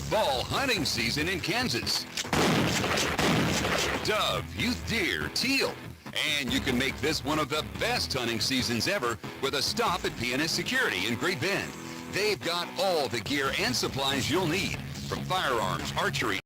fall hunting season in Kansas. Dove, youth deer, teal. And you can make this one of the best hunting seasons ever with a stop at P&S Security in Great Bend. They've got all the gear and supplies you'll need, from firearms, archery.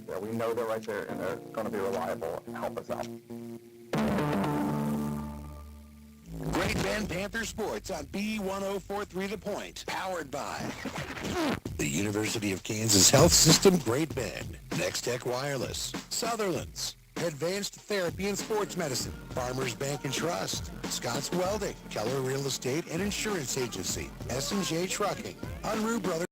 Yeah, we know they're right there and they're going to be reliable and help us out. Great Bend Panther Sports on B1043 The Point, powered by the University of Kansas Health System, Great Bend, Next Tech Wireless, Sutherland's, Advanced Therapy and Sports Medicine, Farmers Bank and Trust, Scott's Welding, Keller Real Estate and Insurance Agency, S&J Trucking, Unruh Brothers.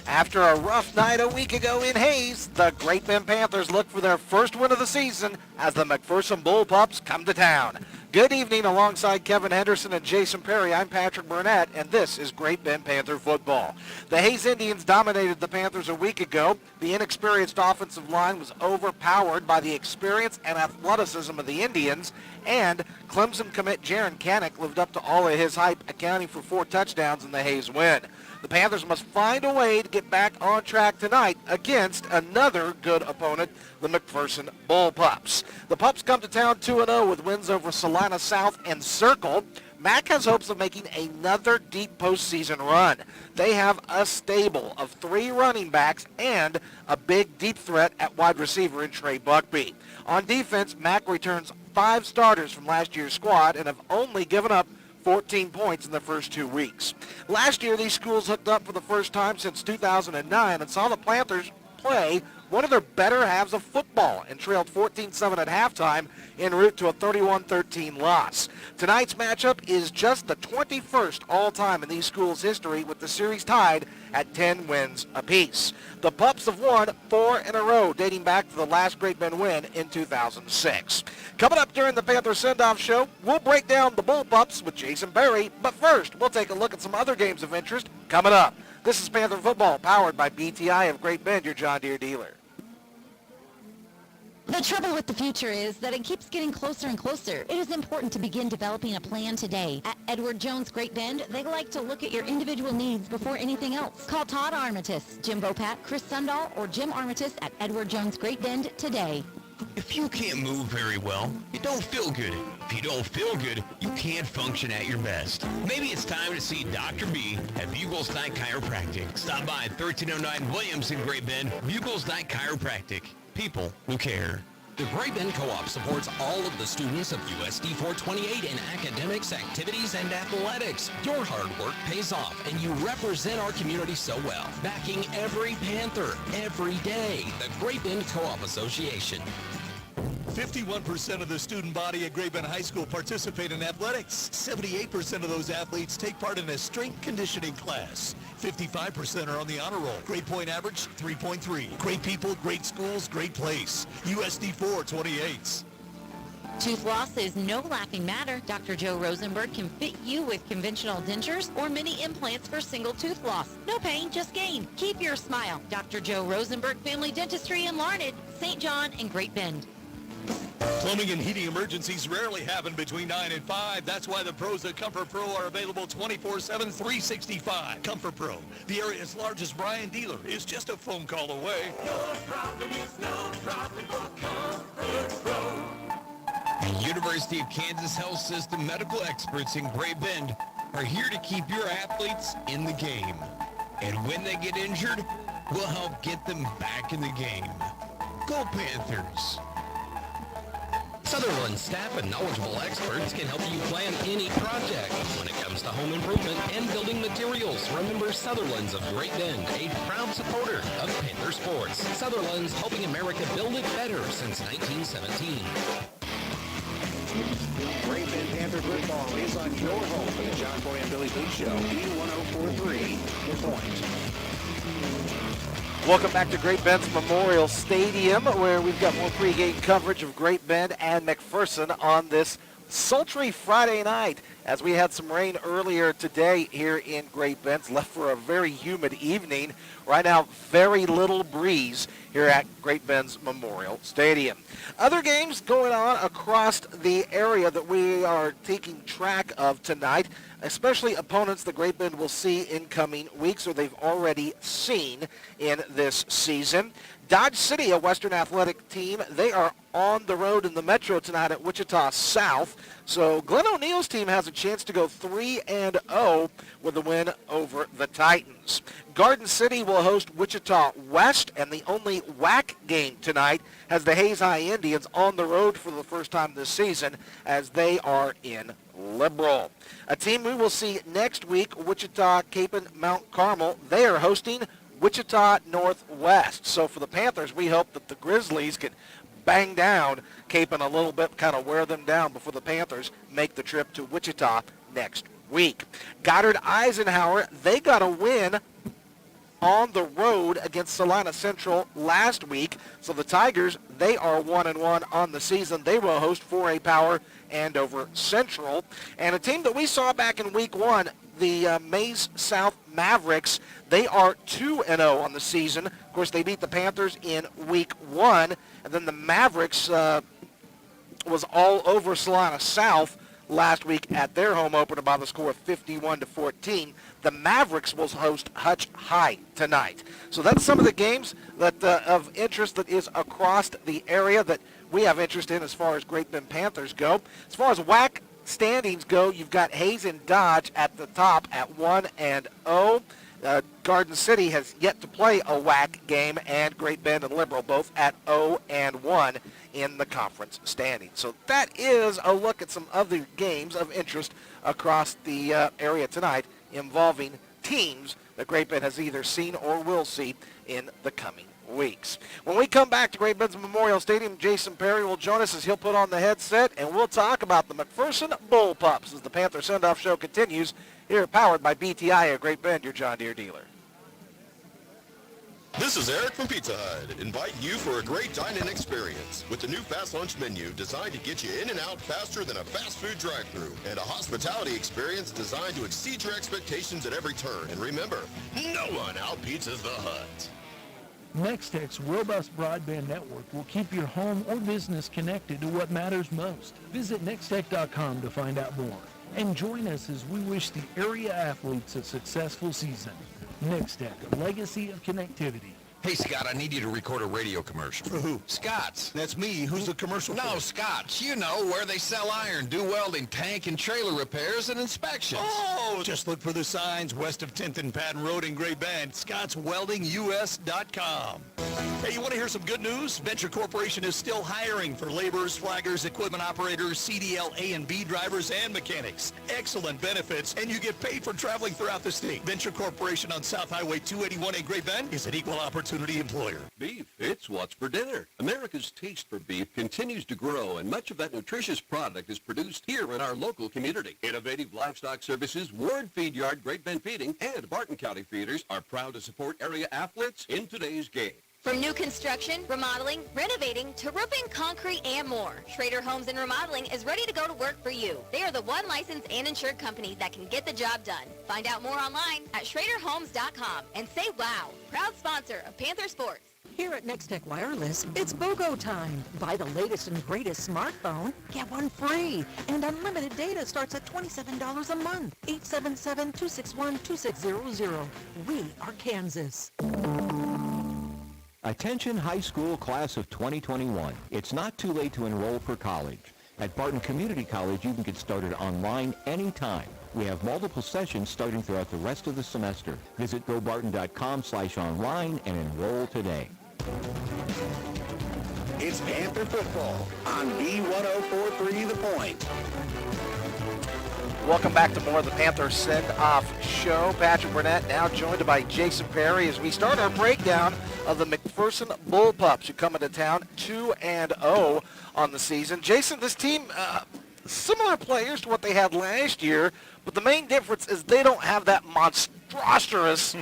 After a rough night a week ago in Hayes, the Great Bend Panthers look for their first win of the season as the McPherson Bullpups come to town. Good evening. Alongside Kevin Henderson and Jason Perry, I'm Patrick Burnett, and this is Great Bend Panther football. The Hayes Indians dominated the Panthers a week ago. The inexperienced offensive line was overpowered by the experience and athleticism of the Indians, and Clemson commit Jaron Canick lived up to all of his hype, accounting for 4 touchdowns in the Hayes win. The Panthers must find a way to get back on track tonight against another good opponent, the McPherson Bullpups. The Pups come to town 2-0 with wins over Salina South and Circle. Mac has hopes of making another deep postseason run. They have a stable of 3 running backs and a big deep threat at wide receiver in Trey Buckby. On defense, Mac returns 5 starters from last year's squad and have only given up 14 points in the first 2 weeks. Last year, these schools hooked up for the first time since 2009 and saw the Panthers play one of their better halves of football and trailed 14-7 at halftime en route to a 31-13 loss. Tonight's matchup is just the 21st all-time in these schools' history, with the series tied at 10 wins apiece. The Pups have won 4 in a row, dating back to the last Great Bend win in 2006. Coming up during the Panther Send-Off Show, we'll break down the Bullpups with Jason Berry, but first, we'll take a look at some other games of interest coming up. This is Panther Football, powered by BTI of Great Bend, your John Deere dealer. The trouble with the future is that it keeps getting closer and closer. It is important to begin developing a plan today. At Edward Jones Great Bend, they like to look at your individual needs before anything else. Call Todd Armitage, Jim Bopat, Chris Sundahl, or Jim Armitage at Edward Jones Great Bend today. If you can't move very well, you don't feel good. If you don't feel good, you can't function at your best. Maybe it's time to see Dr. B at Bugles Night Chiropractic. Stop by 1309 Williams in Great Bend. Bugles Night Chiropractic. People who care. The Great Bend Co-op supports all of the students of USD 428 in academics, activities, and athletics. Your hard work pays off, and you represent our community so well. Backing every Panther, every day. The Great Bend Co-op Association. 51% of the student body at Great Bend High School participate in athletics. 78% of those athletes take part in a strength conditioning class. 55% are on the honor roll. Grade point average, 3.3. Great people, great schools, great place. USD 428s. Tooth loss is no laughing matter. Dr. Joe Rosenberg can fit you with conventional dentures or mini implants for single tooth loss. No pain, just gain. Keep your smile. Dr. Joe Rosenberg Family Dentistry in Larned, St. John, and Great Bend. Plumbing and heating emergencies rarely happen between 9 and 5. That's why the pros at Comfort Pro are available 24/7, 365. Comfort Pro, the area's largest Bryan dealer, is just a phone call away. Your problem is no problem for Comfort Pro. The University of Kansas Health System medical experts in Great Bend are here to keep your athletes in the game. And when they get injured, we'll help get them back in the game. Go Panthers! Sutherland staff and knowledgeable experts can help you plan any project. When it comes to home improvement and building materials, remember Sutherland's of Great Bend, a proud supporter of Panther sports. Sutherland's helping America build it better since 1917. Great Bend Panther football is on your home for the John Boy and Billy Booth Show. B1043, The Point. Welcome back to Great Bend's Memorial Stadium, where we've got more pregame coverage of Great Bend and McPherson on this sultry Friday night, as we had some rain earlier today here in Great Bend. It's left for a very humid evening. Right now, very little breeze here at Great Bend's Memorial Stadium. Other games going on across the area that we are taking track of tonight, especially opponents that Great Bend will see in coming weeks, or they've already seen in this season. Dodge City, a Western Athletic team, they are on the road in the Metro tonight at Wichita South. So Glenn O'Neill's team has a chance to go 3-0 with a win over the Titans. Garden City will host Wichita West, and the only WAC game tonight has the Hayes High Indians on the road for the first time this season, as they are in Liberal. A team we will see next week, Wichita Cape and Mount Carmel, they are hosting Wichita Northwest. So for the Panthers, we hope that the Grizzlies can bang down Cape and a little bit, kind of wear them down before the Panthers make the trip to Wichita next week. Goddard Eisenhower, they got a win on the road against Salina Central last week. So the Tigers, they are 1-1 on the season. They will host 4A Power Andover Central. And a team that we saw back in week one, the Maize South Mavericks, they are 2-0 on the season. Of course, they beat the Panthers in week one. And then the Mavericks was all over Salina South last week at their home opener by the score of 51-14. The Mavericks will host Hutch High tonight. So that's some of the games that of interest that is across the area that we have interest in as far as Great Bend Panthers go. As far as WAC standings go, you've got Hayes and Dodge at the top at 1-0. Garden City has yet to play a WAC game, and Great Bend and Liberal both at 0-1 in the conference standings. So that is a look at some other games of interest across the area tonight involving teams that Great Bend has either seen or will see in the coming weeks. When we come back to Great Bend's Memorial Stadium, Jason Perry will join us as he'll put on the headset, and we'll talk about the McPherson Bullpups as the Panther Send-Off Show continues here, powered by BTI of Great Bend, your John Deere dealer. This is Eric from Pizza Hut, inviting you for a great dine-in experience with the new fast lunch menu designed to get you in and out faster than a fast food drive-thru, and a hospitality experience designed to exceed your expectations at every turn. And remember, no one out-pizzas the Hut. Nextech's robust broadband network will keep your home or business connected to what matters most. Visit nextech.com to find out more. And join us as we wish the area athletes a successful season. Nextech, a legacy of connectivity. Hey, Scott, I need you to record a radio commercial. For who? Scott's. That's me. Who's the commercial No, for? Scott's. You know, where they sell iron, do welding, tank and trailer repairs and inspections. Oh, just look for the signs west of 10th and Patton Road in Great Bend. ScottsWeldingUS.com. Hey, you want to hear some good news? Venture Corporation is still hiring for laborers, flaggers, equipment operators, CDL A and B drivers, and mechanics. Excellent benefits, and you get paid for traveling throughout the state. Venture Corporation on South Highway 281 in Great Bend is an equal opportunity employer. Beef, it's what's for dinner. America's taste for beef continues to grow, and much of that nutritious product is produced here in our local community. Innovative Livestock Services, Ward Feed Yard, Great Bend Feeding, and Barton County Feeders are proud to support area athletes in today's game. From new construction, remodeling, renovating, to roofing, concrete, and more, Schrader Homes and Remodeling is ready to go to work for you. They are the one licensed and insured company that can get the job done. Find out more online at SchraderHomes.com and say wow. Proud sponsor of Panther Sports. Here at Nextech Wireless, it's BOGO time. Buy the latest and greatest smartphone, get one free. And unlimited data starts at $27 a month. 877-261-2600. We are Kansas. Attention high school class of 2021. It's not too late to enroll for college. At Barton Community College, you can get started online anytime. We have multiple sessions starting throughout the rest of the semester. Visit gobarton.com/online and enroll today. It's Panther football on B1043 The Point. Welcome back to more of the Panther Send-Off Show. Patrick Burnett now joined by Jason Perry as we start our breakdown of the McPherson Bullpups, who come into town 2-0 on the season. Jason, this team, similar players to what they had last year, but the main difference is they don't have that monstrous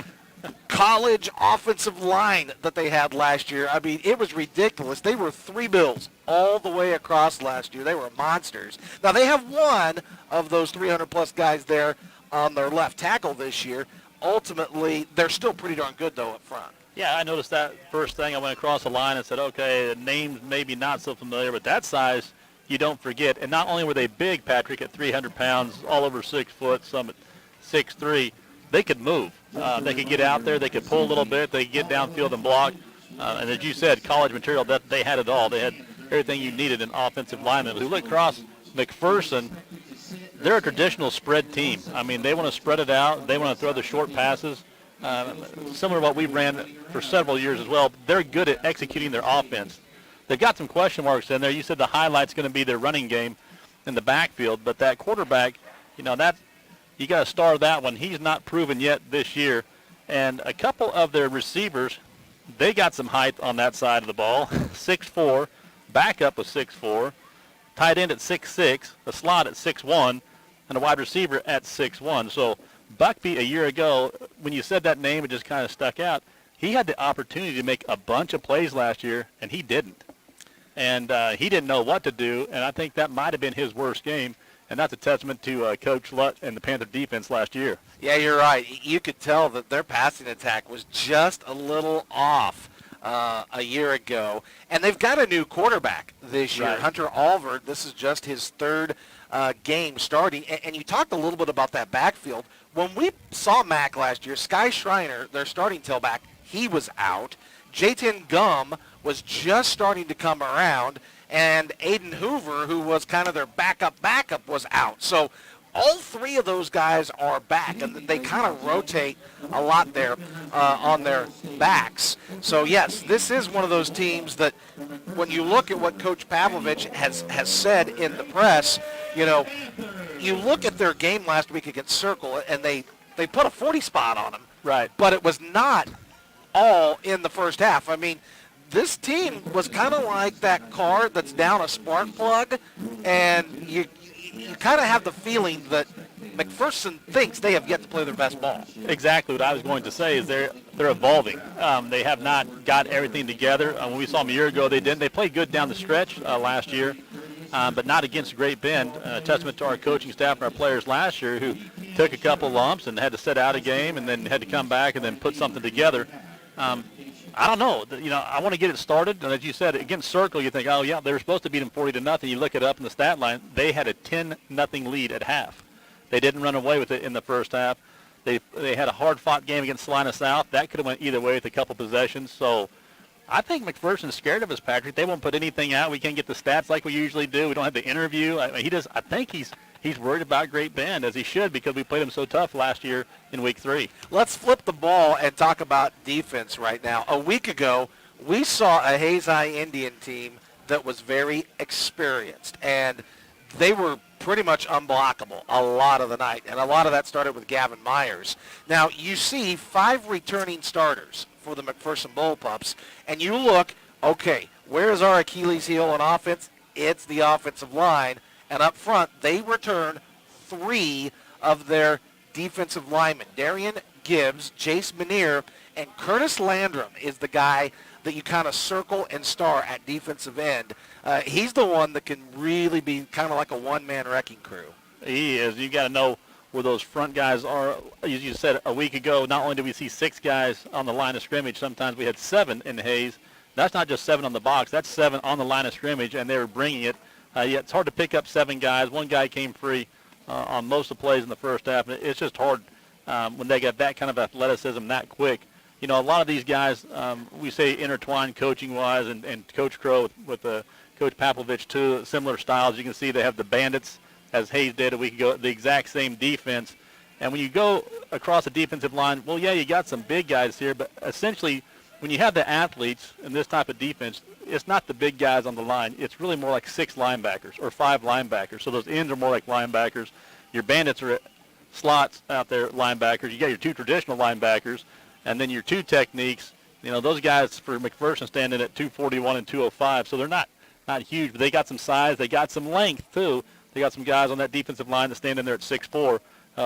college offensive line that they had last year. I mean, it was ridiculous. They were 3 bills all the way across last year. They were monsters. Now, they have one of those 300-plus guys there on their left tackle this year. Ultimately, they're still pretty darn good, though, up front. Yeah, I noticed that first thing. I went across the line and said, okay, the name's maybe not so familiar, but that size you don't forget. And not only were they big, Patrick, at 300 pounds, all over 6 foot, some at 6'3", they could move. They could get out there. They could pull a little bit. They could get downfield and block. And as you said, college material, that they had it all. They had everything you needed in offensive linemen. If you look across McPherson, they're a traditional spread team. I mean, they want to spread it out. They want to throw the short passes. Similar to what we've ran for several years as well. They're good at executing their offense. They've got some question marks in there. You said the highlight's going to be their running game in the backfield, but that quarterback, you know, that you got to star that one. He's not proven yet this year. And a couple of their receivers, they got some height on that side of the ball. 6'4", backup was 6'4", tight end at 6'6", the slot at 6'1", and a wide receiver at 6'1". So Buckby a year ago, when you said that name, it just kind of stuck out. He had the opportunity to make a bunch of plays last year, and he didn't. And he didn't know what to do, and I think that might have been his worst game. And that's a testament to Coach Lutt and the Panther defense last year. Yeah, you're right. You could tell that their passing attack was just a little off a year ago. And they've got a new quarterback this year, Right. Hunter Alvord. This is just his third game starting. And you talked a little bit about that backfield. When we saw Mac last year, Sky Schreiner, their starting tailback, he was out. Jayton Gum was just starting to come around. And Aiden Hoover, who was kind of their backup, was out. So all three of those guys are back, and they kind of rotate a lot there on their backs. So, yes, this is one of those teams that when you look at what Coach Pavlovich has said in the press, you know, you look at their game last week against Circle, and they put a 40 spot on them. Right. But it was not all in the first half. I mean, this team was kind of like that car that's down a spark plug, and you kind of have the feeling that McPherson thinks they have yet to play their best ball. Exactly what I was going to say is they're evolving. They have not got everything together. When we saw them a year ago, they didn't. They played good down the stretch last year, but not against Great Bend. A testament to our coaching staff and our players last year who took a couple lumps and had to sit out a game and then had to come back and then put something together. I don't know. You know, I want to get it started. And as you said, against Circle, you think, oh, yeah, they were supposed to beat them 40-0. You look it up in the stat line. They had a 10-0 lead at half. They didn't run away with it in the first half. They had a hard-fought game against Salina South. That could have went either way with a couple possessions. So I think McPherson's scared of us, Patrick. They won't put anything out. We can't get the stats like we usually do. We don't have the interview. I think he's worried about Great Bend, as he should, because we played him so tough last year in Week 3. Let's flip the ball and talk about defense right now. A week ago, we saw a Hayes High Indian team that was very experienced, and they were pretty much unblockable a lot of the night, and a lot of that started with Gavin Myers. Now, you see 5 returning starters for the McPherson Bullpups, and you look, okay, where's our Achilles heel on offense? It's the offensive line, and up front, they return 3 of their defensive linemen. Darian Gibbs, Jace Manier, and Curtis Landrum is the guy that you kind of circle and star at defensive end. He's the one that can really be kind of like a one-man wrecking crew. He is. You got to know where those front guys are. As you said a week ago, not only did we see 6 guys on the line of scrimmage, sometimes we had 7 in Hayes. That's not just 7 on the box. That's 7 on the line of scrimmage, and they were bringing it. Yeah, it's hard to pick up 7 guys. One guy came free on most of the plays in the first half. And it's just hard when they got that kind of athleticism that quick. You know, a lot of these guys, we say intertwined coaching-wise, and Coach Crow with Coach Paplovich, too, similar styles. You can see they have the Bandits, as Hayes did a week ago, the exact same defense. And when you go across the defensive line, well, yeah, you got some big guys here, but essentially when you have the athletes in this type of defense, it's not the big guys on the line. It's really more like 6 linebackers or 5 linebackers. So those ends are more like linebackers. Your Bandits are slots out there, linebackers. You got your 2 traditional linebackers, and then your 2 techniques. You know, those guys for McPherson standing at 241 and 205, so they're not huge, but they got some size. They got some length, too. They got some guys on that defensive line that stand in there at 6'4",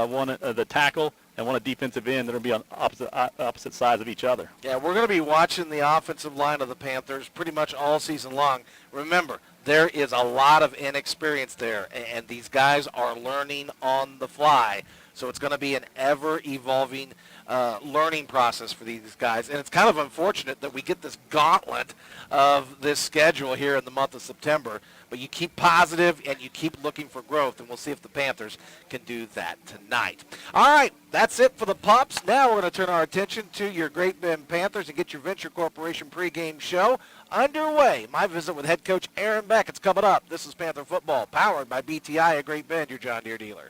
one at the tackle and one at defensive end. They're going to be on opposite sides of each other. Yeah, we're going to be watching the offensive line of the Panthers pretty much all season long. Remember, there is a lot of inexperience there, and these guys are learning on the fly. So it's going to be an ever-evolving learning process for these guys. And it's kind of unfortunate that we get this gauntlet of this schedule here in the month of September. But you keep positive and you keep looking for growth, and we'll see if the Panthers can do that tonight. All right, that's it for the Pups. Now we're going to turn our attention to your Great Bend Panthers and get your Venture Corporation pregame show underway. My visit with head coach Aaron Beck. It's coming up. This is Panther Football, powered by BTI at Great Bend, your John Deere dealer.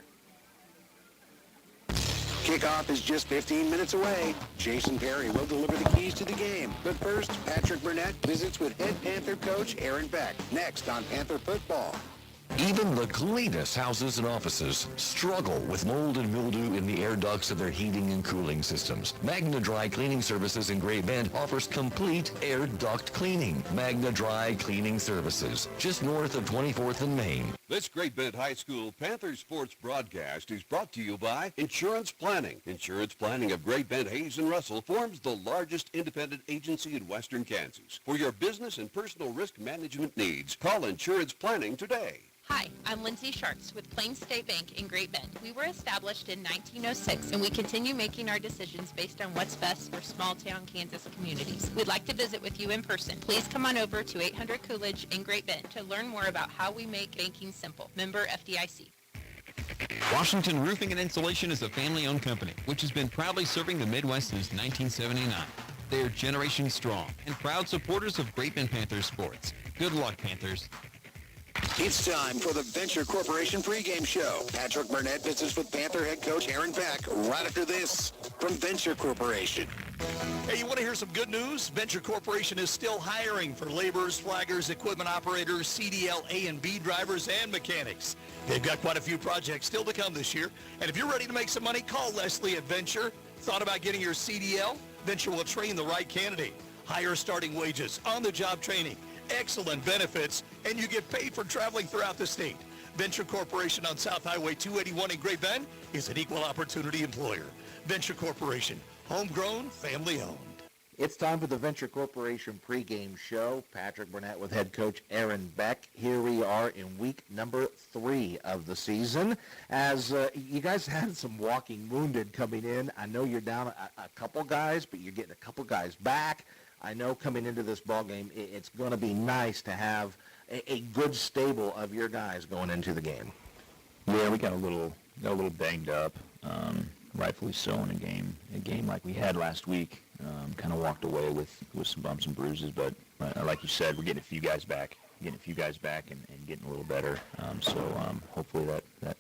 Kickoff is just 15 minutes away. Jason Perry will deliver the keys to the game. But first, Patrick Burnett visits with head Panther coach Aaron Beck. Next on Panther Football. Even the cleanest houses and offices struggle with mold and mildew in the air ducts of their heating and cooling systems. Magna Dry Cleaning Services in Great Bend offers complete air duct cleaning. Magna Dry Cleaning Services, just north of 24th and Main. This Great Bend High School Panther Sports broadcast is brought to you by Insurance Planning. Insurance Planning of Great Bend, Hayes, and Russell forms the largest independent agency in western Kansas. For your business and personal risk management needs, call Insurance Planning today. Hi, I'm Lindsay Sharks with Plains State Bank in Great Bend. We were established in 1906, and we continue making our decisions based on what's best for small-town Kansas communities. We'd like to visit with you in person. Please come on over to 800 Coolidge in Great Bend to learn more about how we make banking simple. Member FDIC. Washington Roofing and Insulation is a family-owned company which has been proudly serving the Midwest since 1979. They are generation strong and proud supporters of Great Bend Panthers sports. Good luck, Panthers. It's time for the Venture Corporation pregame show. Patrick Burnett visits with Panther head coach Aaron Beck right after this from Venture Corporation. Hey, you want to hear some good news? Venture Corporation is still hiring for laborers, flaggers, equipment operators, CDL A and B drivers, and mechanics. They've got quite a few projects still to come this year. And if you're ready to make some money, call Leslie at Venture. Thought about getting your CDL? Venture will train the right candidate. Higher starting wages, on-the-job training, excellent benefits, and you get paid for traveling throughout the state. Venture Corporation on South Highway 281 in Great Bend is an equal opportunity employer. Venture Corporation, homegrown, family-owned. It's time for the Venture Corporation pregame show. Patrick Burnett with head coach Aaron Beck. Here we are in week number 3 of the season. As you guys had some walking wounded coming in. I know you're down a couple guys, but you're getting a couple guys back. I know coming into this ball game, it's going to be nice to have a good stable of your guys going into the game. Yeah, we got a little banged up. rightfully so in a game like we had last week. Kind of walked away with some bumps and bruises, but like you said, we're getting a few guys back, and getting a little better. So hopefully that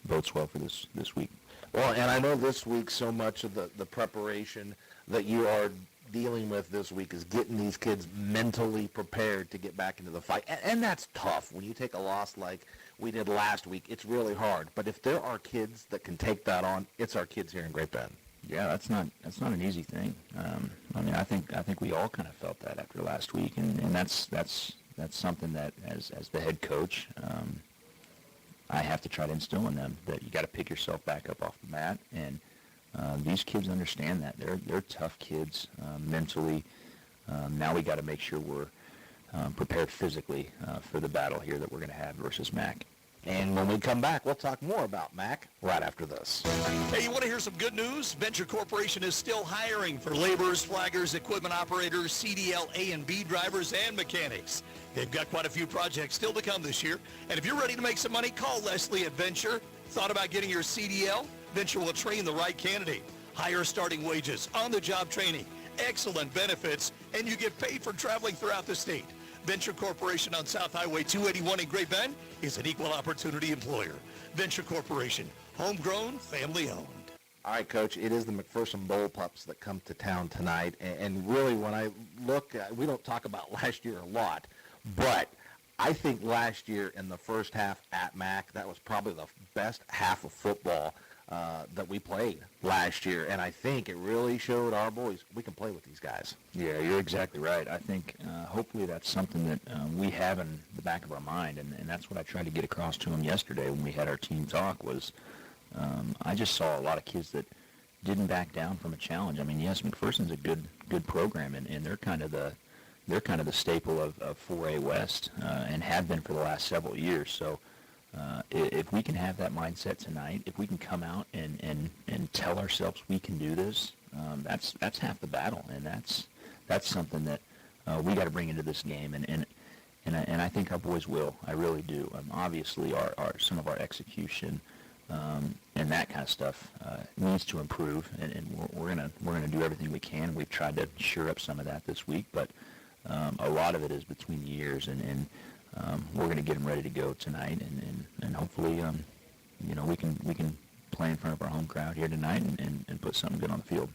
bodes well for this week. Well, and I know this week so much of the preparation that you are dealing with this week is getting these kids mentally prepared to get back into the fight. And that's tough. When you take a loss like we did last week, it's really hard. But if there are kids that can take that on, it's our kids here in Great Bend. Yeah, that's not an easy thing. I mean, I think we all kind of felt that after last week, and that's something that as the head coach, I have to try to instill in them, that you got to pick yourself back up off the mat, and these kids understand that. They're tough kids mentally. Now we got to make sure we're prepared physically for the battle here that we're going to have versus Mac. And when we come back, we'll talk more about Mac right after this. Hey, you want to hear some good news? Venture Corporation is still hiring for laborers, flaggers, equipment operators, CDL A and B drivers, and mechanics. They've got quite a few projects still to come this year. And if you're ready to make some money, call Leslie at Venture. Thought about getting your CDL? Venture will train the right candidate. Higher starting wages, on-the-job training, excellent benefits, and you get paid for traveling throughout the state. Venture Corporation on South Highway 281 in Great Bend is an equal opportunity employer. Venture Corporation, homegrown, family-owned. All right, Coach, it is the McPherson Bowl Pups that come to town tonight. And really, when I look, we don't talk about last year a lot, but I think last year in the first half at Mac, that was probably the best half of football that we played last year. And I think it really showed our boys we can play with these guys. Yeah, you're exactly right. I think hopefully that's something that we have in the back of our mind, and that's what I tried to get across to them yesterday when we had our team talk was I just saw a lot of kids that didn't back down from a challenge. I mean, yes, McPherson's a good program, and they're kind of the staple of 4A West and have been for the last several years. So if we can have that mindset tonight, if we can come out and tell ourselves we can do this, that's half the battle, and that's something that we got to bring into this game, and I think our boys will. I really do. Obviously, some of our execution and that kind of stuff needs to improve, and we're gonna do everything we can. We've tried to shore up some of that this week, but a lot of it is between the years, and we're going to get them ready to go tonight, and hopefully, we can play in front of our home crowd here tonight and put something good on the field.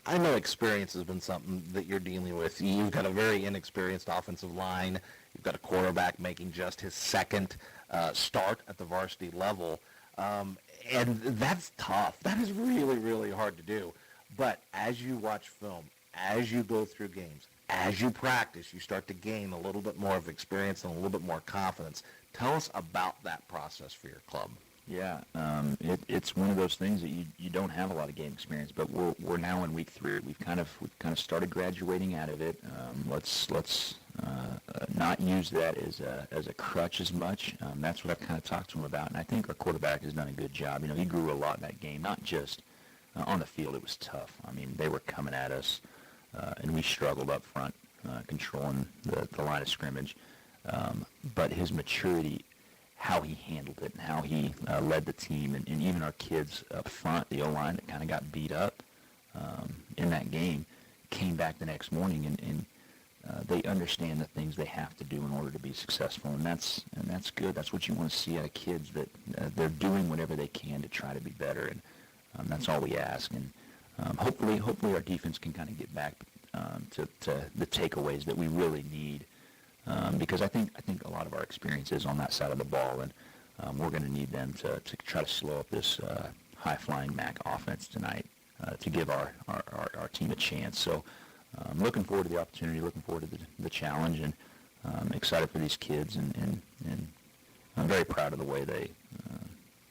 I know experience has been something that you're dealing with. You've got a very inexperienced offensive line. You've got a quarterback making just his second start at the varsity level, and that's tough. That is really, really hard to do. But as you watch film, as you go through games, as you practice, you start to gain a little bit more of experience and a little bit more confidence. Tell us about that process for your club. Yeah, it's one of those things that you don't have a lot of game experience, but we're now in week 3. We've kind of started graduating out of it. Let's not use that as a crutch as much. That's what I've kind of talked to him about, and I think our quarterback has done a good job. He grew a lot in that game, not just on the field. It was tough. I mean, they were coming at us. And we struggled up front, controlling the line of scrimmage. But his maturity, how he handled it, and how he led the team, and even our kids up front, the O-line that kind of got beat up in that game, came back the next morning, and they understand the things they have to do in order to be successful, and that's good. That's what you want to see out of kids, that they're doing whatever they can to try to be better, and that's all we ask. And hopefully our defense can kind of get back to the takeaways that we really need, because I think a lot of our experience is on that side of the ball, and we're going to need them to try to slow up this high-flying MAC offense tonight to give our team a chance. So I'm looking forward to the opportunity, looking forward to the challenge, and I'm excited for these kids, and I'm very proud of the way they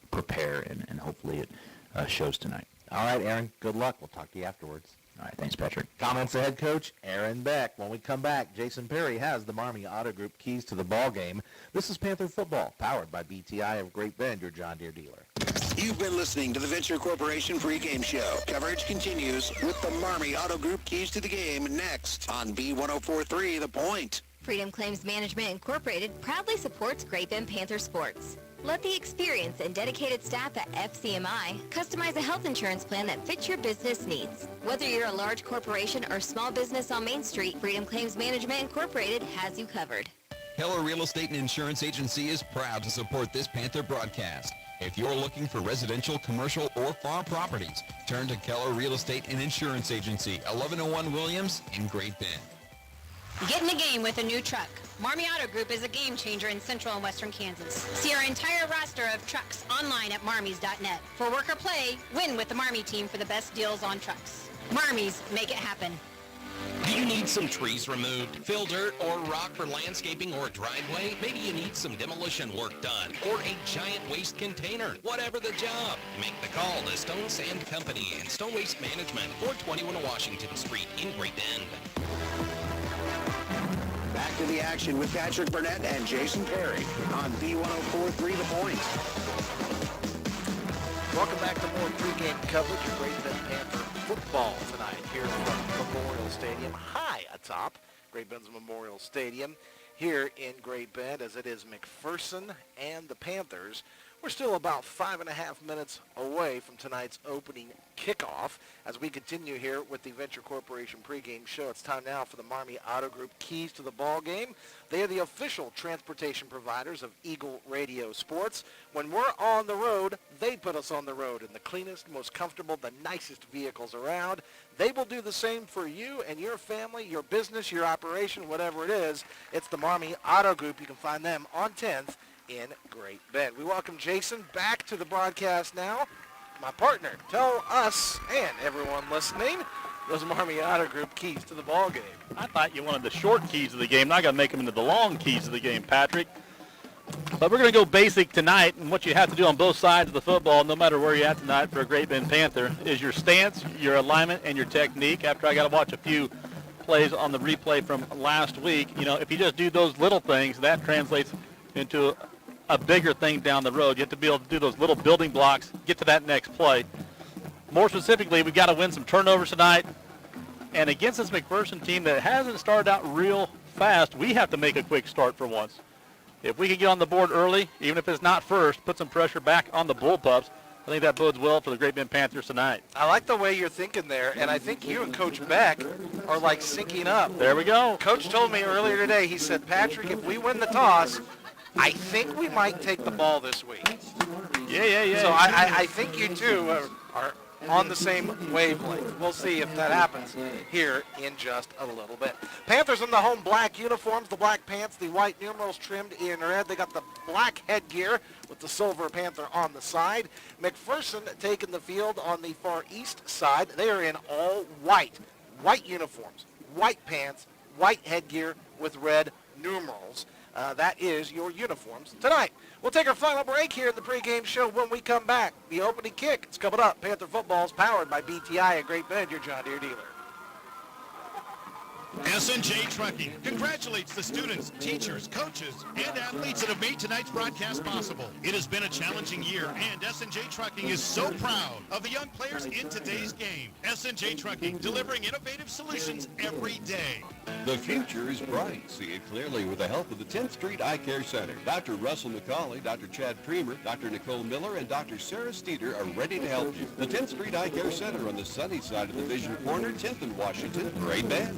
prepare, and hopefully it shows tonight. All right, Aaron, good luck. We'll talk to you afterwards. All right, thanks, Patrick. Comments to head coach Aaron Beck. When we come back, Jason Perry has the Marmy Auto Group keys to the ball game. This is Panther Football, powered by BTI of Great Bend, your John Deere dealer. You've been listening to the Venture Corporation Pre-Game Show. Coverage continues with the Marmy Auto Group keys to the game next on B1043 The Point. Freedom Claims Management Incorporated proudly supports Great Bend Panther sports. Let the experienced and dedicated staff at FCMI customize a health insurance plan that fits your business needs. Whether you're a large corporation or small business on Main Street, Freedom Claims Management Incorporated has you covered. Keller Real Estate and Insurance Agency is proud to support this Panther broadcast. If you're looking for residential, commercial, or farm properties, turn to Keller Real Estate and Insurance Agency, 1101 Williams in Great Bend. Get in the game with a new truck. Marmy Auto Group is a game changer in central and western Kansas. See our entire roster of trucks online at marmies.net. For work or play, win with the Marmy team for the best deals on trucks. Marmies, make it happen. Do you need some trees removed, fill dirt or rock for landscaping or driveway? Maybe you need some demolition work done or a giant waste container. Whatever the job, make the call to Stone Sand Company and Stone Waste Management, 421 Washington Street in Great Bend. Back to the action with Patrick Burnett and Jason Perry on B1043 The Point. Welcome back to more pregame coverage of Great Bend Panther football tonight here from Memorial Stadium, high atop Great Bend's Memorial Stadium here in Great Bend, as it is McPherson and the Panthers. We're still about 5.5 minutes away from tonight's opening kickoff. As we continue here with the Venture Corporation pregame show, it's time now for the Marmy Auto Group keys to the ball game. They are the official transportation providers of Eagle Radio Sports. When we're on the road, they put us on the road in the cleanest, most comfortable, the nicest vehicles around. They will do the same for you and your family, your business, your operation, whatever it is. It's the Marmy Auto Group. You can find them on 10th in Great Bend. We welcome Jason back to the broadcast now. My partner, tell us and everyone listening those Marmy Auto Group keys to the ball game. I thought you wanted the short keys of the game. Now I got to make them into the long keys of the game, Patrick. But we're going to go basic tonight, and what you have to do on both sides of the football, no matter where you're at tonight for a Great Bend Panther, is your stance, your alignment, and your technique. After I got to watch a few plays on the replay from last week, you know, if you just do those little things, that translates into a bigger thing down the road. You have to be able to do those little building blocks, get to that next play. More specifically, we've got to win some turnovers tonight. And against this McPherson team that hasn't started out real fast, we have to make a quick start for once. If we can get on the board early, even if it's not first, put some pressure back on the Bullpups, I think that bodes well for the Great Bend Panthers tonight. I like the way you're thinking there, and I think you and Coach Beck are like syncing up. There we go. Coach told me earlier today, he said, Patrick, if we win the toss, I think we might take the ball this week. Yeah. So I think you two are on the same wavelength. We'll see if that happens here in just a little bit. Panthers in the home black uniforms, the black pants, the white numerals trimmed in red. They got the black headgear with the silver Panther on the side. McPherson taking the field on the far east side. They are in all white uniforms, white pants, white headgear with red numerals. That is your uniforms tonight. We'll take our final break here in the pregame show. When we come back, the opening kick. It's coming up. Panther football is powered by BTI at Great Bend, your John Deere dealer. S&J Trucking congratulates the students, teachers, coaches, and athletes that have made tonight's broadcast possible. It has been a challenging year, and S&J Trucking is so proud of the young players in today's game. S&J Trucking, delivering innovative solutions every day. The future is bright. See it clearly with the help of the 10th Street Eye Care Center. Dr. Russell McCauley, Dr. Chad Premer, Dr. Nicole Miller, and Dr. Sarah Steeder are ready to help you. The 10th Street Eye Care Center on the sunny side of the Vision Corner, 10th and Washington, Great Bend.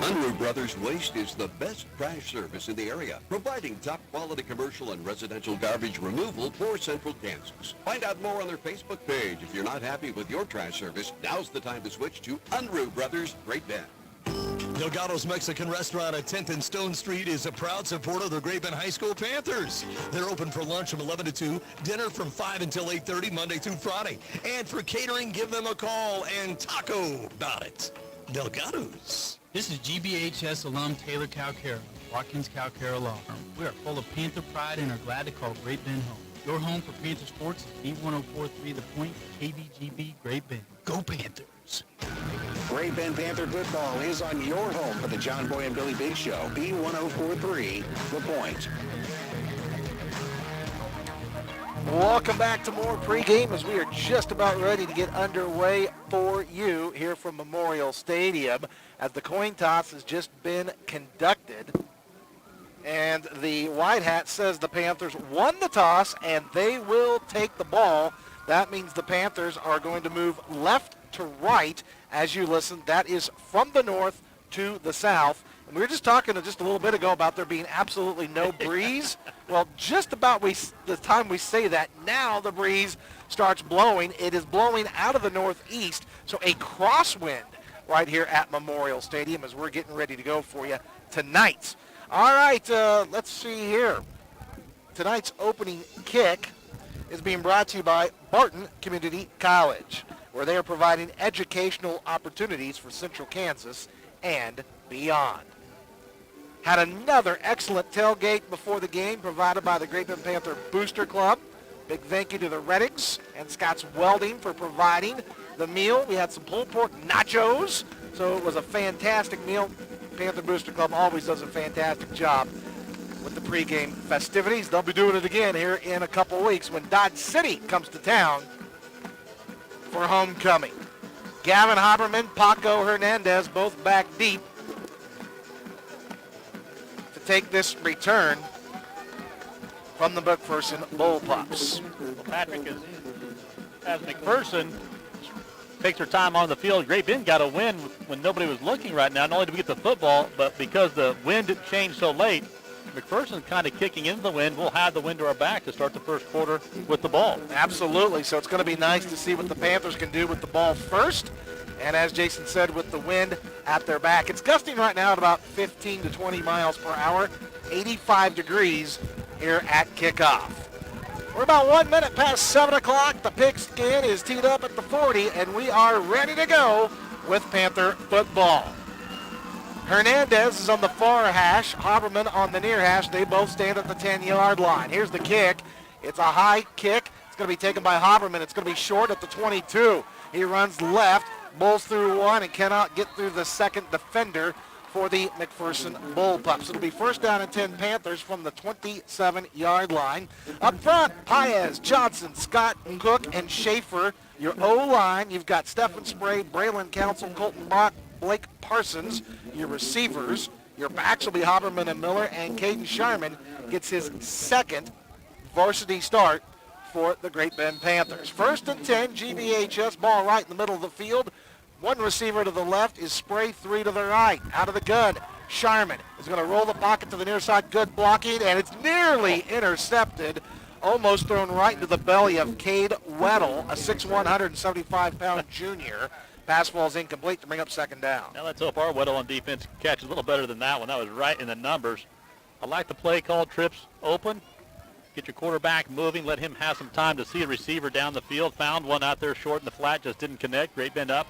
Unruh Brothers Waste is the best trash service in the area, providing top-quality commercial and residential garbage removal for Central Kansas. Find out more on their Facebook page. If you're not happy with your trash service, now's the time to switch to Unruh Brothers Great Bend. Delgado's Mexican Restaurant at 10th and Stone Street is a proud supporter of the Great Bend High School Panthers. They're open for lunch from 11 to 2, dinner from 5 until 8:30, Monday through Friday. And for catering, give them a call and taco about it. Delgado's. This is GBHS alum Taylor Calcaro, Watkins Calcaro Law Firm. We are full of Panther pride and are glad to call Great Bend home. Your home for Panther sports is B1043 The Point, KBGB, Great Bend. Go Panthers! Great Bend Panther football is on your home for the John Boy and Billy Big Show, B1043 The Point. Welcome back to more pregame as we are just about ready to get underway for you here from Memorial Stadium as the coin toss has just been conducted. And the White Hat says the Panthers won the toss, and they will take the ball. That means the Panthers are going to move left to right as you listen. That is from the north to the south. And we were just talking just a little bit ago about there being absolutely no breeze. Well, just about the time we say that, now the breeze starts blowing. It is blowing out of the northeast, so a crosswind right here at Memorial Stadium as we're getting ready to go for you tonight. All right, let's see here. Tonight's opening kick is being brought to you by Barton Community College, where they are providing educational opportunities for Central Kansas and beyond. Had another excellent tailgate before the game provided by the Great Bend Panther Booster Club. Big thank you to the Reddicks and Scott's Welding for providing the meal. We had some pulled pork nachos, so it was a fantastic meal. Panther Booster Club always does a fantastic job with the pregame festivities. They'll be doing it again here in a couple weeks when Dodge City comes to town for homecoming. Gavin Haberman, Paco Hernandez, both back deep to take this return from the McPherson Bullpups. Well, Patrick, as McPherson takes her time on the field, Great Bend got a win when nobody was looking right now. Not only did we get the football, but because the wind changed so late, McPherson kind of kicking into the wind. We'll have the wind to our back to start the first quarter with the ball. Absolutely. So it's going to be nice to see what the Panthers can do with the ball first. And as Jason said, with the wind at their back. It's gusting right now at about 15 to 20 miles per hour, 85 degrees here at kickoff. We're about 1 minute past 7 o'clock. The pigskin is teed up at the 40, and we are ready to go with Panther football. Hernandez is on the far hash, Haberman on the near hash. They both stand at the 10-yard line. Here's the kick. It's a high kick. It's going to be taken by Haberman. It's going to be short at the 22. He runs left, bowls through one, and cannot get through the second defender for the McPherson Bullpups. It'll be first down and 10 Panthers from the 27-yard line. Up front, Paez, Johnson, Scott, Cook, and Schaefer. Your O-line, you've got Stephen Spray, Braylon Council, Colton Brock, Blake Parsons. Your receivers, your backs will be Haberman and Miller, and Caden Sharman gets his second varsity start for the Great Bend Panthers. First and 10, GBHS, ball right in the middle of the field. One receiver to the left is Spray, three to the right. Out of the gun, Sharman is going to roll the pocket to the near side. Good blocking, and it's nearly intercepted. Almost thrown right into the belly of Cade Weddle, a 6'1", 175-pound junior. Pass falls incomplete to bring up second down. Now let's hope our Weddle on defense catches a little better than that one. That was right in the numbers. I like the play call, trips open. Get your quarterback moving. Let him have some time to see a receiver down the field. Found one out there short in the flat, just didn't connect. Great Bend up.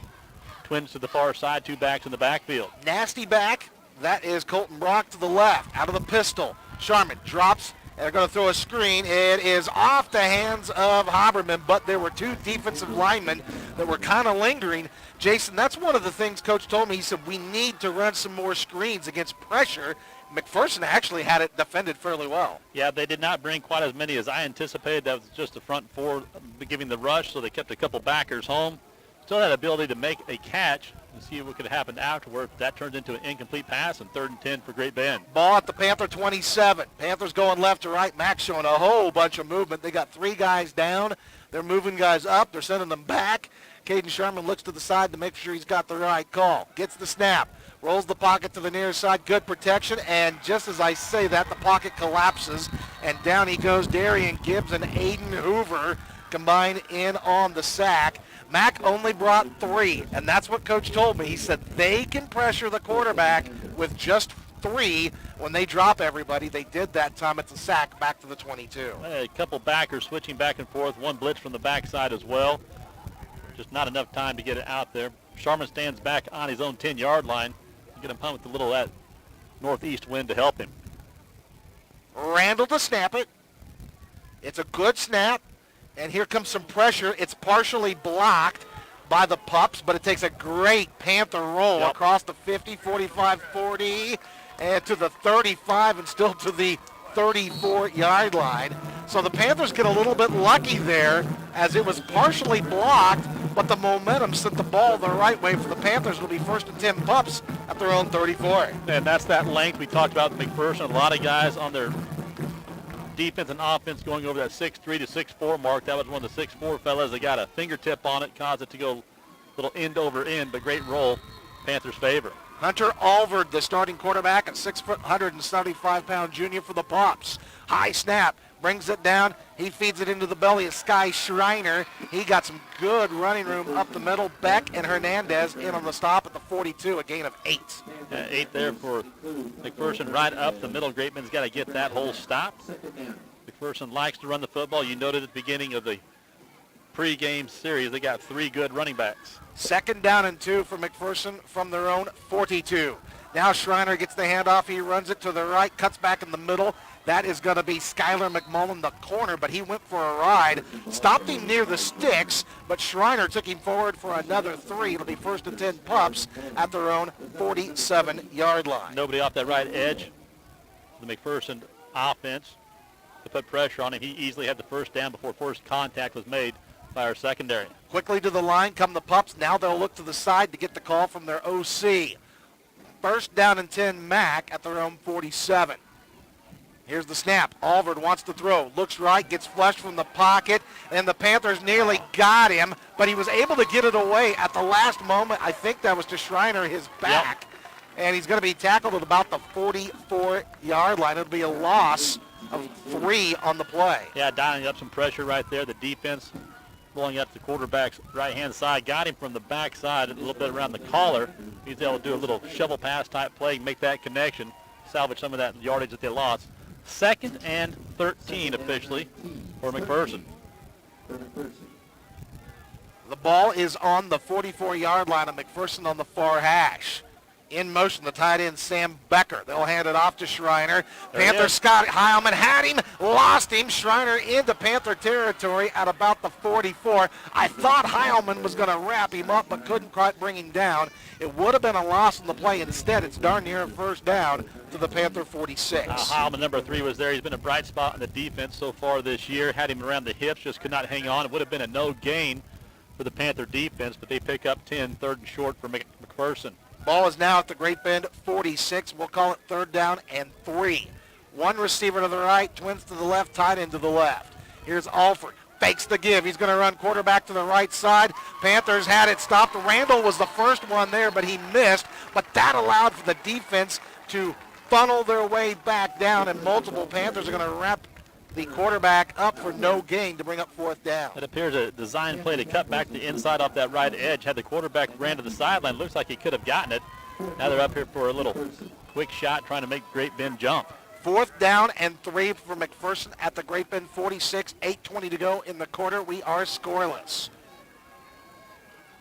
Twins to the far side, two backs in the backfield. Nasty back. That is Colton Brock to the left. Out of the pistol. Sharman drops. And they're going to throw a screen. It is off the hands of Haberman, but there were two defensive linemen that were kind of lingering. Jason, that's one of the things Coach told me. He said, we need to run some more screens against pressure. McPherson actually had it defended fairly well. Yeah, they did not bring quite as many as I anticipated. That was just the front four giving the rush, so they kept a couple backers home. Still had ability to make a catch and see what could happen afterward. That turned into an incomplete pass, and 3rd and 10 for Great Bend. Ball at the Panther 27. Panthers going left to right. Max showing a whole bunch of movement. They got three guys down. They're moving guys up. They're sending them back. Caden Sharman looks to the side to make sure he's got the right call. Gets the snap. Rolls the pocket to the near side. Good protection. And just as I say that, the pocket collapses. And down he goes. Darian Gibbs and Aiden Hoover combined in on the sack. Mack only brought 3, and that's what Coach told me. He said they can pressure the quarterback with just 3 when they drop everybody. They did that time. It's a sack back to the 22. A couple backers switching back and forth. One blitz from the backside as well. Just not enough time to get it out there. Sharman stands back on his own 10-yard line. Get him pumped with a little of that northeast wind to help him. Randall to snap it. It's a good snap. And here comes some pressure. It's partially blocked by the Pups, but it takes a great Panther roll across the 50, 45, 40, and to the 35, and still to the 34-yard line. So the Panthers get a little bit lucky there as it was partially blocked, but the momentum sent the ball the right way for the Panthers. It'll be 1st and 10 Pups at their own 34. And that's that length we talked about with McPherson. A lot of guys on their defense and offense going over that 6'3 to 6'4 mark. That was one of the 6'4 fellas that got a fingertip on it, caused it to go a little end over end, but great roll, Panthers' favor. Hunter Alvord, the starting quarterback, a 6 foot, 175-pound junior for the Pops. High snap, brings it down. He feeds it into the belly of Sky Schreiner. He got some good running room up the middle. Beck and Hernandez in on the stop at the 42, a gain of 8. 8 there for McPherson right up the middle. Great Bend's got to get that whole stop. McPherson likes to run the football. You noted at the beginning of the pregame series, they got 3 good running backs. 2nd down and 2 for McPherson from their own 42. Now Schreiner gets the handoff. He runs it to the right, cuts back in the middle. That is going to be Skylar McMullen, the corner, but he went for a ride. Stopped him near the sticks, but Schreiner took him forward for another 3. It'll be 1st and 10 Pups at their own 47-yard line. Nobody off that right edge. The McPherson offense to put pressure on him. He easily had the first down before first contact was made by our secondary. Quickly to the line come the Pups. Now they'll look to the side to get the call from their OC. 1st down and 10 Mac at their own 47. Here's the snap. Alvord wants to throw. Looks right, gets flushed from the pocket, and the Panthers nearly got him, but he was able to get it away at the last moment. I think that was to Schreiner, his back, and he's going to be tackled at about the 44-yard line. It'll be a loss of 3 on the play. Yeah, dialing up some pressure right there. The defense blowing up the quarterback's right-hand side. Got him from the backside a little bit around the collar. He's able to do a little shovel pass type play, make that connection, salvage some of that yardage that they lost. 2nd and 13 officially for McPherson. The ball is on the 44-yard line of McPherson on the far hash. In motion, the tight end, Sam Becker. They'll hand it off to Schreiner. Panther Scott Heilman had him, lost him. Schreiner into Panther territory at about the 44. I thought Heilman was going to wrap him up, but couldn't quite bring him down. It would have been a loss on the play. Instead, it's darn near a 1st down to the Panther 46. Heilman, number 3, was there. He's been a bright spot in the defense so far this year. Had him around the hips, just could not hang on. It would have been a no gain for the Panther defense, but they pick up 10, 3rd and short for McPherson. Ball is now at the Great Bend 46. We'll call it 3rd down and 3. One receiver to the right, twins to the left, tight end to the left. Here's Alford. Fakes the give. He's going to run quarterback to the right side. Panthers had it stopped. Randall was the first one there, but he missed. But that allowed for the defense to funnel their way back down, and multiple Panthers are going to wrap the quarterback up for no gain to bring up 4th down. It appears a design play to cut back the inside off that right edge. Had the quarterback ran to the sideline, looks like he could have gotten it. Now they're up here for a little quick shot trying to make Great Bend jump. 4th down and 3 for McPherson at the Great Bend 46. 8:20 to go in the quarter. We are scoreless.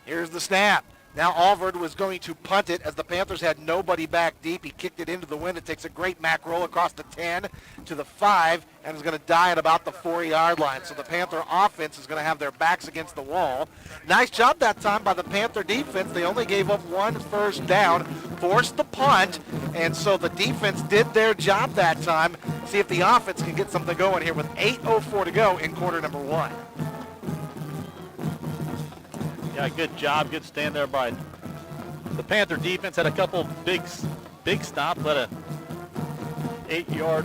Here's the snap. Now Alvord was going to punt it as the Panthers had nobody back deep. He kicked it into the wind. It takes a great Mac roll across the 10 to the 5 and is going to die at about the 4-yard line. So the Panther offense is going to have their backs against the wall. Nice job that time by the Panther defense. They only gave up 1 first down, forced the punt, and so the defense did their job that time. See if the offense can get something going here with 8:04 to go in quarter number 1. Yeah, good job. Good stand there by the Panther defense. Had a couple big stops. Let a 8-yard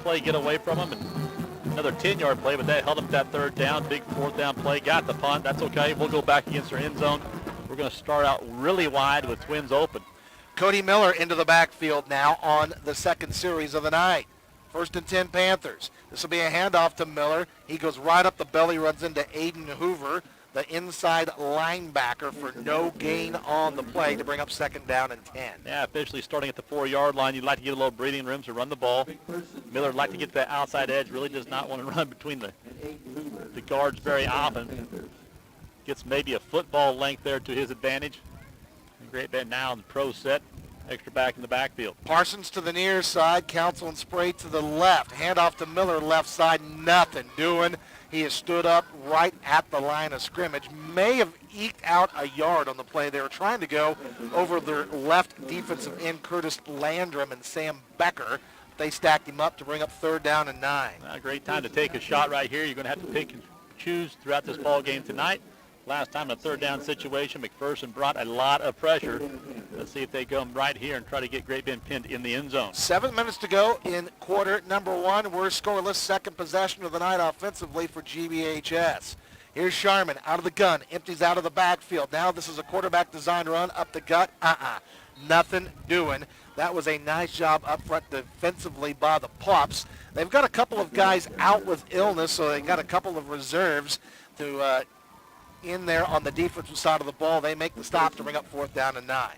play get away from them, and another 10-yard play, but that held them to that 3rd down. Big 4th down play. Got the punt. That's okay. We'll go back against their end zone. We're going to start out really wide with twins open. Cody Miller into the backfield now on the 2nd series of the night. 1st and 10 Panthers. This will be a handoff to Miller. He goes right up the belly, runs into Aiden Hoover, the inside linebacker, for no gain on the play to bring up 2nd down and 10. Yeah, officially starting at the 4-yard line. You'd like to get a little breathing room to run the ball. Miller would like to get to that outside edge. Really does not want to run between the guards very often. Gets maybe a football length there to his advantage. Great Bend now in the pro set. Extra back in the backfield. Parsons to the near side. Council and Spray to the left. Handoff to Miller, left side. Nothing doing. He has stood up right at the line of scrimmage. May have eked out a yard on the play. They were trying to go over their left defensive end, Curtis Landrum and Sam Becker. They stacked him up to bring up 3rd down and 9. A great time to take a shot right here. You're going to have to pick and choose throughout this ball game tonight. Last time in a third down situation, McPherson brought a lot of pressure. Let's see if they go right here and try to get Great Bend pinned in the end zone. 7 minutes to go in quarter number 1. We're scoreless. Second possession of the night offensively for GBHS. Here's Sharman out of the gun, empties out of the backfield. Now this is a quarterback designed run up the gut. Nothing doing. That was a nice job up front defensively by the Pups. They've got a couple of guys out with illness, so they got a couple of reserves to in there on the defensive side of the ball. They make the stop to bring up 4th down and 9.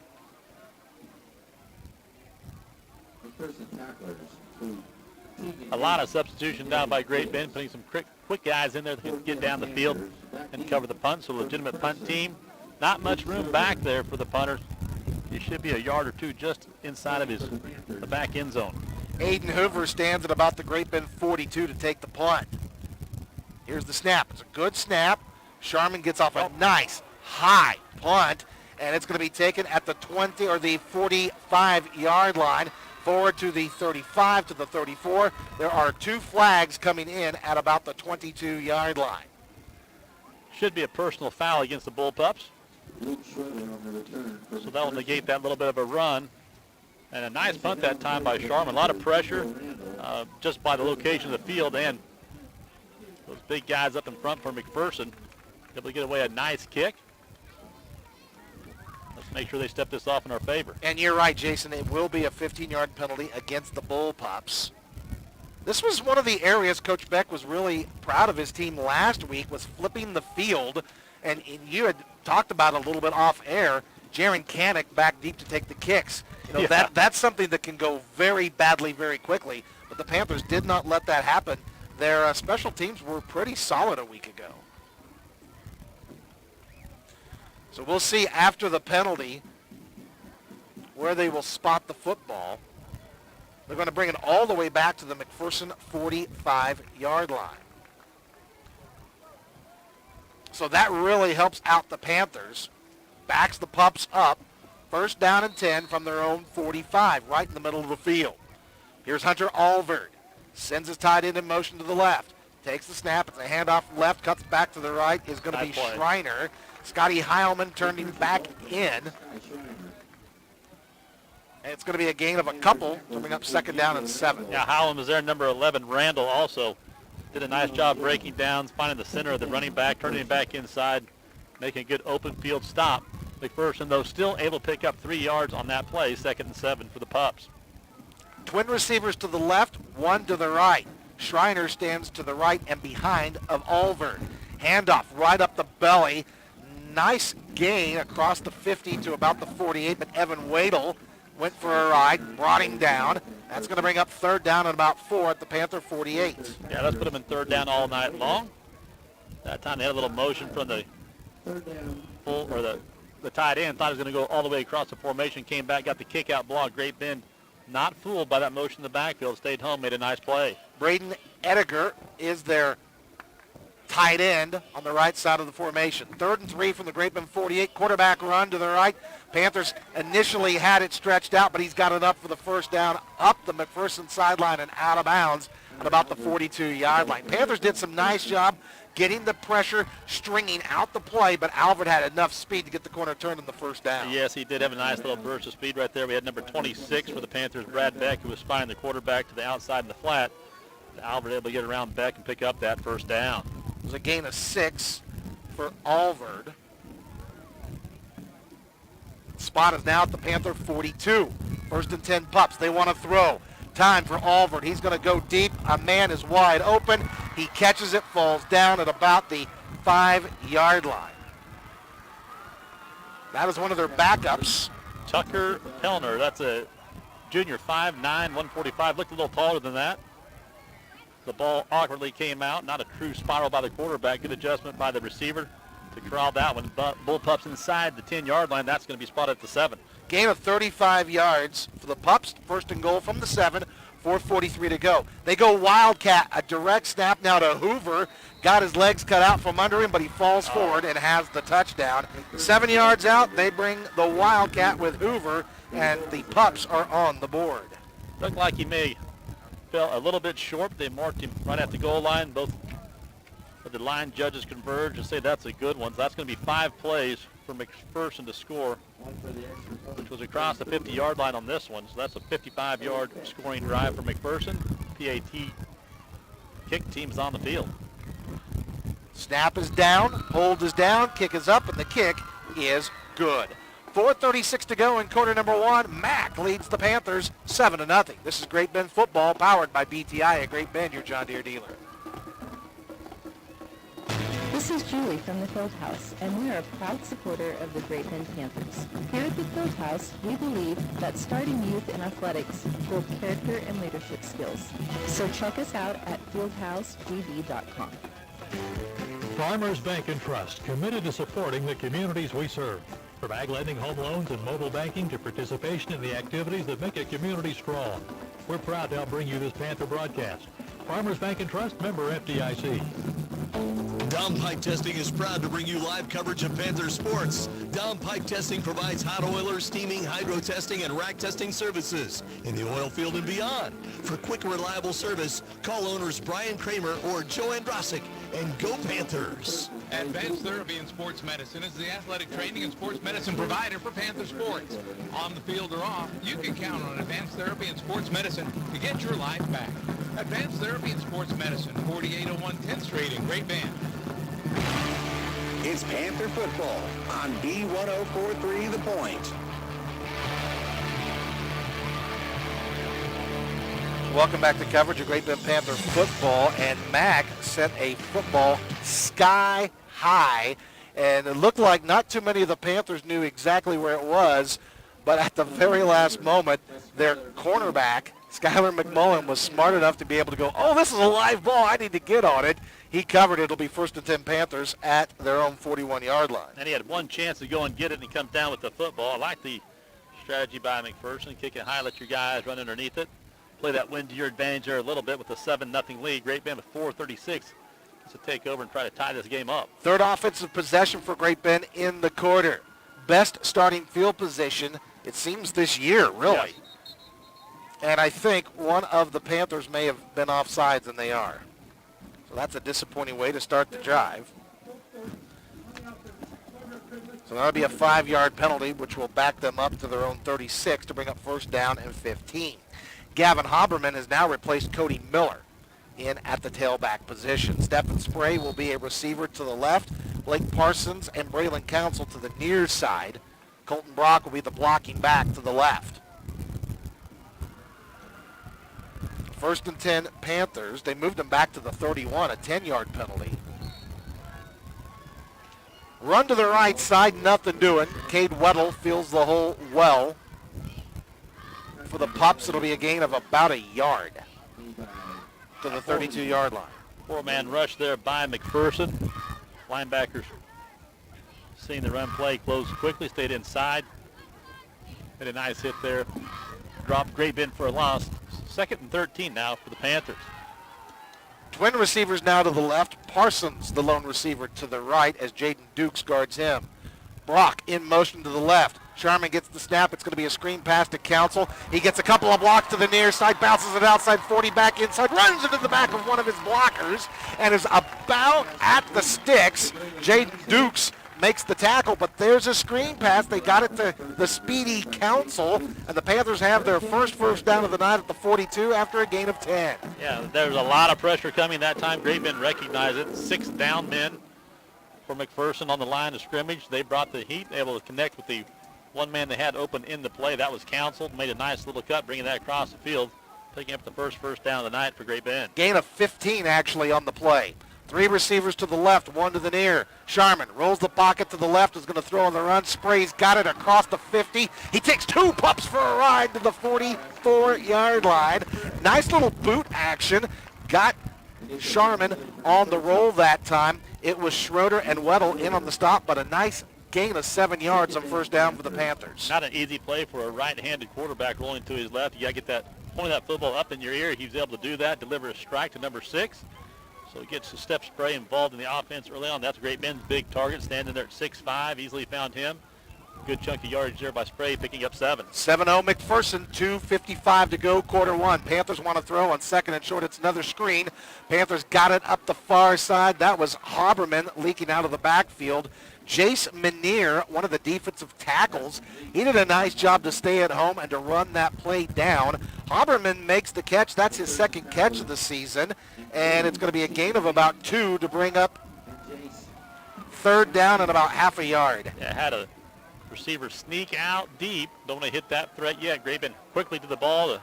A lot of substitution down by Great Bend, putting some quick guys in there that can get down the field and cover the punt. So legitimate punt team. Not much room back there for the punters. He should be a yard or two just inside of the back end zone. Aiden Hoover stands at about the Great Bend 42 to take the punt. Here's the snap. It's a good snap. Sharman gets off a nice high punt, and it's going to be taken at the 20 or the 45-yard line. Forward to the 35, to the 34. There are 2 flags coming in at about the 22-yard line. Should be a personal foul against the Bullpups. So that will negate that little bit of a run. And a nice punt that time by Sharman. A lot of pressure just by the location of the field and those big guys up in front for McPherson. Able to get away a nice kick. Let's make sure they step this off in our favor. And you're right, Jason. It will be a 15-yard penalty against the Bullpups. This was one of the areas Coach Beck was really proud of his team last week, was flipping the field. And you had talked about it a little bit off air. Jaron Canick back deep to take the kicks. You know, that's something that can go very badly very quickly. But the Panthers did not let that happen. Their special teams were pretty solid a week ago. So we'll see after the penalty where they will spot the football. They're going to bring it all the way back to the McPherson 45-yard line. So that really helps out the Panthers. Backs the Pups up. 1st down and 10 from their own 45, right in the middle of the field. Here's Hunter Alvord. Sends his tight end in motion to the left. Takes the snap. It's a handoff left. Cuts back to the right. Is going to be Schreiner. Scotty Heilman turning back in. And it's going to be a gain of a couple to bring up 2nd down and 7. Yeah, Heilman was there. Number 11, Randall, also did a nice job breaking down, finding the center of the running back, turning him back inside, making a good open field stop. McPherson, though, still able to pick up 3 yards on that play, 2nd and 7 for the Pups. Twin receivers to the left, one to the right. Schreiner stands to the right and behind of Alvord. Handoff right up the belly. Nice gain across the 50 to about the 48, but Evan Wadle went for a ride, brought him down. That's going to bring up 3rd down and about 4 at the Panther 48. Yeah, let's put them in 3rd down all night long. That time they had a little motion from the full or the tight end. Thought he was going to go all the way across the formation, came back, got the kick out block. Great Bend not fooled by that motion in the backfield, stayed home, made a nice play. Braden Ediger is their tight end on the right side of the formation. 3rd and 3 from the Great Bend 48. Quarterback run to the right. Panthers initially had it stretched out, but he's got it up for the 1st down up the McPherson sideline and out of bounds at about the 42-yard line. Panthers did some nice job getting the pressure, stringing out the play, but Alvord had enough speed to get the corner turned in the 1st down. Yes, he did have a nice little burst of speed right there. We had number 26 for the Panthers, Brad Beck, who was spying the quarterback to the outside in the flat. Alvord able to get around Beck and pick up that 1st down. It was a gain of 6 for Alvord. Spot is now at the Panther 42. 1st and 10 Pups. They want to throw. Time for Alvord. He's going to go deep. A man is wide open. He catches it, falls down at about the 5-yard line. That is one of their backups. Tucker Pellner. That's a junior, 5'9", 145. Looked a little taller than that. The ball awkwardly came out. Not a true spiral by the quarterback. Good adjustment by the receiver to corral that one. Bullpups inside the 10-yard line. That's going to be spotted at the 7. Gain of 35 yards for the Pups. 1st and goal from the 7. 4:43 to go. They go Wildcat. A direct snap now to Hoover. Got his legs cut out from under him, but he falls forward and has the touchdown. 7 yards out, they bring the Wildcat with Hoover, and the Pups are on the board. Looked like he may fell a little bit short. They marked him right at the goal line. Both But the line judges converge and say that's a good one. So that's going to be 5 plays for McPherson to score, which was across the 50-yard line on this one. So that's a 55-yard scoring drive for McPherson. PAT kick team's on the field. Snap is down, hold is down, kick is up, and the kick is good. 4:36 to go in quarter number 1. Mac leads the Panthers 7-0. This is Great Bend football, powered by BTI at Great Bend, your John Deere dealer. This is Julie from the Field House, and we are a proud supporter of the Great Bend Panthers. Here at the Field House, we believe that starting youth in athletics builds character and leadership skills. So check us out at fieldhousegb.com. Farmers Bank and Trust, committed to supporting the communities we serve. From ag lending, home loans, and mobile banking to participation in the activities that make a community strong. We're proud to help bring you this Panther broadcast. Farmers Bank and Trust, member FDIC. Down Pipe Testing is proud to bring you live coverage of Panther sports. Down Pipe Testing provides hot oiler, steaming, hydro testing, and rack testing services in the oil field and beyond. For quick and reliable service, call owners Brian Kramer or Joe Andrasic and go Panthers. Advanced Therapy in Sports Medicine is the athletic training and sports medicine provider for Panther sports. On the field or off, you can count on Advanced Therapy in Sports Medicine to get your life back. Advanced Therapy in Sports Medicine, 4801 10th Street in Great Bend. It's Panther football on B1043 The Point. Welcome back to coverage of Great Bend Panther football, and Mac sent a football sky high, and it looked like not too many of the Panthers knew exactly where it was, but at the very last moment, their cornerback, Skylar McMullen, was smart enough to be able to go, oh, this is a live ball, I need to get on it. He covered it. It'll be 1st and 10 Panthers at their own 41-yard line. And he had one chance to go and get it, and he comes down with the football. I like the strategy by McPherson. Kick it high, let your guys run underneath it. Play that wind to your advantage there a little bit with a 7-0 lead. Great Bend with 4:36 to take over and try to tie this game up. Third offensive possession for Great Bend in the quarter. Best starting field position, it seems, this year, really. Yes. And I think one of the Panthers may have been offsides, and they are. So that's a disappointing way to start the drive. So that'll be a 5-yard penalty, which will back them up to their own 36 to bring up 1st down and 15. Gavin Haberman has now replaced Cody Miller in at the tailback position. Stephen Spray will be a receiver to the left. Blake Parsons and Braylon Council to the near side. Colton Brock will be the blocking back to the left. 1st and 10 Panthers. They moved them back to the 31, a 10-yard penalty. Run to the right side, nothing doing. Cade Weddle fills the hole well. For the Pups, it'll be a gain of about a yard to the 32-yard line. 4-man rush there by McPherson. Linebackers seeing the run play, closed quickly, stayed inside. Had a nice hit there. Dropped Great Bend for a loss. 2nd and 13 now for the Panthers. Twin receivers now to the left. Parsons, the lone receiver, to the right as Jaden Dukes guards him. Brock in motion to the left. Sharman gets the snap. It's going to be a screen pass to Council. He gets a couple of blocks to the near side, bounces it outside 40, back inside, runs into the back of one of his blockers, and is about at the sticks. Jaden Dukes makes the tackle, but there's a screen pass. They got it to the speedy Council, and the Panthers have their first down of the night at the 42 after a gain of 10. Yeah, there's a lot of pressure coming that time. Great Bend recognized it. 6 down men for McPherson on the line of scrimmage. They brought the heat, able to connect with the one man they had open in the play. That was Council. Made a nice little cut, bringing that across the field, picking up the first down of the night for Great Bend. Gain of 15 actually on the play. 3 receivers to the left, 1 to the near. Sharman rolls the pocket to the left, is going to throw on the run. Spray's got it across the 50. He takes 2 pups for a ride to the 44-yard line. Nice little boot action. Got Sharman on the roll that time. It was Schroeder and Weddle in on the stop, but a nice gain of 7 yards on 1st down for the Panthers. Not an easy play for a right-handed quarterback rolling to his left. You got to get that, point that football up in your ear. He was able to do that, deliver a strike to number 6. So he gets the step Spray involved in the offense early on. That's Great Bend's big target, standing there at 6'5", easily found him. good chunk of yardage there by Spray, picking up 7. 7-0 McPherson, 2:55 to go, quarter one. Panthers want to throw on second and short. It's another screen. Panthers got it up the far side. That was Haberman leaking out of the backfield. Jace Menier, one of the defensive tackles, he did a nice job to stay at home and to run that play down. Haberman makes the catch. That's his second catch of the season, and it's going to be a gain of about 2 to bring up third down and about half a yard. Yeah, had a receiver sneak out deep. Don't want to hit that threat yet. Grape Bend quickly to the ball. The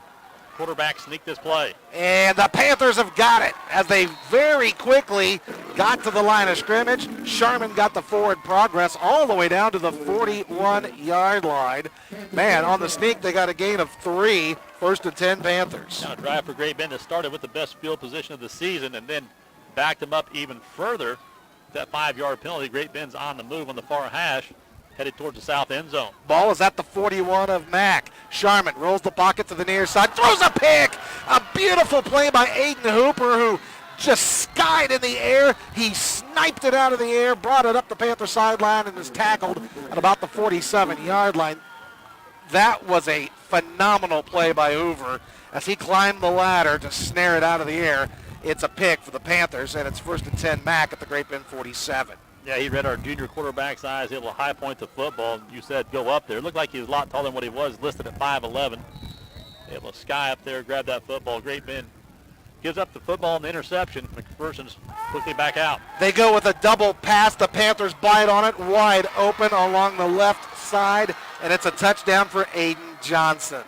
quarterback sneaked this play. And the Panthers have got it as they very quickly got to the line of scrimmage. Sharman got the forward progress all the way down to the 41-yard line. Man, on the sneak, they got a gain of 3. First and 10 Panthers. Now a drive for Grape Bend that started with the best field position of the season and then backed them up even further. That 5-yard penalty. Grape Bend's on the move on the far hash, headed towards the south end zone. Ball is at the 41 of Mack. Sharman rolls the pocket to the near side, throws a pick. A beautiful play by Aiden Hooper, who just skied in the air. He sniped it out of the air, brought it up the Panther sideline, and is tackled at about the 47-yard line. That was a phenomenal play by Hoover as he climbed the ladder to snare it out of the air. It's a pick for the Panthers, and it's first and 10 Mack at the Grape Bend 47. Yeah, he read our junior quarterback's eyes, able to high point the football. You said go up there. It looked like he was a lot taller than what he was, listed at 5'11". Able to sky up there, grab that football. Grape Bend gives up the football and the interception. McPherson's quickly back out. They go with a double pass. The Panthers bite on it, wide open along the left side, and it's a touchdown for Aiden Johnson.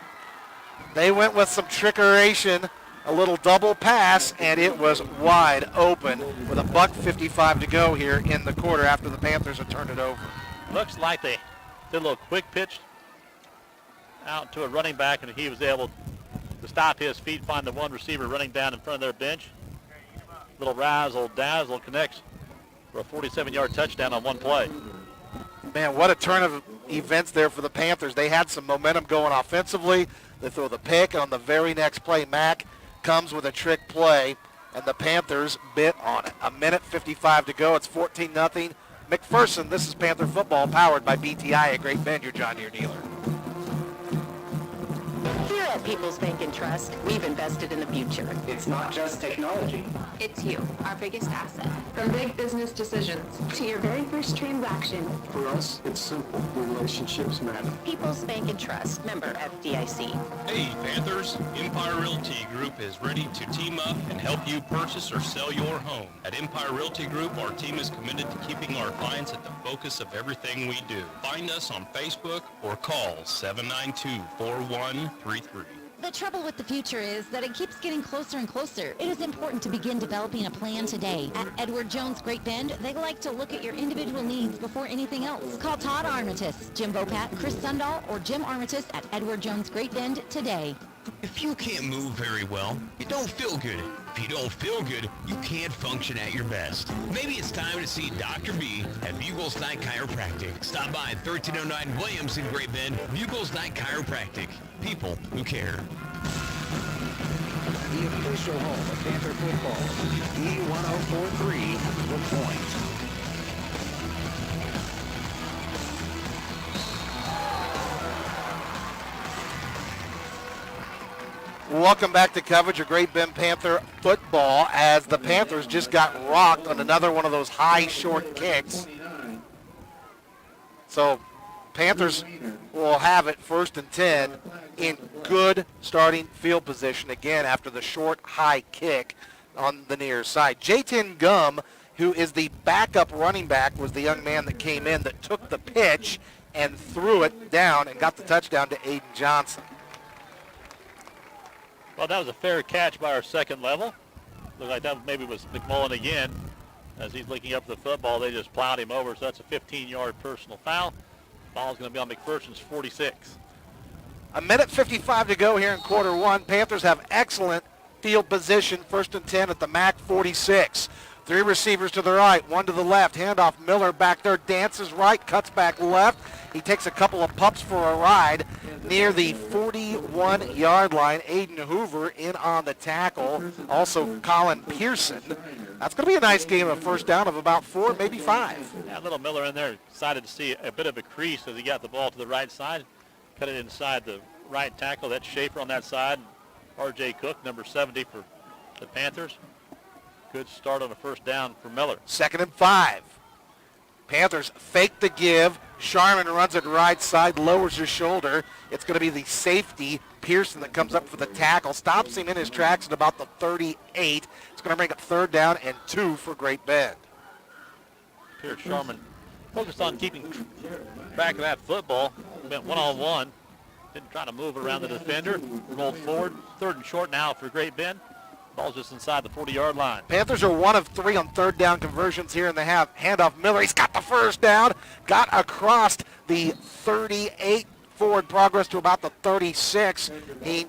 They went with some trickeration, a little double pass, and it was wide open with a $1:55 to go here in the quarter after the Panthers have turned it over. Looks like they did a little quick pitch out to a running back, and he was able to stop his feet, find the one receiver running down in front of their bench. Little razzle-dazzle connects for a 47-yard touchdown on one play. Man, what a turn of events there for the Panthers. They had some momentum going offensively. They throw the pick, and on the very next play, Mack comes with a trick play, and the Panthers bit on it. 1:55 to go. It's 14-0. McPherson, this is Panther football powered by BTI at Grape Bend, your John Deere dealer. Here at People's Bank and Trust, we've invested in the future. It's not just technology. It's you, our biggest asset. From big business decisions to your very first transaction. For us, it's simple. Relationships matter. People's Bank and Trust, member FDIC. Hey, Panthers, Empire Realty Group is ready to team up and help you purchase or sell your home. At Empire Realty Group, our team is committed to keeping our clients at the focus of everything we do. Find us on Facebook or call 792-4133. The trouble with the future is that it keeps getting closer and closer. It is important to begin developing a plan today. At Edward Jones Great Bend, they like to look at your individual needs before anything else. Call Todd Armitage, Jim Bopat, Chris Sundahl, or Jim Armitage at Edward Jones Great Bend today. If you can't move very well, you don't feel good. If you don't feel good, you can't function at your best. Maybe it's time to see Dr. B at Bugles Night Chiropractic. Stop by at 1309 Williams in Great Bend. Bugles Night Chiropractic. People who care. The official home of Panther football, B1043, The Point. Welcome back to coverage of Great Bend Panther football as the Panthers just got rocked on another one of those high short kicks. So Panthers will have it first and 10 in good starting field position again after the short high kick on the near side. Jayton Gum, who is the backup running back, was the young man that came in that took the pitch and threw it down and got the touchdown to Aiden Johnson. Well, that was a fair catch by our second level. Looked like that maybe was McMullen again. As he's looking up the football, they just plowed him over, so that's a 15-yard personal foul. Ball's going to be on McPherson's 46. 1:55 to go here in quarter one. Panthers have excellent field position, first and 10 at the MAC 46. Three receivers to the right, one to the left. Handoff, Miller back there, dances right, cuts back left. He takes a couple of pups for a ride near the 41-yard line. Aiden Hoover in on the tackle. Also Colin Pearson. That's going to be a nice game, a first down of about 4, maybe 5. Yeah, little Miller in there, excited to see a bit of a crease as he got the ball to the right side. Cut it inside the right tackle. That's Schaefer on that side. R.J. Cook, number 70 for the Panthers. Good start on the first down for Miller. 2nd and 5. Panthers fake the give. Sharman runs it right side, lowers his shoulder. It's going to be the safety, Pearson, that comes up for the tackle. Stops him in his tracks at about the 38. It's going to bring up 3rd down and 2 for Great Bend. Pierce Sharman focused on keeping track of that football. Went one-on-one. Didn't try to move around the defender. Rolled forward. 3rd and short now for Great Bend. Ball's just inside the 40-yard line. Panthers are 1 of 3 on 3rd down conversions here in the half. Handoff Miller. He's got the first down. Got across the 38. Forward progress to about the 36. He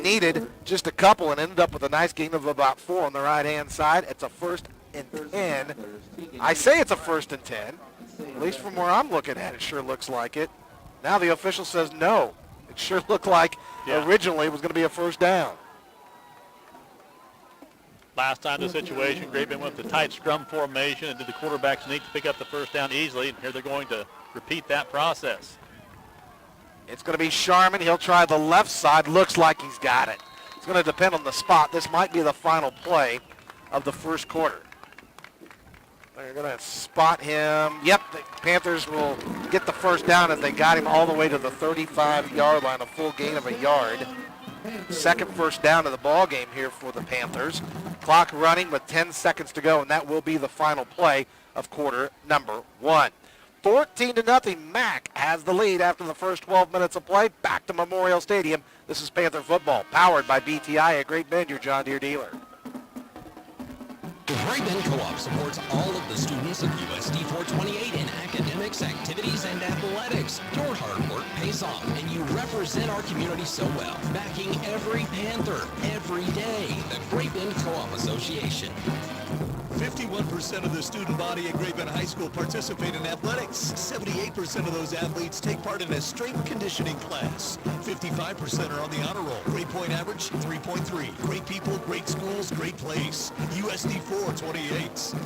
needed just a couple and ended up with a nice gain of about 4 on the right-hand side. It's a 1st and 10. I say it's a 1st and 10. At least from where I'm looking at it, sure looks like it. Now the official says no. It sure looked like originally it was going to be a 1st down. Last time the situation, Great Bend went with the tight scrum formation and did the quarterback sneak to pick up the first down easily. And here they're going to repeat that process. It's going to be Sharman. He'll try the left side. Looks like he's got it. It's going to depend on the spot. This might be the final play of the first quarter. They're going to spot him. Yep, the Panthers will get the first down as they got him all the way to the 35-yard line, a full gain of a yard. 2nd first down of the ball game here for the Panthers. Clock running with 10 seconds to go, and that will be the final play of quarter number 1. 14-0. Mac has the lead after the first 12 minutes of play. Back to Memorial Stadium. This is Panther football, powered by BTI at Great Bend, your John Deere dealer. The Great Bend Co-op supports all of the students of USD 428 in academics, activities, and athletics. Your hard work pays off, and you represent our community so well. Backing every Panther, every day. The Great Bend Co-op Association. 51% of the student body at Great Bend High School participate in athletics. 78% of those athletes take part in a strength conditioning class. 55% are on the honor roll. Grade point average, 3.3. Great people, great schools, great place. USD 428s.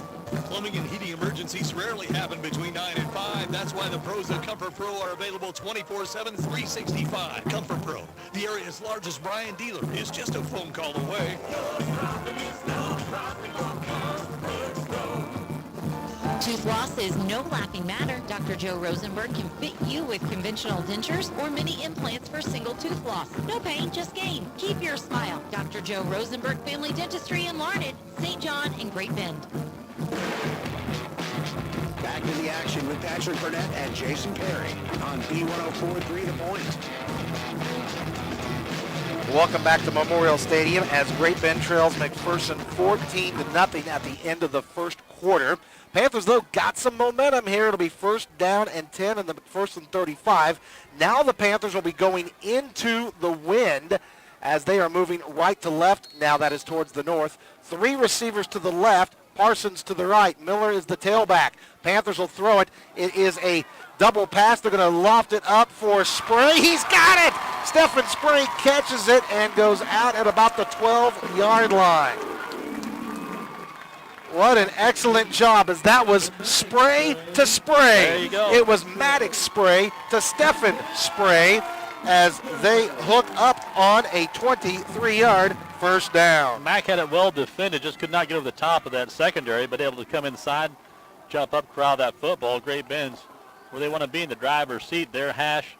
Plumbing and heating emergencies rarely happen between 9 and 5. That's why the pros at Comfort Pro are available 24/7, 365. Comfort Pro, the area's largest Bryan dealer, is just a phone call away. Tooth loss is no laughing matter. Dr. Joe Rosenberg can fit you with conventional dentures or mini implants for single tooth loss. No pain, just gain. Keep your smile. Dr. Joe Rosenberg Family Dentistry in Larned, St. John, and Great Bend. Back to the action with Patrick Burnett and Jason Perry on B104.3 The Point. Welcome back to Memorial Stadium as Great Bend trails McPherson 14-0 at the end of the first quarter. Panthers, though, got some momentum here. It'll be 1st down and 10 in the McPherson 35. Now the Panthers will be going into the wind as they are moving right to left. Now that is towards the north. 3 receivers to the left, Parsons to the right. Miller is the tailback. Panthers will throw it. It is a double pass. They're going to loft it up for Spray. He's got it! Stephen Spray catches it and goes out at about the 12-yard line. What an excellent job, as that was Spray to Spray. There you go. It was Maddox Spray to Stephen Spray as they hook up on a 23-yard first down. Mack had it well defended, just could not get over the top of that secondary, but able to come inside, jump up, corral that football. Great Bend's where they want to be in the driver's seat. Their hash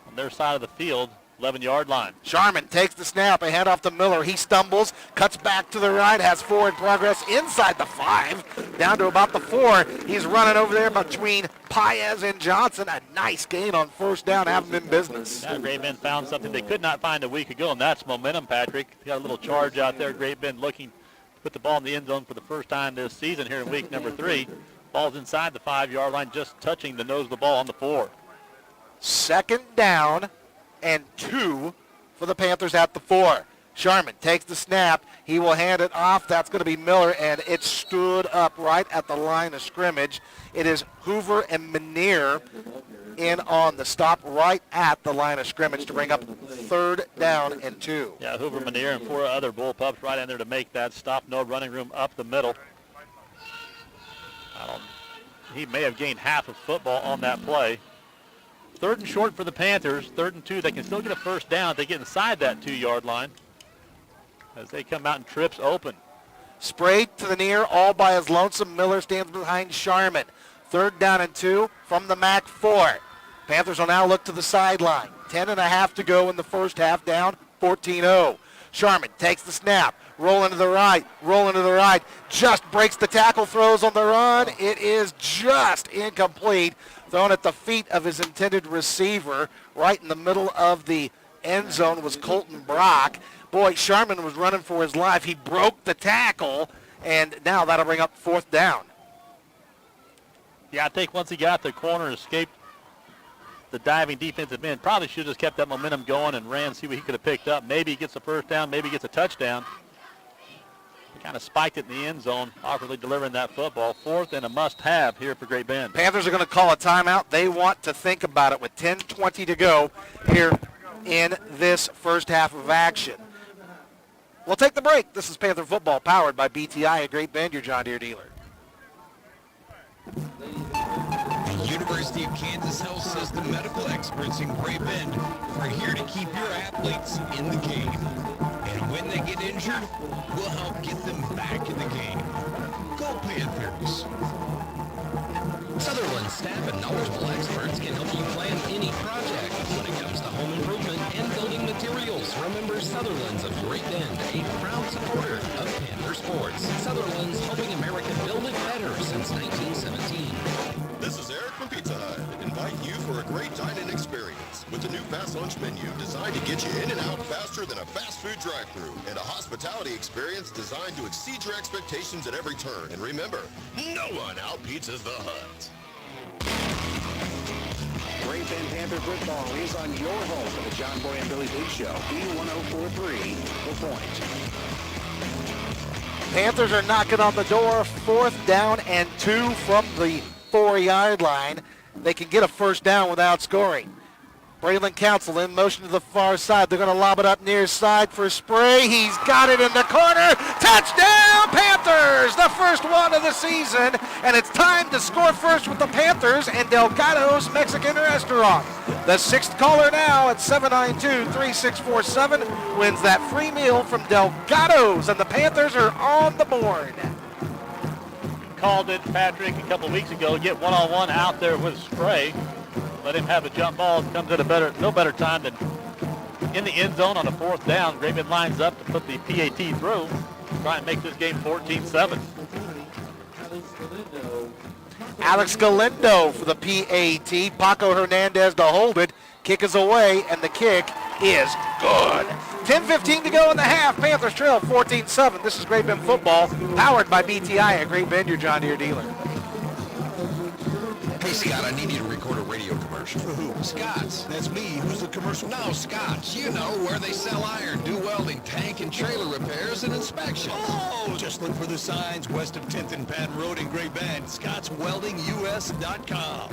on their side of the field, 11-yard line. Sharman takes the snap, a head off to Miller. He stumbles, cuts back to the right, has forward progress inside the 5, down to about the 4. He's running over there between Paez and Johnson. A nice gain on first down, have him in business. Yeah, Great Bend found something they could not find a week ago, and that's momentum, Patrick. They got a little charge out there. Great Bend looking to put the ball in the end zone for the first time this season here in week number 3. Ball's inside the 5-yard line, just touching the nose of the ball on the 4. 2nd down and 2 for the Panthers at the 4. Sharman takes the snap. He will hand it off. That's going to be Miller, and it stood up right at the line of scrimmage. It is Hoover and Manier in on the stop right at the line of scrimmage to bring up 3rd down and 2. Yeah, Hoover, Manier, and 4 other Bull Pups right in there to make that stop. No running room up the middle. He may have gained half of football on that play. 3rd and short for the Panthers. 3rd and 2. They can still get a first down if they get inside that 2-yard line as they come out and trips open. Sprayed to the near, all by his lonesome. Miller stands behind Sharman. 3rd down and 2 from the MAC 4. Panthers will now look to the sideline. 10.5 to go in the first half, down 14-0. Sharman takes the snap. Rolling to the right, just breaks the tackle, throws on the run. It is just incomplete. Thrown at the feet of his intended receiver. Right in the middle of the end zone was Colton Brock. Boy, Sharman was running for his life. He broke the tackle, and now that'll bring up 4th down. Yeah, I think once he got the corner, escaped the diving defensive end, probably should have just kept that momentum going and ran, see what he could have picked up. Maybe he gets a first down, maybe he gets a touchdown. He kind of spiked it in the end zone, awkwardly delivering that football. 4th and a must-have here for Great Bend. Panthers are going to call a timeout. They want to think about it with 10:20 to go here in this first half of action. We'll take the break. This is Panther Football, powered by BTI at Great Bend, your John Deere dealer. The University of Kansas Health System medical experts in Great Bend are here to keep your athletes in the game. And when they get injured, we'll help get them back in the game. Go Panthers! Sutherland staff and knowledgeable experts can help you plan any project. When it comes to home improvement and building materials, remember Sutherland's of Great Bend, a proud supporter of Panther sports. Sutherland's helping America build it better since 1917. This is Eric from Pizza Hut, inviting you for a great dine-in experience with the new fast lunch menu designed to get you in and out faster than a fast food drive-thru, and a hospitality experience designed to exceed your expectations at every turn. And remember, no one out-pizzas the Hut. Great Bend Panther football is on your home for the John Boy and Billy Big Show, B1043, The Point. Panthers are knocking on the door. 4th down and 2 from the 4-yard line. They can get a first down without scoring. Braylon Council in motion to the far side. They're going to lob it up near side for Spray. He's got it in the corner. Touchdown, Panthers! The first one of the season. And it's time to score first with the Panthers and Delgado's Mexican Restaurant. The 6th caller now at 792-3647 wins that free meal from Delgado's. And the Panthers are on the board. Called it, Patrick, a couple weeks ago. Get one-on-one out there with Spray. Let him have a jump ball. Comes at no better time than in the end zone on a 4th down. Great Bend lines up to put the PAT through. Try and make this game 14-7. Alex Galindo for the PAT. Paco Hernandez to hold it. Kick is away, and the kick is good. 10:15 to go in the half. Panthers trail 14-7. This is Great Bend football, powered by BTI at Great Bend, your John Deere dealer. Hey, Scott, I need you to record a radio commercial. For who? Scott's. That's me. Who's the commercial? No, Scott's. You know, where they sell iron, do welding, tank and trailer repairs and inspections. Oh, just look for the signs west of 10th and Patton Road in Great Bend. ScottsWeldingUS.com.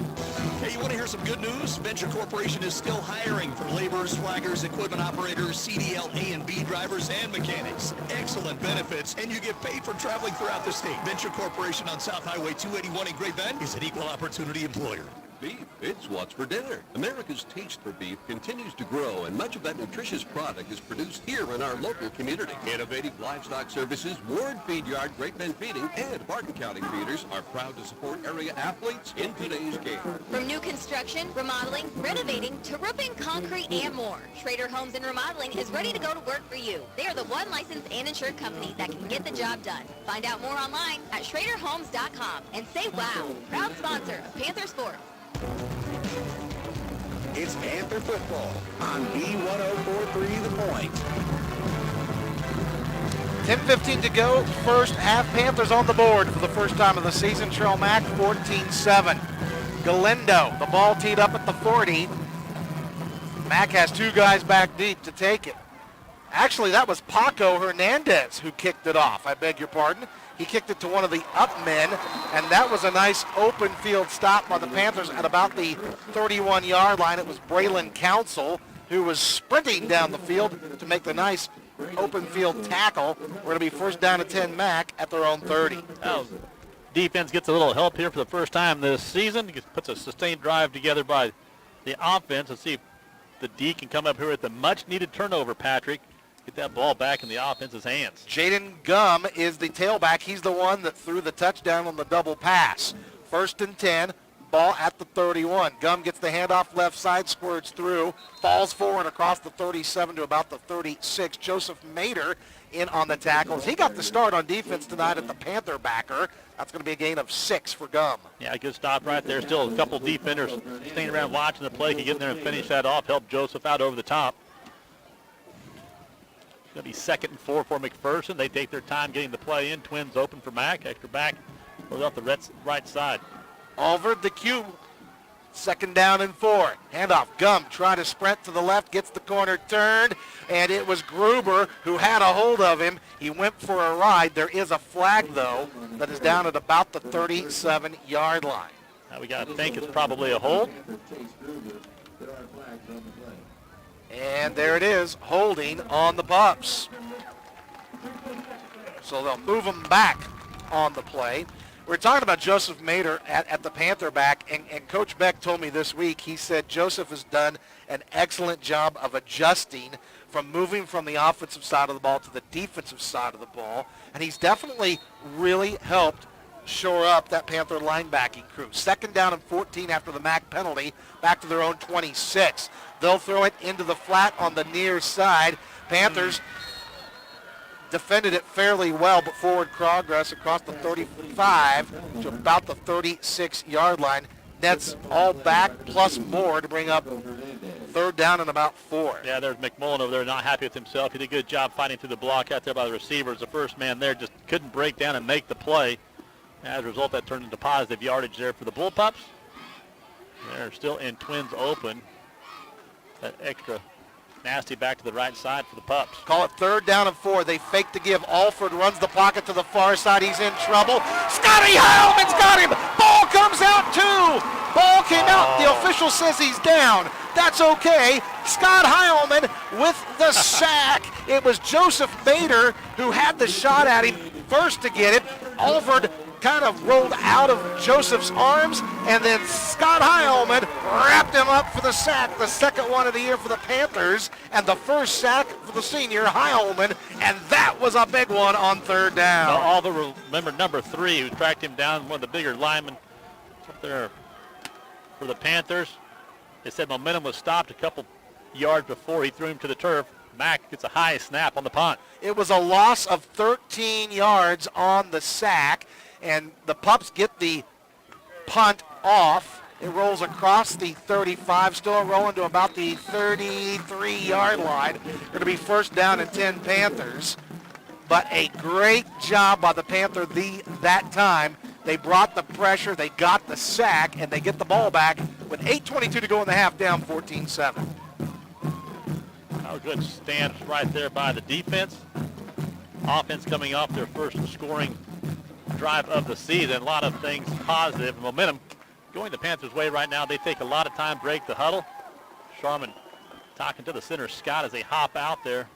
Hey, you want to hear some good news? Venture Corporation is still hiring for laborers, flaggers, equipment operators, CDL A and B drivers, and mechanics. Excellent benefits, and you get paid for traveling throughout the state. Venture Corporation on South Highway 281 in Great Bend is an equal opportunity employer. Beef, it's what's for dinner. America's taste for beef continues to grow, and much of that nutritious product is produced here in our local community. Innovative livestock services, Ward Feed Yard, Great Bend Feeding, and Barton County Feeders are proud to support area athletes in today's game. From new construction, remodeling, renovating, to roofing, concrete, and more, Schrader Homes and Remodeling is ready to go to work for you. They are the one licensed and insured company that can get the job done. Find out more online at SchraderHomes.com and say wow. Proud sponsor of Panther Sports. It's Panther football on B1043 The Point. 10:15 to go. First half. Panthers on the board for the first time of the season. Trail Mac 14-7. Galindo, the ball teed up at the 40. Mac has 2 guys back deep to take it. Actually, that was Paco Hernandez who kicked it off. I beg your pardon. He kicked it to one of the up men, and that was a nice open field stop by the Panthers at about the 31-yard line. It was Braylon Council who was sprinting down the field to make the nice open field tackle. We're going to be first down and 10 Mac at their own 30. Now, defense gets a little help here for the first time this season. Puts a sustained drive together by the offense. Let's see if the D can come up here with a much-needed turnover, Patrick. Get that ball back in the offense's hands. Jaden Gum is the tailback. He's the one that threw the touchdown on the double pass. First and 10, ball at the 31. Gum gets the handoff left side, squirts through, falls forward across the 37 to about the 36. Joseph Mader in on the tackles. He got the start on defense tonight at the Panther backer. That's going to be a gain of 6 for Gum. Yeah, good stop right there. Still a couple defenders staying around watching the play. Can get in there and finish that off, help Joseph out over the top. Going to be 2nd and 4 for McPherson. They take their time getting the play in. Twins open for Mack. Extra back goes off the right side. Alford the cube. 2nd down and 4. Handoff. Gum trying to sprint to the left. Gets the corner turned. And it was Gruber who had a hold of him. He went for a ride. There is a flag, though, that is down at about the 37-yard line. Now we got to think it's probably a hold. And there it is, holding on the Pups. So they'll move them back on the play. We're talking about Joseph Mader at the Panther back, and Coach Beck told me this week, he said Joseph has done an excellent job of adjusting from moving from the offensive side of the ball to the defensive side of the ball, and he's definitely really helped shore up that Panther linebacking crew. 2nd down and 14 after the Mack penalty, back to their own 26. They'll throw it into the flat on the near side. Panthers defended it fairly well, but forward progress across the 35 to about the 36-yard line. Nets all back plus more to bring up 3rd down and about 4. Yeah, there's McMullen over there not happy with himself. He did a good job fighting through the block out there by the receivers. The first man there just couldn't break down and make the play. As a result, that turned into positive yardage there for the Bullpups. They're still in twins open. That extra nasty back to the right side for the Pups. Call it 3rd down and 4. They fake to give. Alford runs the pocket to the far side. He's in trouble. Scotty Heilman's got him. Ball comes out too. Ball came out. The official says he's down. That's okay. Scott Heilman with the sack. It was Joseph Bader who had the shot at him first to get it. Alford kind of rolled out of Joseph's arms, and then Scott Heilman wrapped him up for the sack, the 2nd one of the year for the Panthers, and the first sack for the senior Heilman, and that was a big one on 3rd down. Now, all the remember number 3 who tracked him down, one of the bigger linemen up there for the Panthers. They said momentum was stopped a couple yards before he threw him to the turf. Mack gets a high snap on the punt. It was a loss of 13 yards on the sack, and the Pups get the punt off. It rolls across the 35, still rolling to about the 33-yard line. Going to be 1st down and 10 Panthers. But a great job by the Panther that time. They brought the pressure, they got the sack, and they get the ball back with 8:22 to go in the half, down 14-7. Oh, good stand right there by the defense. Offense coming off their first scoring drive of the season. A lot of things positive. Momentum going the Panthers' way right now. They take a lot of time, break the huddle. Sharman talking to the center, Scott, as they hop out there.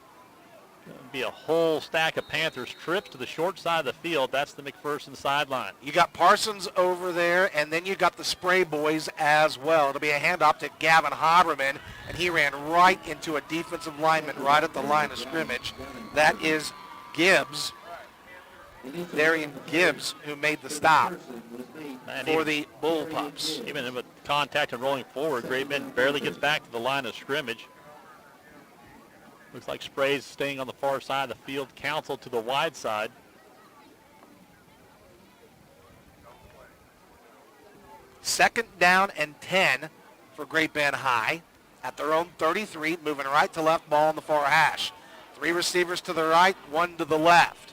It'll be a whole stack of Panthers trips to the short side of the field. That's the McPherson sideline. You got Parsons over there, and then you got the Spray boys as well. It'll be a handoff to Gavin Haberman, and he ran right into a defensive lineman right at the line of scrimmage. That is Gibbs, Darian Gibbs, who made the stop for the Bullpups. Even with contact and rolling forward, Great Bend barely gets back to the line of scrimmage. Looks like Spray's staying on the far side of the field. Council to the wide side. Second down and 10 for Great Bend High at their own 33, moving right to left, ball on the far hash. 3 receivers to the right, 1 to the left.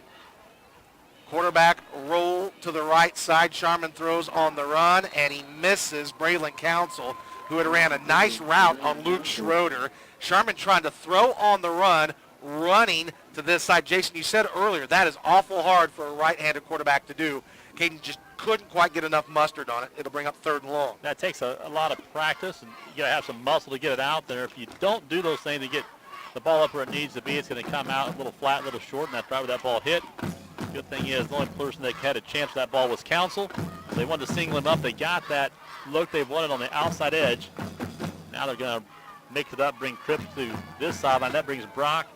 Quarterback roll to the right side. Sharman throws on the run, and he misses Braylon Council, who had ran a nice route on Luke Schroeder. Sharman trying to throw on the run, running to this side. Jason, you said earlier, that is awful hard for a right-handed quarterback to do. Caden just couldn't quite get enough mustard on it. It'll bring up 3rd and long. That takes a lot of practice, and you got to have some muscle to get it out there. If you don't do those things to get the ball up where it needs to be, it's going to come out a little flat, a little short, and that's right where that ball hit. Good thing is the only person that had a chance for that ball was Council. They wanted to single him up. They got that look they wanted on the outside edge. Now they're going to mix it up, bring trips to this sideline. That brings Brock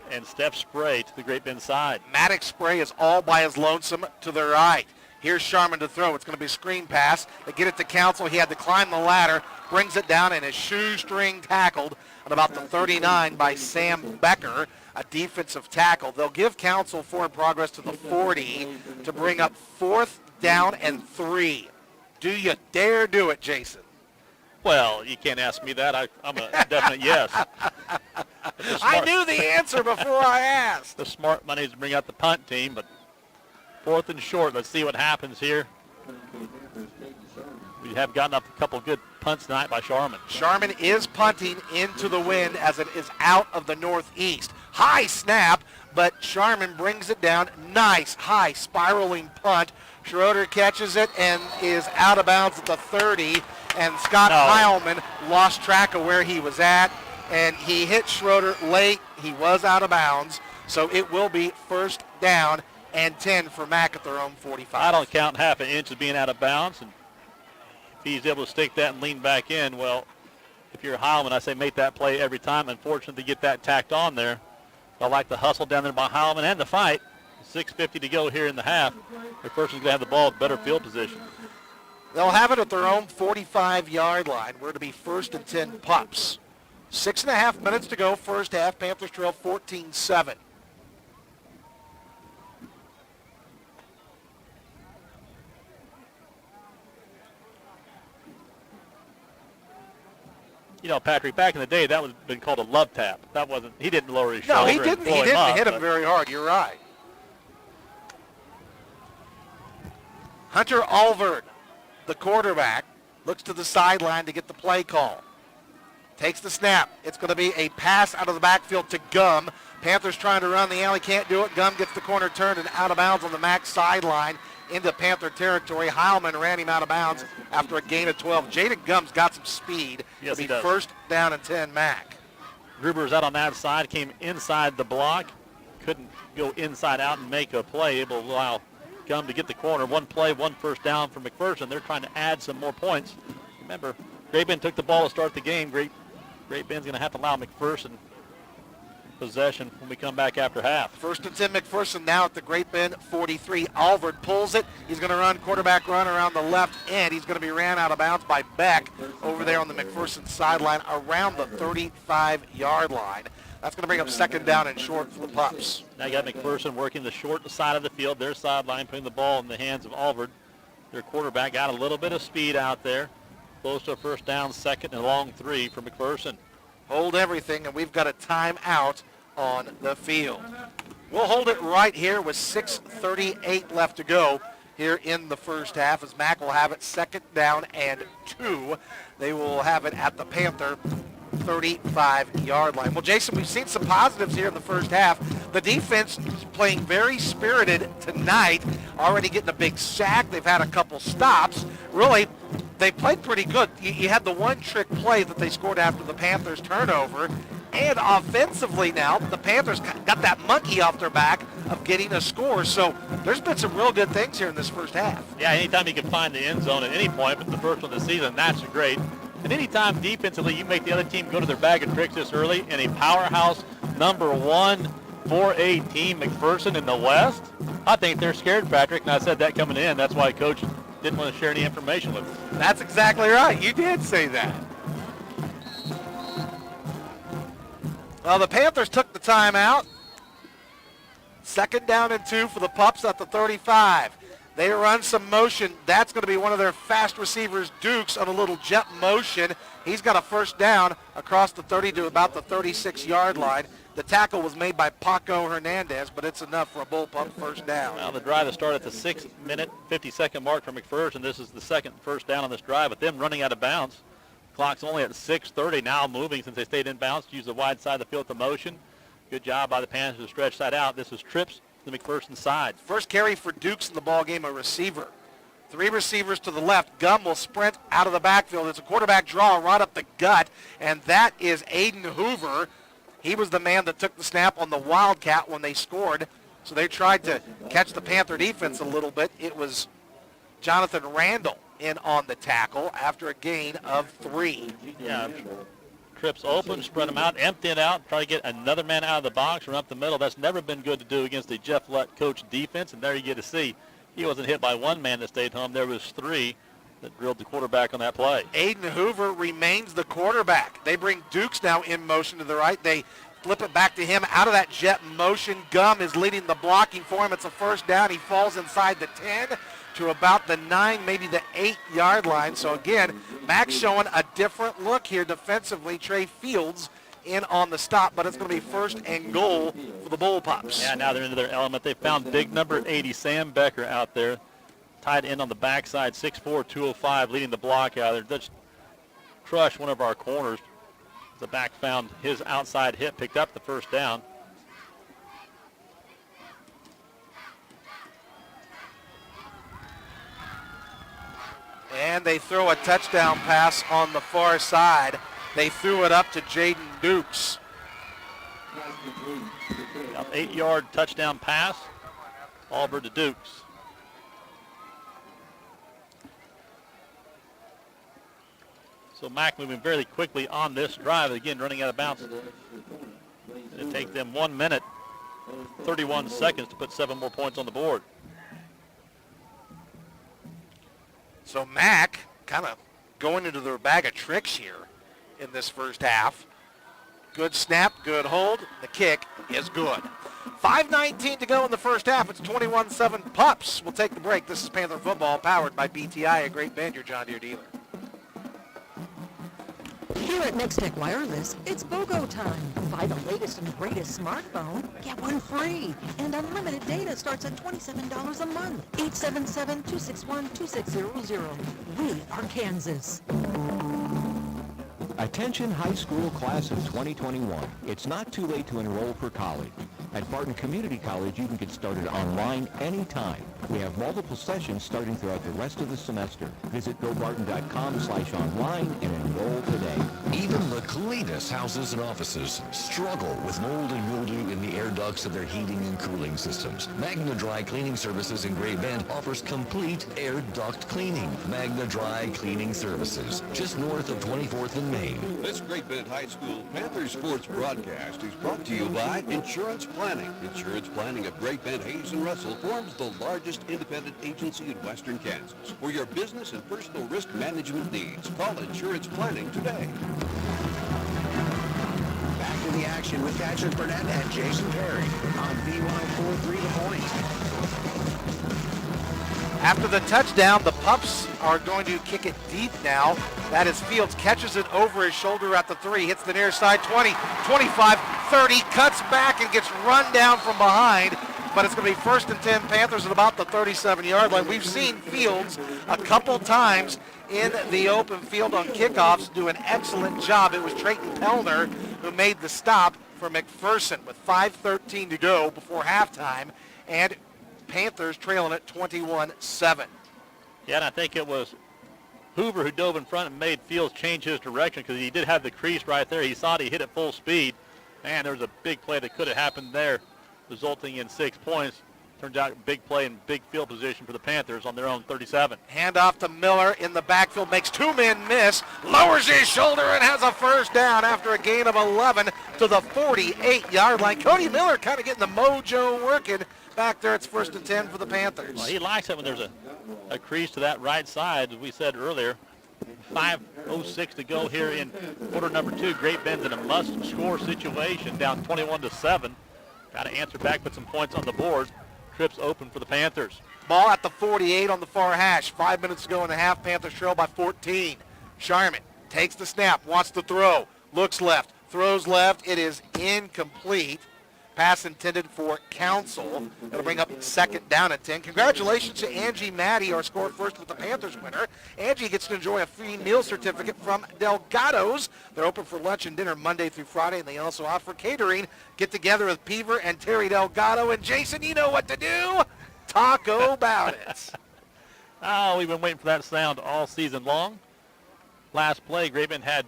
and Steph Spray to the Great Bend side. Maddox Spray is all by his lonesome to the right. Here's Sharman to throw. It's going to be a screen pass. They get it to Council. He had to climb the ladder, brings it down, and is shoestring tackled at about the 39 by Sam Becker, a defensive tackle. They'll give Council forward progress to the 40 to bring up 4th down and 3. Do you dare do it, Jason? Well, you can't ask me that. I'm a definite yes. I knew the answer before I asked. The smart money is to bring out the punt team, but 4th and short. Let's see what happens here. We have gotten up a couple good punts tonight by Sharman. Sharman is punting into the wind as it is out of the northeast. High snap, but Sharman brings it down. Nice, high, spiraling punt. Schroeder catches it and is out of bounds at the 30. And Scott Heilman lost track of where he was at. And he hit Schroeder late. He was out of bounds. So it will be 1st down and 10 for Mack at their own 45. I don't count half an inch as being out of bounds. And if he's able to stick that and lean back in, well, if you're Heilman, I say make that play every time. Unfortunately, to get that tacked on there. I like the hustle down there by Heilman and the fight. 6:50 to go here in the half. McPherson's going to have the ball at better field position. They'll have it at their own 45-yard line. We're to be 1st and 10 Pups. 6.5 minutes to go, first half. Panthers trail 14-7. You know, Patrick, back in the day, that would have been called a love tap. That wasn't, he didn't lower his shoulder. No, he didn't. He didn't hit him very hard. You're right. Hunter Alvord, the quarterback, looks to the sideline to get the play call. Takes the snap. It's going to be a pass out of the backfield to Gum. Panthers trying to run the alley, can't do it. Gum gets the corner turned and out of bounds on the Mac sideline into Panther territory. Heilman ran him out of bounds after a gain of 12. Jaden Gum's got some speed. Yes, It'll he be does. 1st down and 10 Mac. Gruber's out on that side, came inside the block, couldn't go inside out and make a play, able to allow Gum to get the corner. One play, 1 first down for McPherson. They're trying to add some more points. Remember, Great Bend took the ball to start the game. Great Bend's going to have to allow McPherson possession when we come back after half. 1st and 10 McPherson now at the Great Bend 43. Alvord pulls it. He's going to run quarterback run around the left end. He's going to be ran out of bounds by Beck over there on the McPherson sideline around the 35-yard line. That's going to bring up 2nd down and short for the Pups. Now you got McPherson working the short side of the field, their sideline, putting the ball in the hands of Alvord. Their quarterback got a little bit of speed out there. Close to a 1st down, 2nd and long 3 for McPherson. Hold everything, and we've got a timeout on the field. We'll hold it right here with 6:38 left to go here in the first half as Mac will have it 2nd down and 2. They will have it at the Panther 35-yard line. Well, Jason, we've seen some positives here in the first half. The defense is playing very spirited tonight, already getting a big sack. They've had a couple stops. Really, they played pretty good. You had the one trick play that they scored after the Panthers turnover. And offensively now, the Panthers got that monkey off their back of getting a score. So there's been some real good things here in this first half. Yeah, anytime you can find the end zone at any point, but the first one of the season, that's great. And anytime defensively you make the other team go to their bag of tricks this early in a powerhouse number 1 4A team, McPherson in the West, I think they're scared, Patrick. And I said that coming in. That's why Coach didn't want to share any information with us. That's exactly right. You did say that. Well, the Panthers took the timeout. 2nd down and 2 for the Pups at the 35. They run some motion. That's going to be one of their fast receivers, Dukes, on a little jet motion. He's got a 1st down across the 30 to about the 36-yard line. The tackle was made by Paco Hernandez, but it's enough for a bullpup 1st down. Well, the drive has started at the 6-minute, 50-second mark for McPherson. This is the 2nd 1st down on this drive, with them running out of bounds. Clock's only at 6:30 now, moving since they stayed in bounds to use the wide side of the field to motion. Good job by the Panthers to stretch that out. This is trips to the McPherson side. First carry for Dukes in the ball game, a receiver. 3 receivers to the left. Gum will sprint out of the backfield. It's a quarterback draw right up the gut, and that is Aiden Hoover. He was the man that took the snap on the Wildcat when they scored, so they tried to catch the Panther defense a little bit. It was Jonathan Randall in on the tackle after a gain of 3. Yeah, trips open, spread them out, empty it out, try to get another man out of the box or up the middle. That's never been good to do against the Jeff Lutt coach defense, and there you get to see he wasn't hit by one man that stayed home. There was 3 that drilled the quarterback on that play. Aiden Hoover remains the quarterback. They bring Dukes now in motion to the right. They flip it back to him out of that jet motion. Gum is leading the blocking for him. It's a first down. He falls inside the 10 to about the 9, maybe the 8-yard line. So again, Max showing a different look here defensively. Trey Fields in on the stop, but it's going to be first and goal for the Bullpups. Yeah, now they're into their element. They found big number 80, Sam Becker, out there, tied in on the backside, 6'4", 205, leading the block out there. Just crushed one of our corners. The back found his outside hit, picked up the first down. And they throw a touchdown pass on the far side. They threw it up to Jaden Dukes. 8-yard touchdown pass, Auburn to Dukes. So Mack moving very quickly on this drive, again running out of bounds. It'll take them 1 minute, 31 seconds to put 7 more points on the board. So Mack kind of going into their bag of tricks here in this first half. Good snap, good hold. The kick is good. 5:19 to go in the first half. It's 21-7 Pups. We'll take the break. This is Panther Football powered by BTI, a Great Bend, your John Deere dealer. Here at Next Tech Wireless, it's BOGO time. Buy the latest and greatest smartphone, get one free. And unlimited data starts at $27 a month. 877-261-2600. We are Kansas. Attention high school class of 2021. It's not too late to enroll for college. At Barton Community College, you can get started online anytime. We have multiple sessions starting throughout the rest of the semester. Visit gobarton.com/online and enroll today. Even the cleanest houses and offices struggle with mold and mildew in the air ducts of their heating and cooling systems. Magna Dry Cleaning Services in Great Bend offers complete air duct cleaning. Magna Dry Cleaning Services, just north of 24th and Main. This Great Bend High School Panther Sports broadcast is brought to you by Insurance Planning. Insurance Planning of Great Bend, Hayes, and Russell forms the largest independent agency in western Kansas. For your business and personal risk management needs, call Insurance Planning today. Back to the action with Patrick Burnett and Jason Perry on B1043 The Point. After the touchdown, the Pups are going to kick it deep now. That is Fields, catches it over his shoulder at the 3, hits the near side, 20, 25, 30, cuts back and gets run down from behind. But it's going to be first and 10 Panthers at about the 37-yard line. We've seen Fields a couple times in the open field on kickoffs do an excellent job. It was Trayton Pellner who made the stop for McPherson with 5:13 to go before halftime. And Panthers trailing at 21-7. Yeah, and I think it was Hoover who dove in front and made Fields change his direction because he did have the crease right there. He thought he hit it full speed. Man, there was a big play that could have happened there, resulting in 6 points. Turns out big play and big field position for the Panthers on their own 37. Hand off to Miller in the backfield, makes 2 men miss, lowers his shoulder and has a first down after a gain of 11 to the 48-yard line. Cody Miller kind of getting the mojo working. Back there, it's first and 10 for the Panthers. Well, he likes it when there's a crease to that right side, as we said earlier. 5:06 to go here in quarter number 2. Great Bend's in a must-score situation, down 21-7. Got to answer back, put some points on the board. Trips open for the Panthers. Ball at the 48 on the far hash. 5 minutes to go in the half. Panthers trail by 14. Sharman takes the snap, wants to throw, looks left, throws left. It is incomplete. Pass intended for Council. It'll bring up 2nd down and 10. Congratulations to Angie Maddie, our score first with the Panthers winner. Angie gets to enjoy a free meal certificate from Delgado's. They're open for lunch and dinner Monday through Friday, and they also offer catering. Get together with Peaver and Terry Delgado. And Jason, you know what to do. Taco about it. Oh, we've been waiting for that sound all season long. Last play, Great Bend had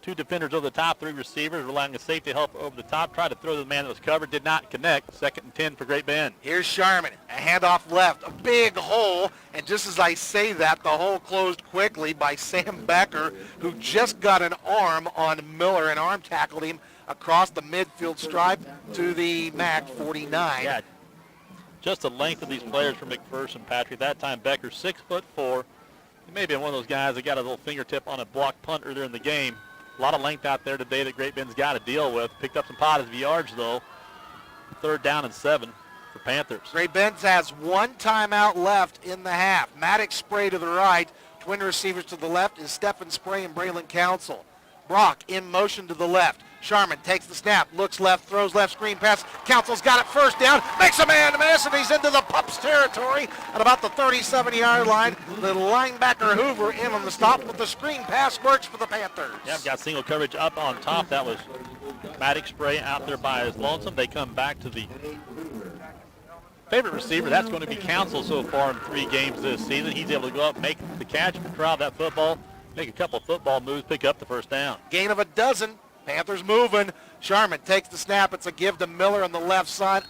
2 defenders over the top, 3 receivers, relying on safety help over the top. Tried to throw to the man that was covered, did not connect. 2nd and 10 for Great Bend. Here's Sharman, a handoff left, a big hole, and just as I say that, the hole closed quickly by Sam Becker, who just got an arm on Miller and arm tackled him across the midfield stripe to the MAC 49. Yeah, just the length of these players for McPherson, Patrick. That time Becker, 6'4". He may be one of those guys that got a little fingertip on a blocked punt earlier in the game. A lot of length out there today that Great Bend's got to deal with. Picked up some positive yards, though. 3rd down and 7 for Panthers. Great Bend has 1 timeout left in the half. Maddox Spray to the right. Twin receivers to the left is Stephen Spray and Braylon Council. Brock in motion to the left. Sharman takes the snap, looks left, throws left, screen pass. Council's got it 1st down, makes a man miss, and he's into the Pups territory at about the 37-yard line. The linebacker Hoover in on the stop, but the screen pass works for the Panthers. Yep, got single coverage up on top. That was Maddox Spray out there by his lonesome. They come back to the favorite receiver. That's going to be Council so far in 3 games this season. He's able to go up, make the catch, control that football, make a couple of football moves, pick up the 1st down. Gain of 12. Panthers moving. Sharman takes the snap. It's a give to Miller on the left side.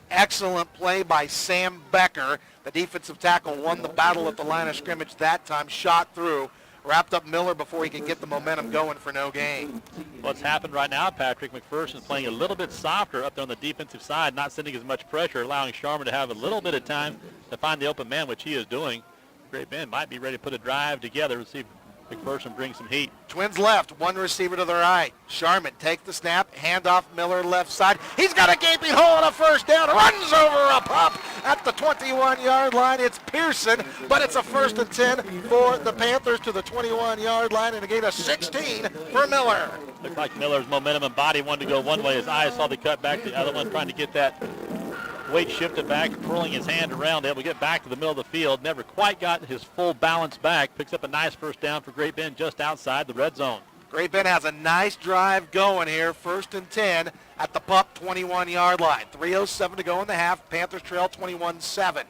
Excellent play by Sam Becker. The defensive tackle won the battle at the line of scrimmage that time. Shot through. Wrapped up Miller before he could get the momentum going for no gain. What's happened right now, Patrick, McPherson is playing a little bit softer up there on the defensive side, not sending as much pressure, allowing Sharman to have a little bit of time to find the open man, which he is doing. Great Bend might be ready to put a drive together and see if McPherson brings some heat. Twins left, 1 receiver to the right. Sharman takes the snap, handoff Miller left side. He's got a gaping hole on a 1st down, runs over a pup at the 21-yard line. It's Pearson, but it's a 1st and 10 for the Panthers to the 21-yard line, and a gain of 16 for Miller. Looked like Miller's momentum and body wanted to go one way. His eyes saw the cut back, the other one trying to get that weight shifted back, twirling his hand around, able to get back to the middle of the field. Never quite got his full balance back. Picks up a nice 1st down for Great Bend just outside the red zone. Great Bend has a nice drive going here. 1st and 10 at the Pup 21-yard line. 3:07 to go in the half. Panthers trail 21-7.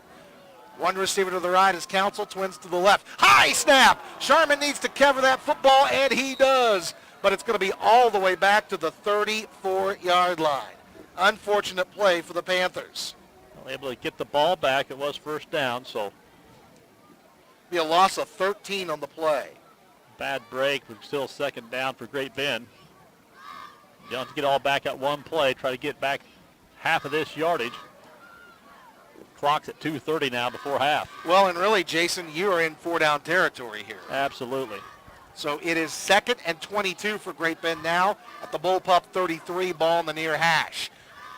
1 receiver to the right is Council. Twins to the left. High snap. Sharman needs to cover that football, and he does. But it's going to be all the way back to the 34-yard line. Unfortunate play for the Panthers. Well, able to get the ball back. It was 1st down, so be a loss of 13 on the play. Bad break, but still 2nd down for Great Bend. You don't have to get all back at one play. Try to get back half of this yardage. Clock's at 2:30 now before half. Well, and really, Jason, you are in 4-down territory here. Absolutely. So it is 2nd and 22 for Great Bend now at the Bullpup 33, ball in the near hash.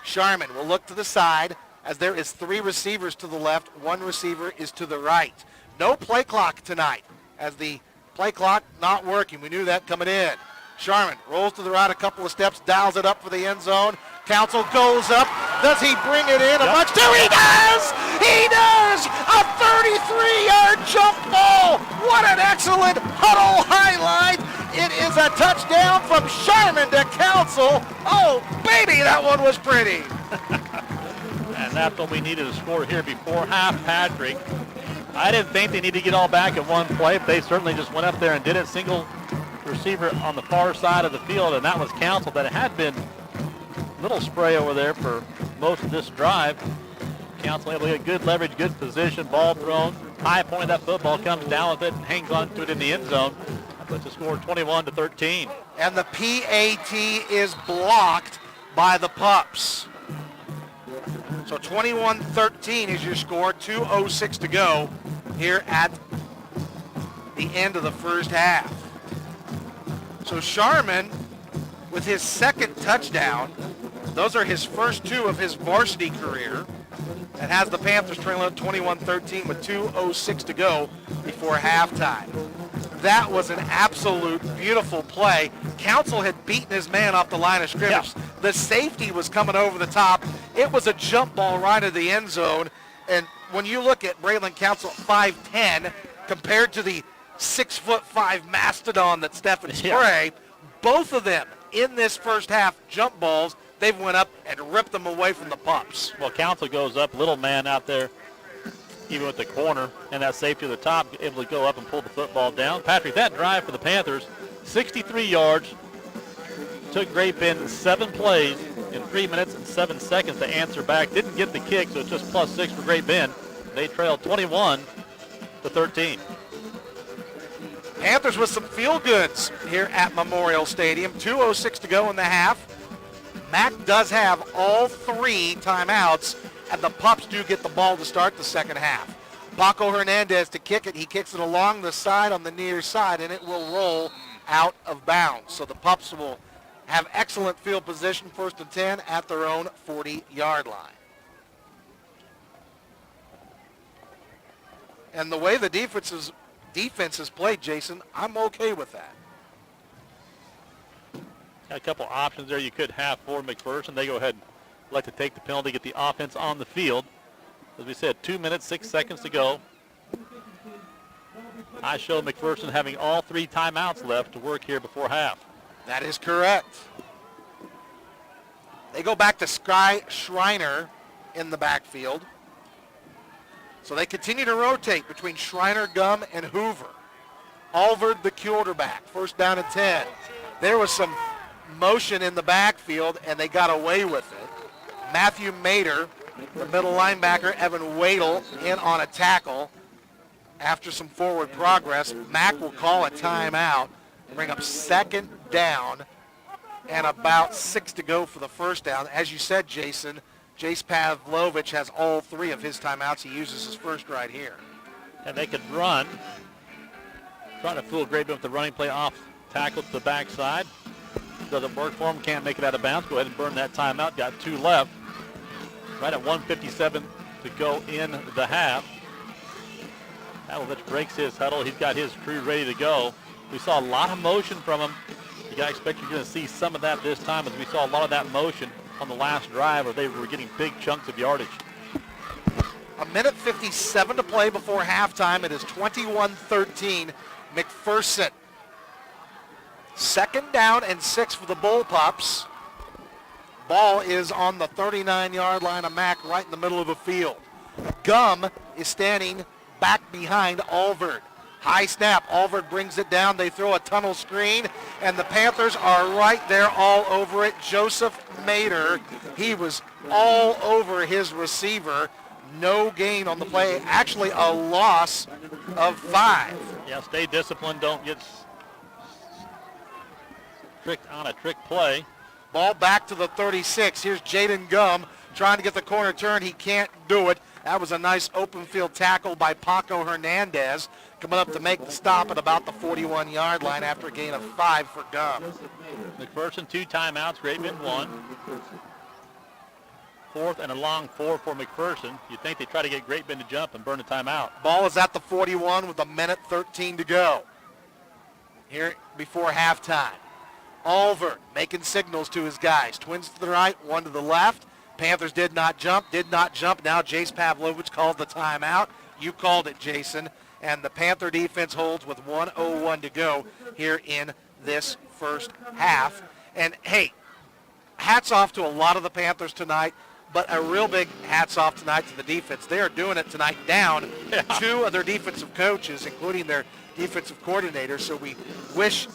Sharman will look to the side as there is 3 receivers to the left. 1 receiver is to the right. No play clock tonight as the play clock not working. We knew that coming in. Sharman rolls to the right a couple of steps, dials it up for the end zone. Council goes up. Does he bring it in a bunch? He does! He does! A 33-yard jump ball! What an excellent huddle highlight! It is a touchdown from Sharman to Council. Oh, baby, that one was pretty. And that's what we needed to score here before half, Patrick. I didn't think they needed to get all back at one play, but they certainly just went up there and did it. Single receiver on the far side of the field, and that was Council. That had been little Spray over there for most of this drive. Council able to get good leverage, good position, ball thrown. High point of that football, comes down with it and hangs on to it in the end zone. That puts the score 21-13. And the PAT is blocked by the Pups. So 21-13 is your score, 2:06 to go here at the end of the first half. So Sharman, with his 2nd touchdown, those are his first 2 of his varsity career, and has the Panthers trailing 21-13 with 2:06 to go before halftime. That was an absolute beautiful play. Council had beaten his man off the line of scrimmage. Yeah. The safety was coming over the top. It was a jump ball right into the end zone. And when you look at Braylon Council at 5'10", compared to the 6'5" mastodon that Stephen Spray, both of them in this first half jump balls, they've went up and ripped them away from the Pups. Well, Council goes up, little man out there, even with the corner and that safety at the top, able to go up and pull the football down. Patrick, that drive for the Panthers, 63 yards, took Great Bend 7 plays in 3 minutes and 7 seconds to answer back. Didn't get the kick, so it's just +6 for Great Bend. They trailed 21-13. Panthers with some field goods here at Memorial Stadium. 2:06 to go in the half. Mac does have all 3 timeouts, and the Pups do get the ball to start the second half. Paco Hernandez to kick it. He kicks it along the side on the near side, and it will roll out of bounds. So the Pups will have excellent field position, 1st and 10 at their own 40-yard line. And the way the defense is played, Jason, I'm okay with that. Got a couple options there you could have for McPherson. They go ahead and like to take the penalty, get the offense on the field. As we said, 2 minutes, 6 seconds to go. I show McPherson having all 3 timeouts left to work here before half. That is correct. They go back to Sky Schreiner in the backfield. So they continue to rotate between Schreiner, Gum, and Hoover. Alvord, the quarterback, 1st down and 10. There was some motion in the backfield, and they got away with it. Matthew Mater, the middle linebacker, Evan Wadle in on a tackle. After some forward progress, Mack will call a timeout, bring up 2nd down, and about 6 to go for the 1st down. As you said, Jason, Jace Pavlovich has all 3 of his timeouts. He uses his first right here. And they could run. Trying to fool Great Bend with the running play off tackle to the backside. Doesn't work for him. Can't make it out of bounds. Go ahead and burn that timeout. Got 2 left. Right at 1:57 to go in the half. Pavlovich breaks his huddle. He's got his crew ready to go. We saw a lot of motion from him. You got to expect you're going to see some of that this time, as we saw a lot of that motion on the last drive where they were getting big chunks of yardage. 1:57 to play before halftime. It is 21-13 McPherson. 2nd down and 6 for the Bullpups. Ball is on the 39-yard line of Mack, right in the middle of the field. Gum is standing back behind Alvord. High snap. Alvord brings it down. They throw a tunnel screen, and the Panthers are right there all over it. Joseph Mater, he was all over his receiver. No gain on the play. Actually, a loss of 5. Yeah, stay disciplined. Don't get tricked on a trick play. Ball back to the 36. Here's Jaden Gum trying to get the corner turn. He can't do it. That was a nice open field tackle by Paco Hernandez, coming up to make the stop at about the 41-yard line after a gain of 5 for Gum. McPherson, 2 timeouts. Great Bend 1. 4th and a long 4 for McPherson. You'd think they'd try to get Great Bend to jump and burn the timeout. Ball is at the 41 with 1:13 to go here before halftime. Alvord making signals to his guys. Twins to the right, 1 to the left. Panthers did not jump. Now Jace Pavlovich called the timeout. You called it, Jason. And the Panther defense holds with 1:01 to go here in this first half. And, hey, hats off to a lot of the Panthers tonight, but a real big hats off tonight to the defense. They are doing it tonight down 2 of their defensive coaches, including their defensive coordinator. So we wish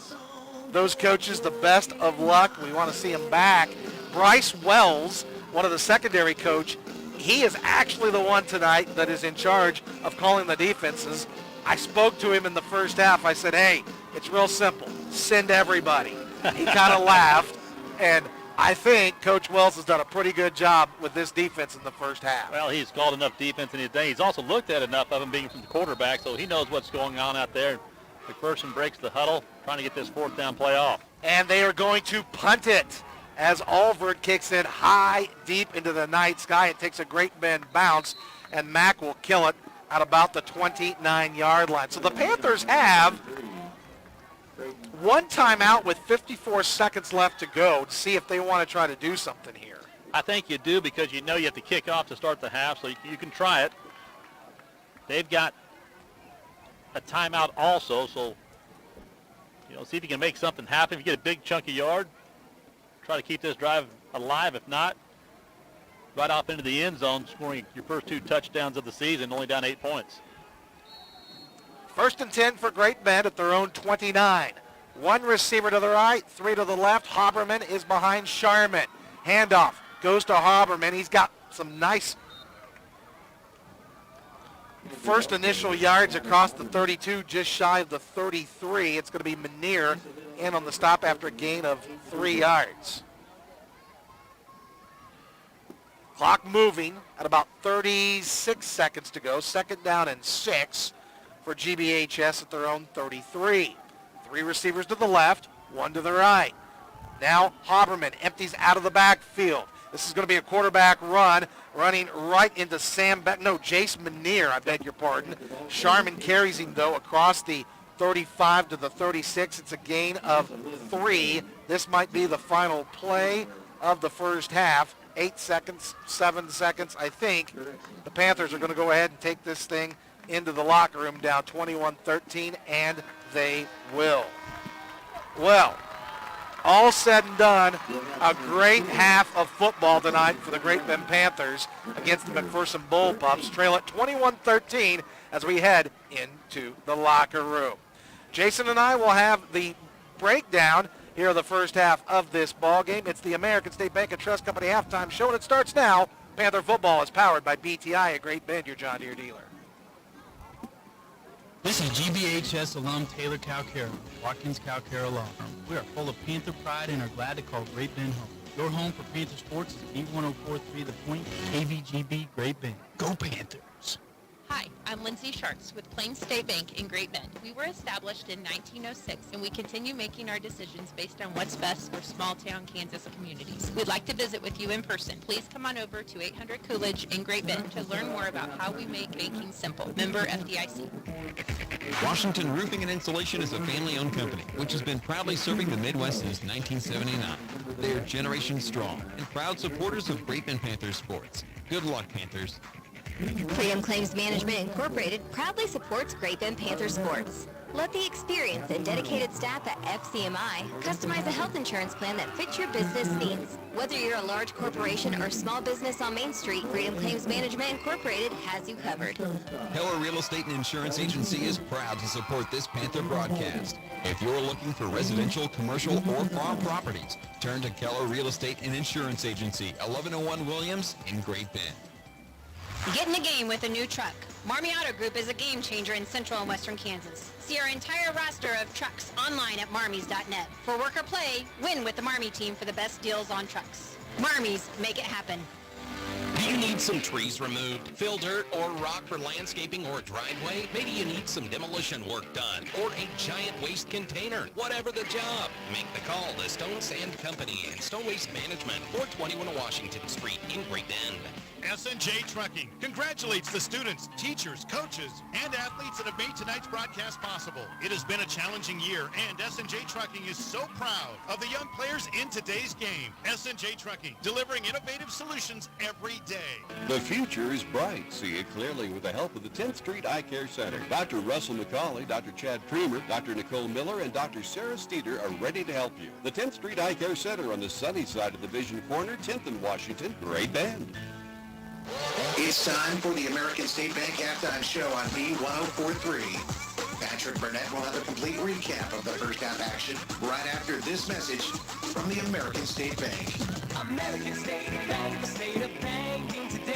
those coaches the best of luck. We want to see them back. Bryce Wells, one of the secondary coach, he is actually the one tonight that is in charge of calling the defenses. I spoke to him in the first half. I said, hey, it's real simple. Send everybody. He kind of laughed, and I think Coach Wells has done a pretty good job with this defense in the first half. Well, he's called enough defense in his day. He's also looked at enough of them being from the quarterback, so he knows what's going on out there. McPherson breaks the huddle, trying to get this 4th down play off. And they are going to punt it as Alvord kicks it high, deep into the night sky. It takes a Great Bend bounce, and Mack will kill it at about the 29-yard line. So the Panthers have one timeout with 54 seconds left to go to see if they want to try to do something here. I think you do because you know you have to kick off to start the half, so you can try it. They've got a timeout also, so see if you can make something happen. If you get a big chunk of yard, try to keep this drive alive. If not, right off into the end zone, scoring your first 2 touchdowns of the season, only down 8 points. 1st and 10 for Great Bend at their own 29. 1 receiver to the right, 3 to the left. Haberman is behind Sharman. Handoff goes to Haberman. He's got some nice first initial yards across the 32, just shy of the 33. It's going to be Manier in on the stop after a gain of 3 yards. Clock moving at about 36 seconds to go. 2nd down and 6 for GBHS at their own 33. 3 receivers to the left, 1 to the right. Now Haberman empties out of the backfield. This is going to be a quarterback run, running right into Jace Manier, I beg your pardon. Sharman carries him, though, across the 35 to the 36. It's a gain of 3. This might be the final play of the first half. 8 seconds, 7 seconds. I think the Panthers are going to go ahead and take this thing into the locker room down 21-13, and they will. Well, all said and done, a great half of football tonight for the Great Bend Panthers against the McPherson Bullpups. Trail at 21-13 as we head into the locker room. Jason and I will have the breakdown here of the first half of this ball game. It's the American State Bank and Trust Company halftime show, and it starts now. Panther football is powered by BTI at Great Bend, your John Deere dealer. This is GBHS alum Taylor Calcaro, Watkins Calcaro Law Firm. We are full of Panther pride and are glad to call Great Bend home. Your home for Panther sports is B1043 The Point, KVGB, Great Bend. Go Panthers! Hi, I'm Lindsay Sharks with Plains State Bank in Great Bend. We were established in 1906, and we continue making our decisions based on what's best for small-town Kansas communities. We'd like to visit with you in person. Please come on over to 800 Coolidge in Great Bend to learn more about how we make banking simple. Member FDIC. Washington Roofing and Insulation is a family-owned company, which has been proudly serving the Midwest since 1979. They are generation strong and proud supporters of Great Bend Panthers sports. Good luck, Panthers. Pregame Claims Management Incorporated proudly supports Great Bend Panther sports. Let the experienced and dedicated staff at FCMI customize a health insurance plan that fits your business needs. Whether you're a large corporation or small business on Main Street, Freedom Claims Management Incorporated has you covered. Keller Real Estate and Insurance Agency is proud to support this Panther broadcast. If you're looking for residential, commercial, or farm properties, turn to Keller Real Estate and Insurance Agency, 1101 Williams in Great Bend. Get in the game with a new truck. Marmy Auto Group is a game changer in central and western Kansas. See our entire roster of trucks online at marmies.net. For work or play, win with the Marmy team for the best deals on trucks. Marmies, make it happen. Do you need some trees removed, fill dirt or rock for landscaping or driveway? Maybe you need some demolition work done or a giant waste container. Whatever the job, make the call to Stone Sand Company and Stone Waste Management, 421 Washington Street in Great Bend. S&J Trucking congratulates the students, teachers, coaches, and athletes that have made tonight's broadcast possible. It has been a challenging year, and S&J Trucking is so proud of the young players in today's game. S&J Trucking, delivering innovative solutions every day. The future is bright. See it clearly with the help of the 10th Street Eye Care Center. Dr. Russell McCauley, Dr. Chad Premer, Dr. Nicole Miller, and Dr. Sarah Steeder are ready to help you. The 10th Street Eye Care Center on the sunny side of the Vision Corner, 10th and Washington. Great Bend. It's time for the American State Bank halftime show on B1043. Patrick Burnett will have a complete recap of the first half action right after this message from the American State Bank. American State Bank, the state of banking today.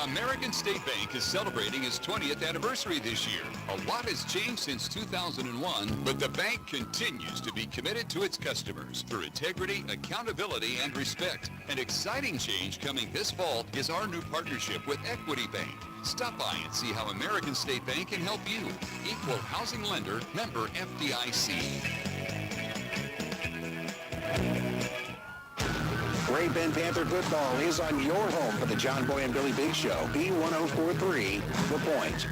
American State Bank is celebrating its 20th anniversary this year. A lot has changed since 2001, but the bank continues to be committed to its customers through integrity, accountability, and respect. An exciting change coming this fall is our new partnership with Equity Bank. Stop by and see how American State Bank can help you. Equal housing lender, member FDIC. Great Bend Panther football is on your home for the John Boy and Billy Big Show. B1043, The Point.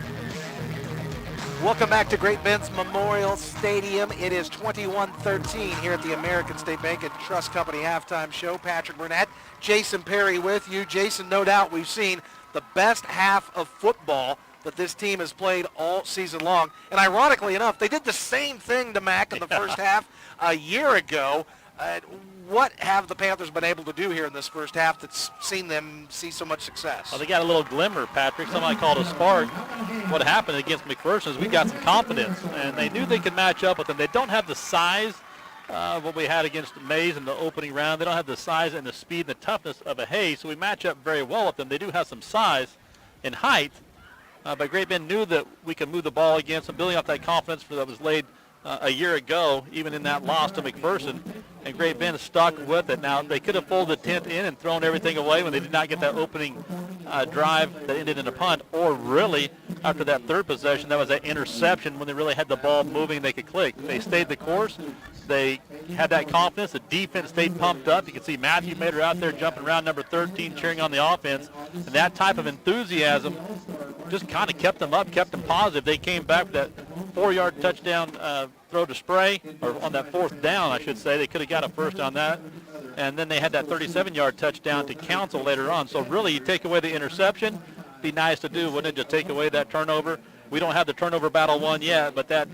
Welcome back to Great Bend's Memorial Stadium. It is 21-13 here at the American State Bank and Trust Company halftime show. Patrick Burnett, Jason Perry with you. Jason, no doubt we've seen the best half of football that this team has played all season long. And ironically enough, they did the same thing to Mac in the first half a year ago. What have the Panthers been able to do here in this first half that's seen them see so much success? Well, they got a little glimmer, Patrick. Somebody called a spark. What happened against McPherson is we got some confidence, and they knew they could match up with them. They don't have the size what we had against Mays in the opening round. They don't have the size and the speed and the toughness of a Hayes, so we match up very well with them. They do have some size and height, but Great Bend knew that we could move the ball against them, building up that confidence that was laid a year ago, even in that loss to McPherson, and Great Bend stuck with it. Now, they could have folded the 10th in and thrown everything away when they did not get that opening drive that ended in a punt, or really, after that third possession, that was that interception when they really had the ball moving and they could click. They stayed the course. They had that confidence. The defense stayed pumped up. You can see Matthew Mader out there jumping around number 13, cheering on the offense. And that type of enthusiasm just kind of kept them up, kept them positive. They came back with that 4-yard touchdown throw to Spray, or on that 4th down, I should say. They could have got a first on that. And then they had that 37-yard touchdown to Council later on. So really, you take away the interception, be nice to do, wouldn't it, to take away that turnover? We don't have the turnover battle won yet, but that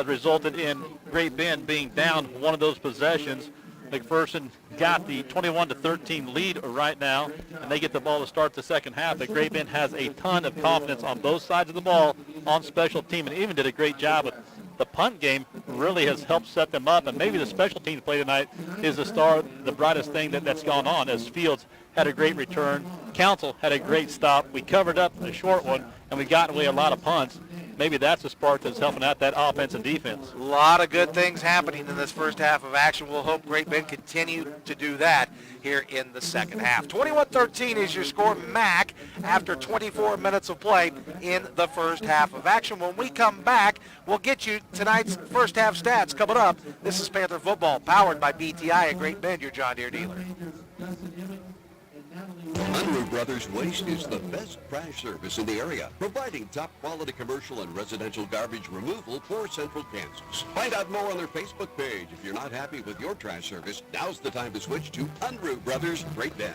resulted in Great Bend being down one of those possessions. McPherson got the 21-13 lead right now, and they get the ball to start the second half. But Great Bend has a ton of confidence on both sides of the ball on special team, and even did a great job with the punt game. Really has helped set them up, and maybe the special teams play tonight is the brightest thing that's gone on, as Fields had a great return. Council had a great stop. We covered up a short one, and we got away a lot of punts. Maybe that's the spark that's helping out that offense and defense. A lot of good things happening in this first half of action. We'll hope Great Bend continue to do that here in the second half. 21-13 is your score, Mac, after 24 minutes of play in the first half of action. When we come back, we'll get you tonight's first half stats coming up. This is Panther Football, powered by BTI at Great Bend, your John Deere dealer. Unruh Brothers Waste is the best trash service in the area, providing top-quality commercial and residential garbage removal for Central Kansas. Find out more on their Facebook page. If you're not happy with your trash service, now's the time to switch to Unruh Brothers Great Bend.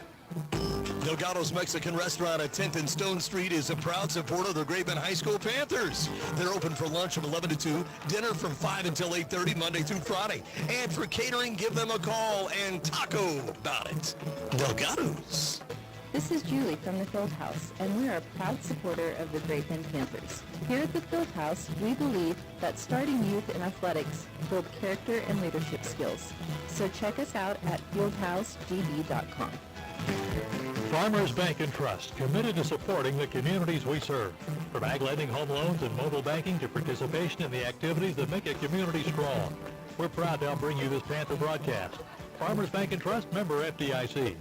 Delgado's Mexican Restaurant at 10th and Stone Street is a proud supporter of the Great Bend High School Panthers. They're open for lunch from 11 to 2, dinner from 5 until 8:30 Monday through Friday. And for catering, give them a call and taco about it. Delgado's. This is Julie from the Field House, and we are a proud supporter of the Great Bend Panthers. Here at the Field House, we believe that starting youth in athletics build character and leadership skills. So check us out at fieldhousegb.com. Farmers Bank and Trust, committed to supporting the communities we serve. From ag lending, home loans, and mobile banking to participation in the activities that make a community strong. We're proud to help bring you this Panther broadcast. Farmers Bank and Trust, member FDIC.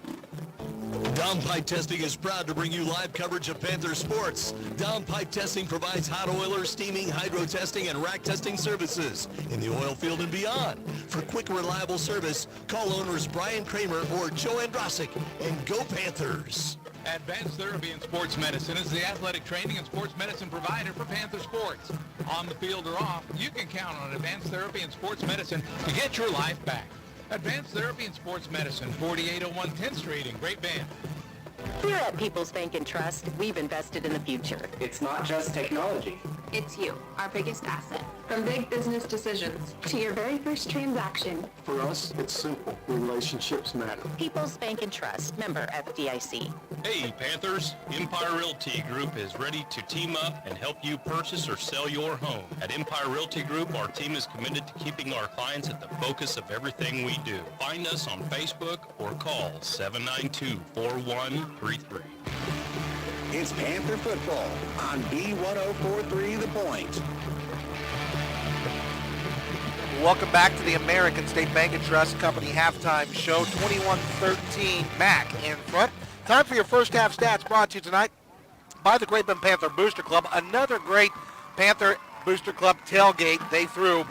Downpipe Testing is proud to bring you live coverage of Panther sports. Downpipe Testing provides hot oiler, steaming, hydro testing, and rack testing services in the oil field and beyond. For quick, reliable service, call owners Brian Kramer or Joe Andrasic, and go Panthers. Advanced Therapy in Sports Medicine is the athletic training and sports medicine provider for Panther Sports. On the field or off, you can count on Advanced Therapy in Sports Medicine to get your life back. Advanced Therapy in Sports Medicine, 4801 10th Street in Great Bend. Here at People's Bank and Trust, we've invested in the future. It's not just technology. It's you, our biggest asset. From big business decisions to your very first transaction. For us, it's simple. Relationships matter. People's Bank and Trust, member FDIC. Hey, Panthers, Empire Realty Group is ready to team up and help you purchase or sell your home. At Empire Realty Group, our team is committed to keeping our clients at the focus of everything we do. Find us on Facebook or call 792-4133. It's Panther football on B1043 The Point. Welcome back to the American State Bank and Trust Company halftime show. 21-13, Mac in front. Time for your first half stats, brought to you tonight by the Great Bend Panther Booster Club. Another great Panther Booster Club tailgate they threw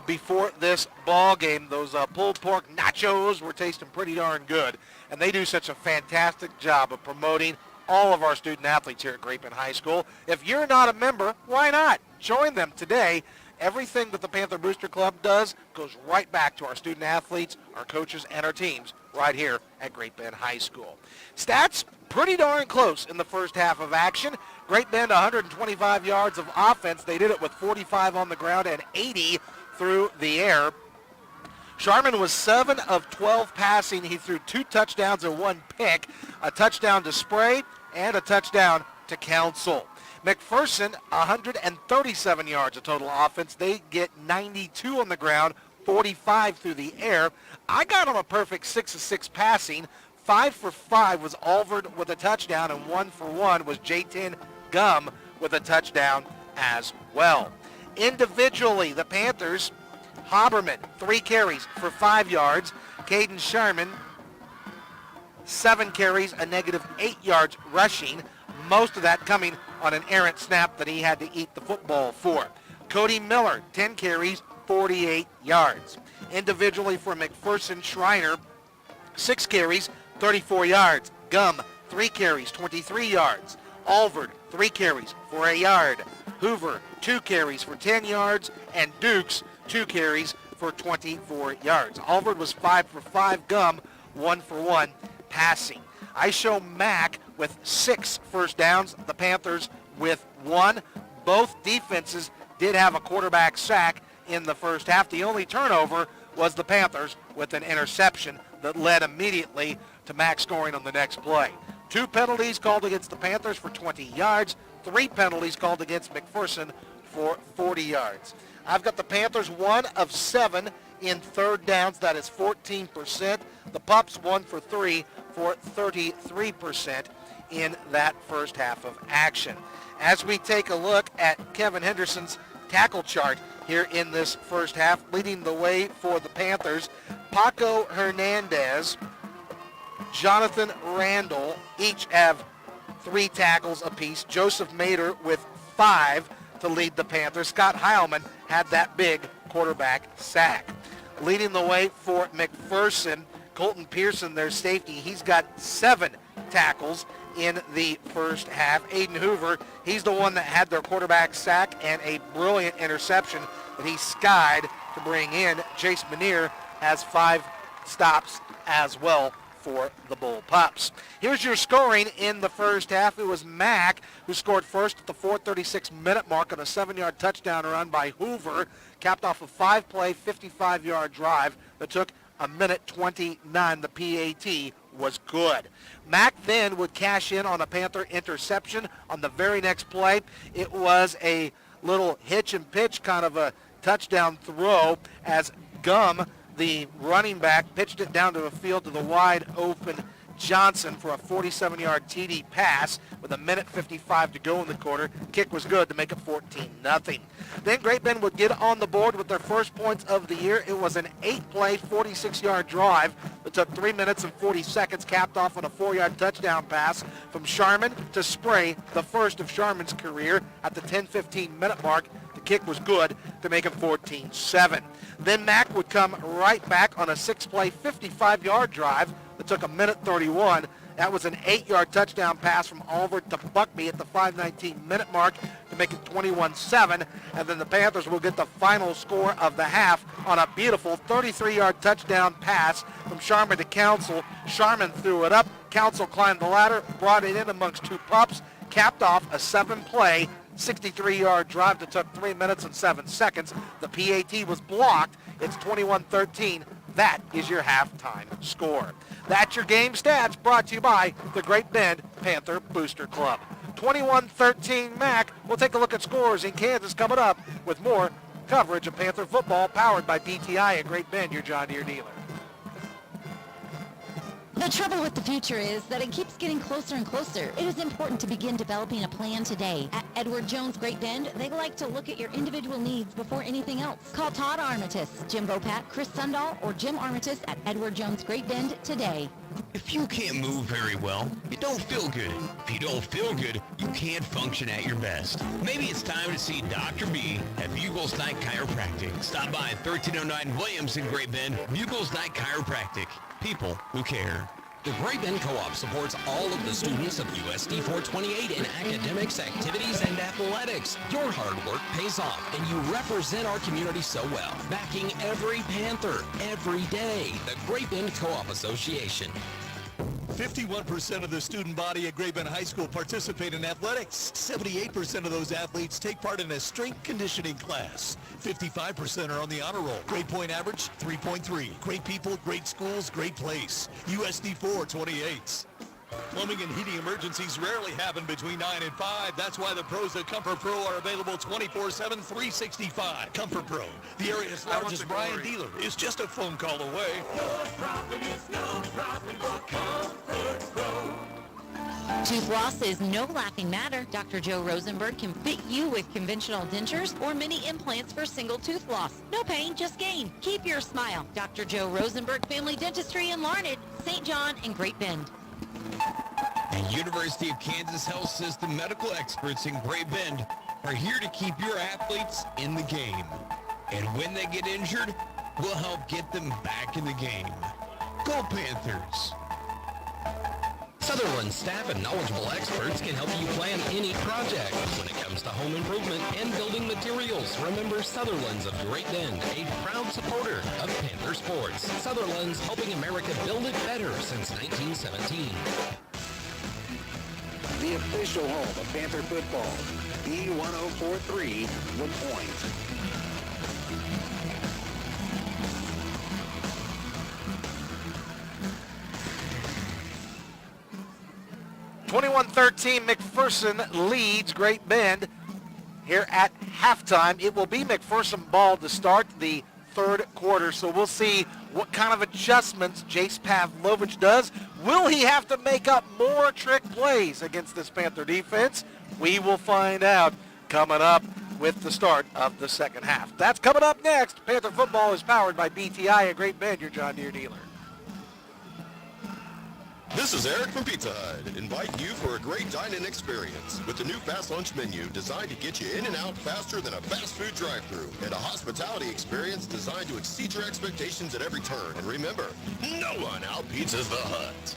before this ball game. Those pulled pork nachos were tasting pretty darn good, and they do such a fantastic job of promoting all of our student athletes here at Great Bend High School. If you're not a member, why not? join them today. Everything that the Panther Booster Club does goes right back to our student athletes, our coaches, and our teams right here at Great Bend High School. Stats pretty darn close in the first half of action. Great Bend 125 yards of offense. They did it with 45 on the ground and 80 through the air. Sharman was 7 of 12 passing. He threw 2 touchdowns and 1 pick, a touchdown to Spray and a touchdown to Council. McPherson, 137 yards of total offense. They get 92 on the ground, 45 through the air. I got them a perfect 6 of 6 passing. 5 for 5 was Alvord with a touchdown, and 1 for 1 was J10 Gum with a touchdown as well. Individually, the Panthers, Haberman, 3 carries for 5 yards. Caden Sharman, 7 carries, a negative 8 yards rushing. Most of that coming on an errant snap that he had to eat the football for. Cody Miller, 10 carries, 48 yards. Individually for McPherson, Schreiner, 6 carries, 34 yards. Gum, 3 carries, 23 yards. Alvord, 3 carries for a yard. Hoover, 2 carries for 10 yards. And Dukes, 2 carries for 24 yards. Alvord was 5 for 5. Gum, 1 for 1 passing. I show Mack with 6 first downs, the Panthers with 1. Both defenses did have a quarterback sack in the first half. The only turnover was the Panthers with an interception that led immediately to Mack scoring on the next play. 2 penalties called against the Panthers for 20 yards, 3 penalties called against McPherson for 40 yards. I've got the Panthers 1 of 7 in third downs. That is 14%. The Pups 1 for 3 for 33% in that first half of action. As we take a look at Kevin Henderson's tackle chart here in this first half, leading the way for the Panthers, Paco Hernandez, Jonathan Randall, each have 3 tackles apiece. Joseph Mader with 5 to lead the Panthers. Scott Heilman had that big quarterback sack. Leading the way for McPherson, Colton Pearson, their safety, he's got 7 tackles in the first half. Aiden Hoover, he's the one that had their quarterback sack and a brilliant interception that he skied to bring in. Chase Manier has 5 stops as well for the Bull Pups. Here's your scoring in the first half. It was Mack who scored first at the 4:36-minute mark on a 7-yard touchdown run by Hoover, capped off a 5-play, 55-yard drive that took a minute 29. The PAT was good. Mack then would cash in on a Panther interception on the very next play. It was a little hitch and pitch kind of a touchdown throw as Gum, the running back, pitched it down to the field to the wide open Johnson for a 47-yard TD pass with a minute 55 to go in the quarter. Kick was good to make it 14-0. Then Great Bend would get on the board with their first points of the year. It was an 8-play, 46-yard drive that took 3 minutes and 40 seconds, capped off on a 4-yard touchdown pass from Sharman to Spray, the first of Sharman's career at the 10-15-minute mark. The kick was good to make it 14-7. Then Mack would come right back on a 6-play, 55-yard drive that took a minute 31. That was an 8-yard touchdown pass from Alvord to Buckby at the 5:19-minute mark to make it 21-7. And then the Panthers will get the final score of the half on a beautiful 33-yard touchdown pass from Sharman to Council. Sharman threw it up. Council climbed the ladder, brought it in amongst 2 pups, capped off a 7-play, 63-yard drive that took 3 minutes and 7 seconds. The PAT was blocked. It's 21-13. That is your halftime score. That's your game stats brought to you by the Great Bend Panther Booster Club. 21-13 Mack. We'll take a look at scores in Kansas coming up with more coverage of Panther football powered by DTI at Great Bend, your John Deere dealer. The trouble with the future is that it keeps getting closer and closer. It is important to begin developing a plan today. At Edward Jones Great Bend, they like to look at your individual needs before anything else. Call Todd Armitage, Jim Bopat, Chris Sundahl, or Jim Armitage at Edward Jones Great Bend today. If you can't move very well, you don't feel good. If you don't feel good, you can't function at your best. Maybe it's time to see Dr. B at Bugles Night Chiropractic. Stop by at 1309 Williams in Great Bend. Bugles Night Chiropractic. People who care. The Great Bend Co-op supports all of the students of USD 428 in academics, activities, and athletics. Your hard work pays off, and you represent our community so well. Backing every Panther, every day. The Great Bend Co-op Association. 51% of the student body at Great Bend High School participate in athletics. 78% of those athletes take part in a strength conditioning class. 55% are on the honor roll. Grade point average, 3.3. Great people, great schools, great place. USD 428. Plumbing and heating emergencies rarely happen between 9 and 5. That's why the pros at Comfort Pro are available 24/7, 365. Comfort Pro, the area's largest Brian dealer, is just a phone call away. No problem is no problem for Comfort Pro. Tooth loss is no laughing matter. Dr. Joe Rosenberg can fit you with conventional dentures or mini implants for single tooth loss. No pain, just gain. Keep your smile. Dr. Joe Rosenberg Family Dentistry in Larned, St. John, and Great Bend. And University of Kansas Health System medical experts in Great Bend are here to keep your athletes in the game. And when they get injured, we'll help get them back in the game. Go Panthers! Sutherland staff and knowledgeable experts can help you plan any project. When it comes to home improvement and building materials, remember Sutherland's of Great Bend, a proud supporter of Panther sports. Sutherland's helping America build it better since 1917. The official home of Panther football, B1043, The Point. 21-13, McPherson leads Great Bend here at halftime. It will be McPherson ball to start the third quarter, so we'll see what kind of adjustments Jace Pavlovich does. Will he have to make up more trick plays against this Panther defense? We will find out coming up with the start of the second half. That's coming up next. Panther football is powered by BTI at Great Bend, your John Deere dealer. This is Eric from Pizza Hut, inviting you for a great dine-in experience with the new fast lunch menu designed to get you in and out faster than a fast food drive-thru, and a hospitality experience designed to exceed your expectations at every turn. And remember, no one out-pizzas the Hut.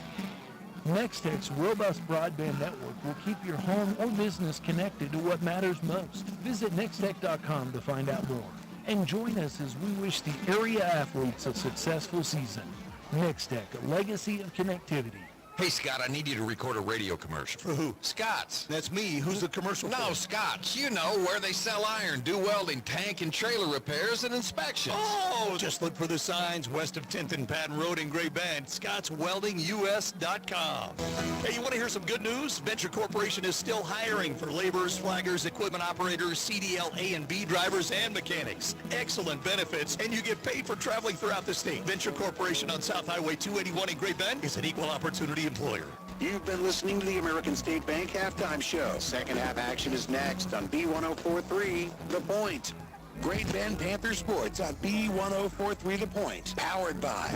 Nextech's robust broadband network will keep your home or business connected to what matters most. Visit nextech.com to find out more. And join us as we wish the area athletes a successful season. Nextech, a legacy of connectivity. Hey, Scott, I need you to record a radio commercial. For who? Scott's. That's me. Who's the commercial for? No, Scott's. You know, where they sell iron, do welding, tank and trailer repairs, and inspections. Oh, just look for the signs west of 10th and Patton Road in Great Bend. ScottsWeldingUS.com. Hey, you want to hear some good news? Venture Corporation is still hiring for laborers, flaggers, equipment operators, CDL A and B drivers, and mechanics. Excellent benefits, and you get paid for traveling throughout the state. Venture Corporation on South Highway 281 in Great Bend is an equal opportunity employer. You've been listening to the American State Bank Halftime Show. Second half action is next on B1043, The Point. Great Bend Panther Sports on B1043, The Point. Powered by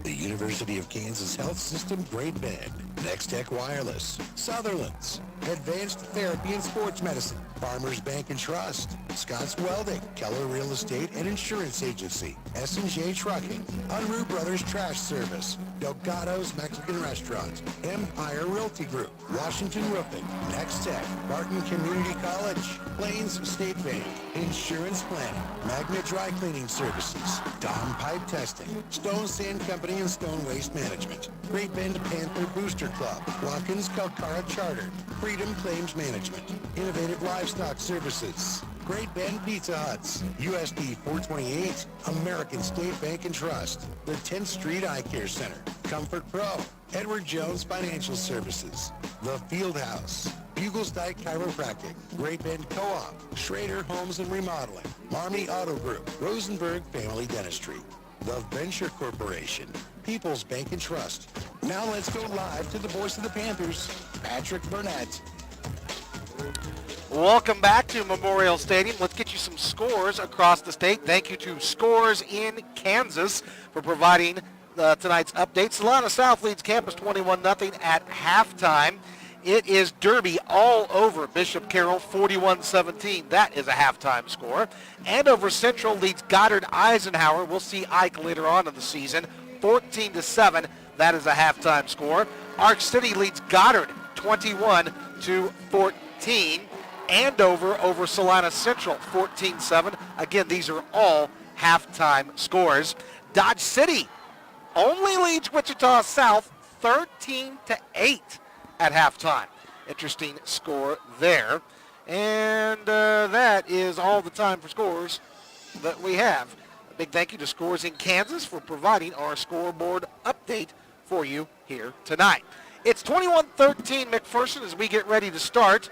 the University of Kansas Health System, Great Bend. Next Tech Wireless. Sutherland's. Advanced Therapy and Sports Medicine. Farmers Bank and Trust. Scott's Welding. Keller Real Estate and Insurance Agency. S&J Trucking. Unruh Brothers Trash Service. Delgado's Mexican Restaurant. Empire Realty Group. Washington Roofing. Next Tech. Barton Community College. Plains State Bank. Insurance Planning. Magna Dry Cleaning Services. Dom Pipe Testing. Stone Sand Company and Stone Waste Management. Great Bend Panther Booster Club. Watkins Calcara Charter. Freedom Claims Management. Innovative Livestock Services. Great Bend Pizza Huts. USD 428. American State Bank and Trust. The 10th Street Eye Care Center. Comfort Pro. Edward Jones Financial Services. The Field House. Bugles Dyke Chiropractic. Great Bend Co-op. Schrader Homes and Remodeling. Marmy Auto Group. Rosenberg Family Dentistry. The Venture Corporation. People's Bank and Trust. Now let's go live to the voice of the Panthers, Patrick Burnett. Welcome back to Memorial Stadium. Let's get you some scores across the state. Thank you to Scores in Kansas for providing tonight's update. Solana South leads campus 21-0 at halftime. It is Derby all over Bishop Carroll, 41-17. That is a halftime score. Andover Central leads Goddard Eisenhower. We'll see Ike later on in the season, 14-7. That is a halftime score. Arc City leads Goddard 21-14. Andover over Salina Central 14-7. Again, these are all halftime scores. Dodge City only leads Wichita South 13-8 at halftime. Interesting score there. And that is all the time for scores that we have. A big thank you to Scores in Kansas for providing our scoreboard update for you here tonight. It's 21-13 McPherson as we get ready to start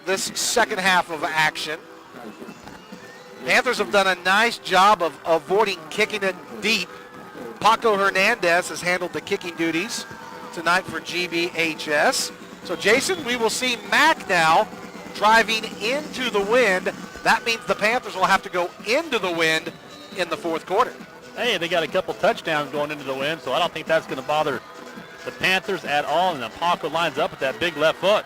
this second half of action. Panthers have done a nice job of avoiding kicking it deep. Paco Hernandez has handled the kicking duties tonight for GBHS. So, Jason, we will see Mack now driving into the wind. That means the Panthers will have to go into the wind in the fourth quarter. Hey, they got a couple touchdowns going into the wind, so I don't think that's going to bother the Panthers at all. And then Paco lines up with that big left foot.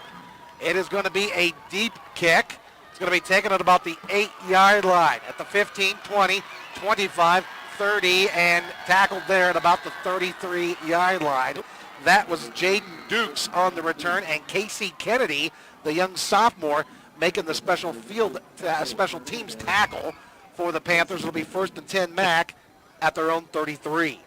It is going to be a deep kick. It's going to be taken at about the 8-yard line at the 15, 20, 25, 30, and tackled there at about the 33-yard line. That was Jaden Dukes on the return, and Casey Kennedy, the young sophomore, making the special teams tackle for the Panthers. It'll be 1st and 10 Mac at their own 33.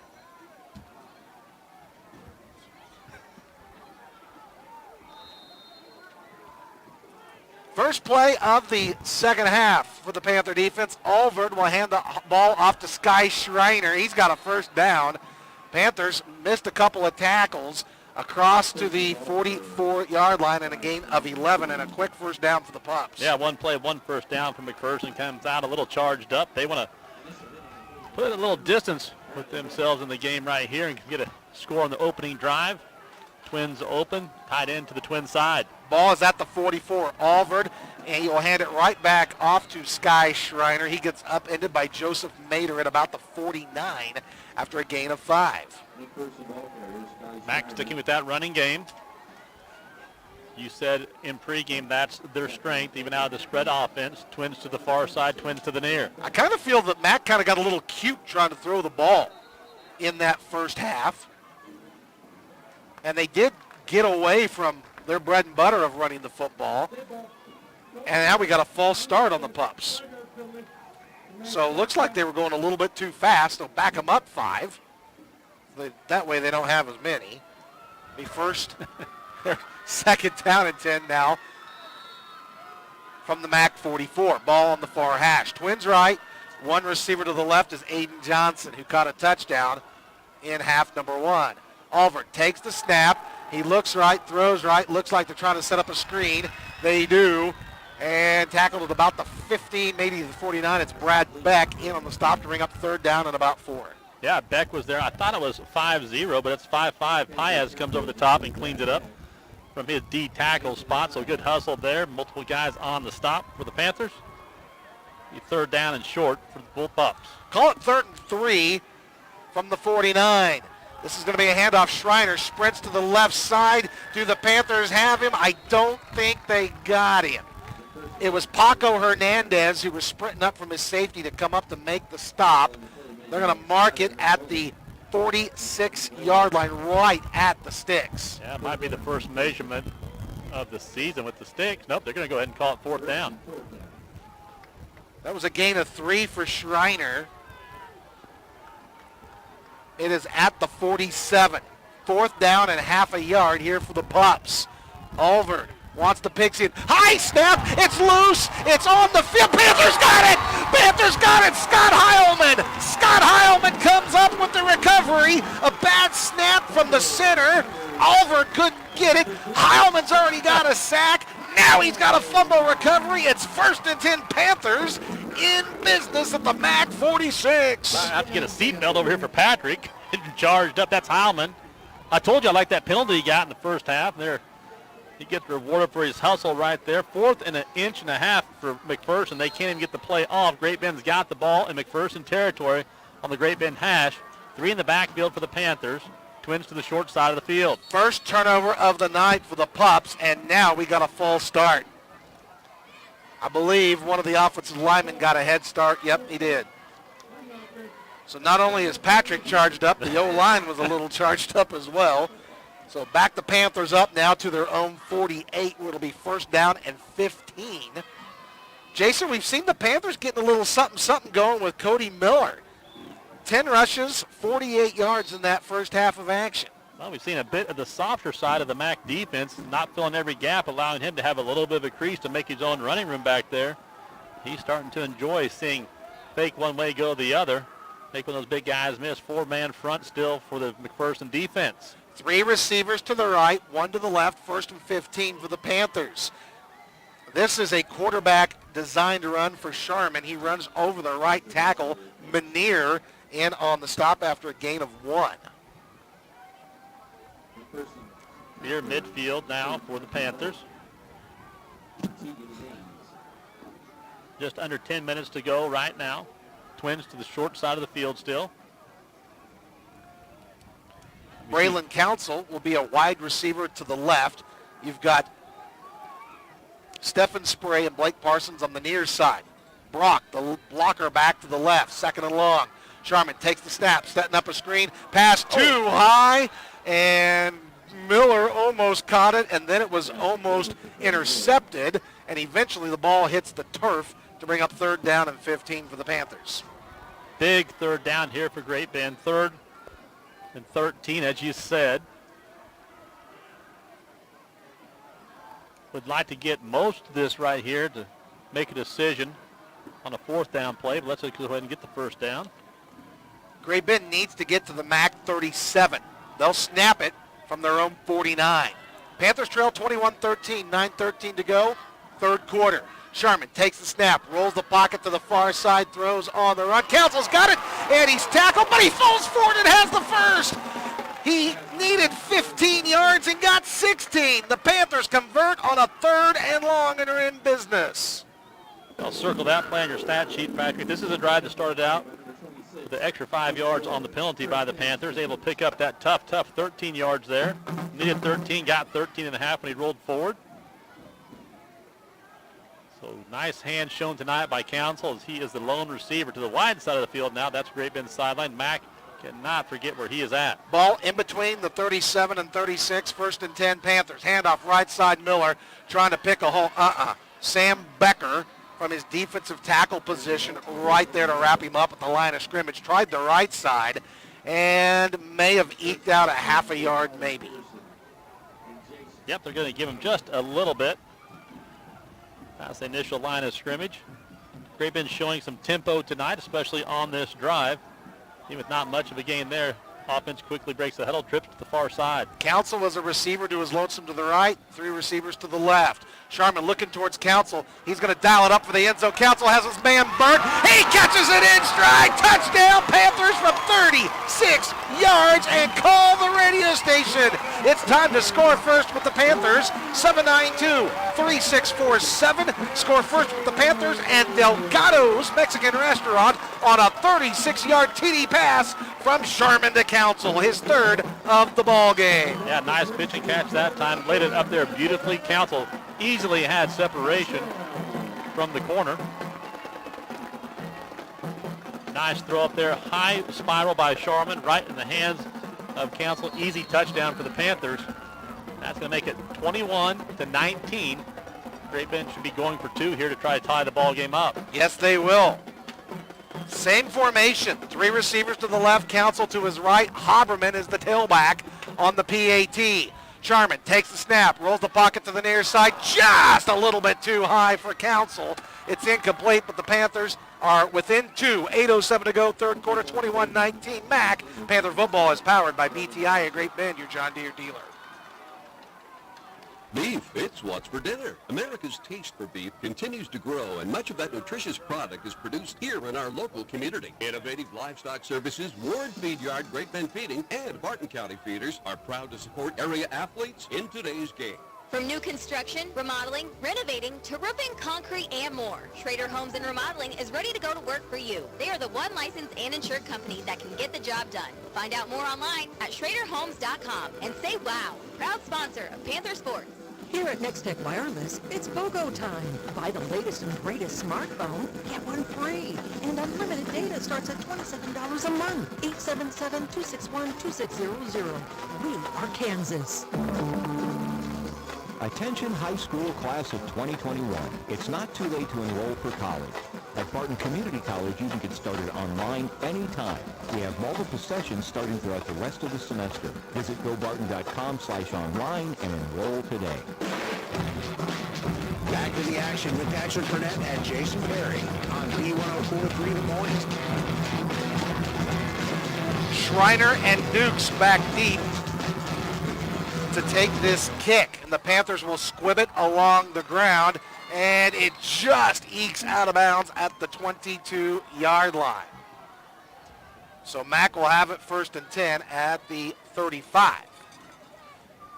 First play of the second half for the Panther defense. Alvord will hand the ball off to Sky Schreiner. He's got a first down. Panthers missed a couple of tackles across to the 44-yard line and a gain of 11 and a quick first down for the Pups. Yeah, one play, one first down from McPherson. Comes out a little charged up. They want to put a little distance with themselves in the game right here and get a score on the opening drive. Twins open, tied into the Twin side. Ball is at the 44. Alvord, and he will hand it right back off to Sky Schreiner. He gets upended by Joseph Mater at about the 49 after a gain of 5. Mac sticking with that running game. You said in pregame that's their strength, even out of the spread offense. Twins to the far side, Twins to the near. I kind of feel that Mac kind of got a little cute trying to throw the ball in that first half. And they did get away from their bread and butter of running the football. And now we got a false start on the Pups. So it looks like they were going a little bit too fast. They'll back them up 5. That way they don't have as many. Be first, second down and 10 now from the MAC 44. Ball on the far hash. Twins right. One receiver to the left is Aiden Johnson, who caught a touchdown in half number 1. Alvord takes the snap. He looks right, throws right. Looks like they're trying to set up a screen. They do. And tackled at about the 15, maybe the 49. It's Brad Beck in on the stop to bring up third down and about 4. Yeah, Beck was there. I thought it was 5-0, but it's 5-5. Paez comes over the top and cleans it up from his D tackle spot. So good hustle there. Multiple guys on the stop for the Panthers. Third down and short for the Bull Pups. Call it 3rd and 3 from the 49. This is going to be a handoff. Schreiner sprints to the left side. Do the Panthers have him? I don't think they got him. It was Paco Hernandez who was sprinting up from his safety to come up to make the stop. They're going to mark it at the 46-yard line, right at the sticks. Yeah, it might be the first measurement of the season with the sticks. Nope, they're going to go ahead and call it 4th down. That was a gain of 3 for Schreiner. It is at the 47. 4th down and half a yard here for the Pups. Alvord wants the pixie. High snap. It's loose. It's on the field. Panthers got it. Panthers got it. Scott Heilman. Scott Heilman comes up with the recovery. A bad snap from the center. Alvord couldn't get it. Heilman's already got a sack. Now he's got a fumble recovery. It's 1st and 10 Panthers in business at the MAC 46. I have to get a seatbelt over here for Patrick. Charged up. That's Heilman. I told you I like that penalty he got in the first half. There, he gets rewarded for his hustle right there. 4th and 1.5 inches for McPherson. They can't even get the play off. Great Bend's got the ball in McPherson territory on the Great Bend hash. 3 in the backfield for the Panthers. Twins to the short side of the field. First turnover of the night for the Pups, and now we got a false start. I believe one of the offensive linemen got a head start. Yep, he did. So not only is Patrick charged up, the O-line was a little charged up as well. So back the Panthers up now to their own 48, where it'll be first down and 15. Jason, we've seen the Panthers getting a little something going with Cody Miller. 10 rushes, 48 yards in that first half of action. Well, we've seen a bit of the softer side of the MAC defense, not filling every gap, allowing him to have a little bit of a crease to make his own running room back there. He's starting to enjoy seeing fake one way, go the other. Make one of those big guys miss. 4-man front still for the McPherson defense. 3 receivers to the right, 1 to the left, first and 15 for the Panthers. This is a quarterback designed to run for Sharman. He runs over the right tackle, Manier, in on the stop after a gain of 1. Near midfield now for the Panthers. Just under 10 minutes to go right now. Twins to the short side of the field still. Braylon Council will be a wide receiver to the left. You've got Stephen Spray and Blake Parsons on the near side. Brock, the blocker, back to the left, second and long. Sharman takes the snap, setting up a screen. Pass too high, and Miller almost caught it, and then it was almost intercepted, and eventually the ball hits the turf to bring up third down and 15 for the Panthers. Big third down here for Great Bend. 3rd and 13, as you said. Would like to get most of this right here to make a decision on a 4th down play, but let's go ahead and get the first down. Great Bend needs to get to the MAC 37. They'll snap it from their own 49. Panthers trail 21-13, 9:13 to go, 3rd quarter. Sharman takes the snap, rolls the pocket to the far side, throws on the run. Council's got it, and he's tackled, but he falls forward and has the first. He needed 15 yards and got 16. The Panthers convert on a 3rd and long and are in business. I'll circle that play on your stat sheet, Patrick. This is a drive that started out with the extra 5 yards on the penalty by the Panthers. Able to pick up that tough 13 yards there. Needed 13, got 13 and a half when he rolled forward. So nice hand shown tonight by Council as he is the lone receiver to the wide side of the field now. That's Great Bend sideline. Mack cannot forget where he is at. Ball in between the 37 and 36, 1st and 10 Panthers. Handoff right side Miller trying to pick a hole. Sam Becker from his defensive tackle position right there to wrap him up at the line of scrimmage. Tried the right side and may have eked out a half a yard maybe. Yep, they're going to give him just a little bit. That's the initial line of scrimmage. Great Bend showing some tempo tonight, especially on this drive. Even with not much of a gain there, offense quickly breaks the huddle, trips to the far side. Council was a receiver to his lonesome to the right, 3 receivers to the left. Sharman looking towards Council. He's going to dial it up for the end zone. Council has his man burnt. He catches it in stride. Touchdown Panthers from 36 yards, and call the radio station. It's time to score first with the Panthers. 792-3647. Score first with the Panthers and Delgado's Mexican Restaurant on a 36-yard TD pass from Sharman to Council, his 3rd of the ball game. Yeah, nice pitch and catch that time. Laid it up there beautifully. Council easily had separation from the corner. Nice throw up there. High spiral by Sharman right in the hands of Council. Easy touchdown for the Panthers. That's going to make it 21-19. Great Bend should be going for 2 here to try to tie the ball game up. Yes, they will. Same formation. 3 receivers to the left, Council to his right. Haberman is the tailback on the PAT. Sharman takes the snap, rolls the pocket to the near side, just a little bit too high for Council. It's incomplete, but the Panthers are within 2. 8:07 to go, 3rd quarter, 21-19. MAC. Panther football is powered by BTI, a Great Bend, your John Deere dealer. Beef, it's what's for dinner. America's taste for beef continues to grow, and much of that nutritious product is produced here in our local community. Innovative livestock services, Ward Feed Yard, Great Bend Feeding, and Barton County Feeders are proud to support area athletes in today's game. From new construction, remodeling, renovating, to roofing, concrete, and more, Schrader Homes and Remodeling is ready to go to work for you. They are the one licensed and insured company that can get the job done. Find out more online at schraderhomes.com and say wow, proud sponsor of Panther Sports. Here at Nextech Wireless, it's BOGO time. Buy the latest and greatest smartphone, get one free. And unlimited data starts at $27 a month. 877-261-2600. We are Kansas. Attention high school class of 2021. It's not too late to enroll for college. At Barton Community College, you can get started online anytime. We have multiple sessions starting throughout the rest of the semester. Visit gobarton.com/online and enroll today. Back to the action with Patrick Burnett and Jason Perry on B104.3 The Point. Schreiner and Dukes back deep to take this kick, and the Panthers will squib it along the ground, and it just ekes out of bounds at the 22-yard line. So Mack will have it 1st and 10 at the 35.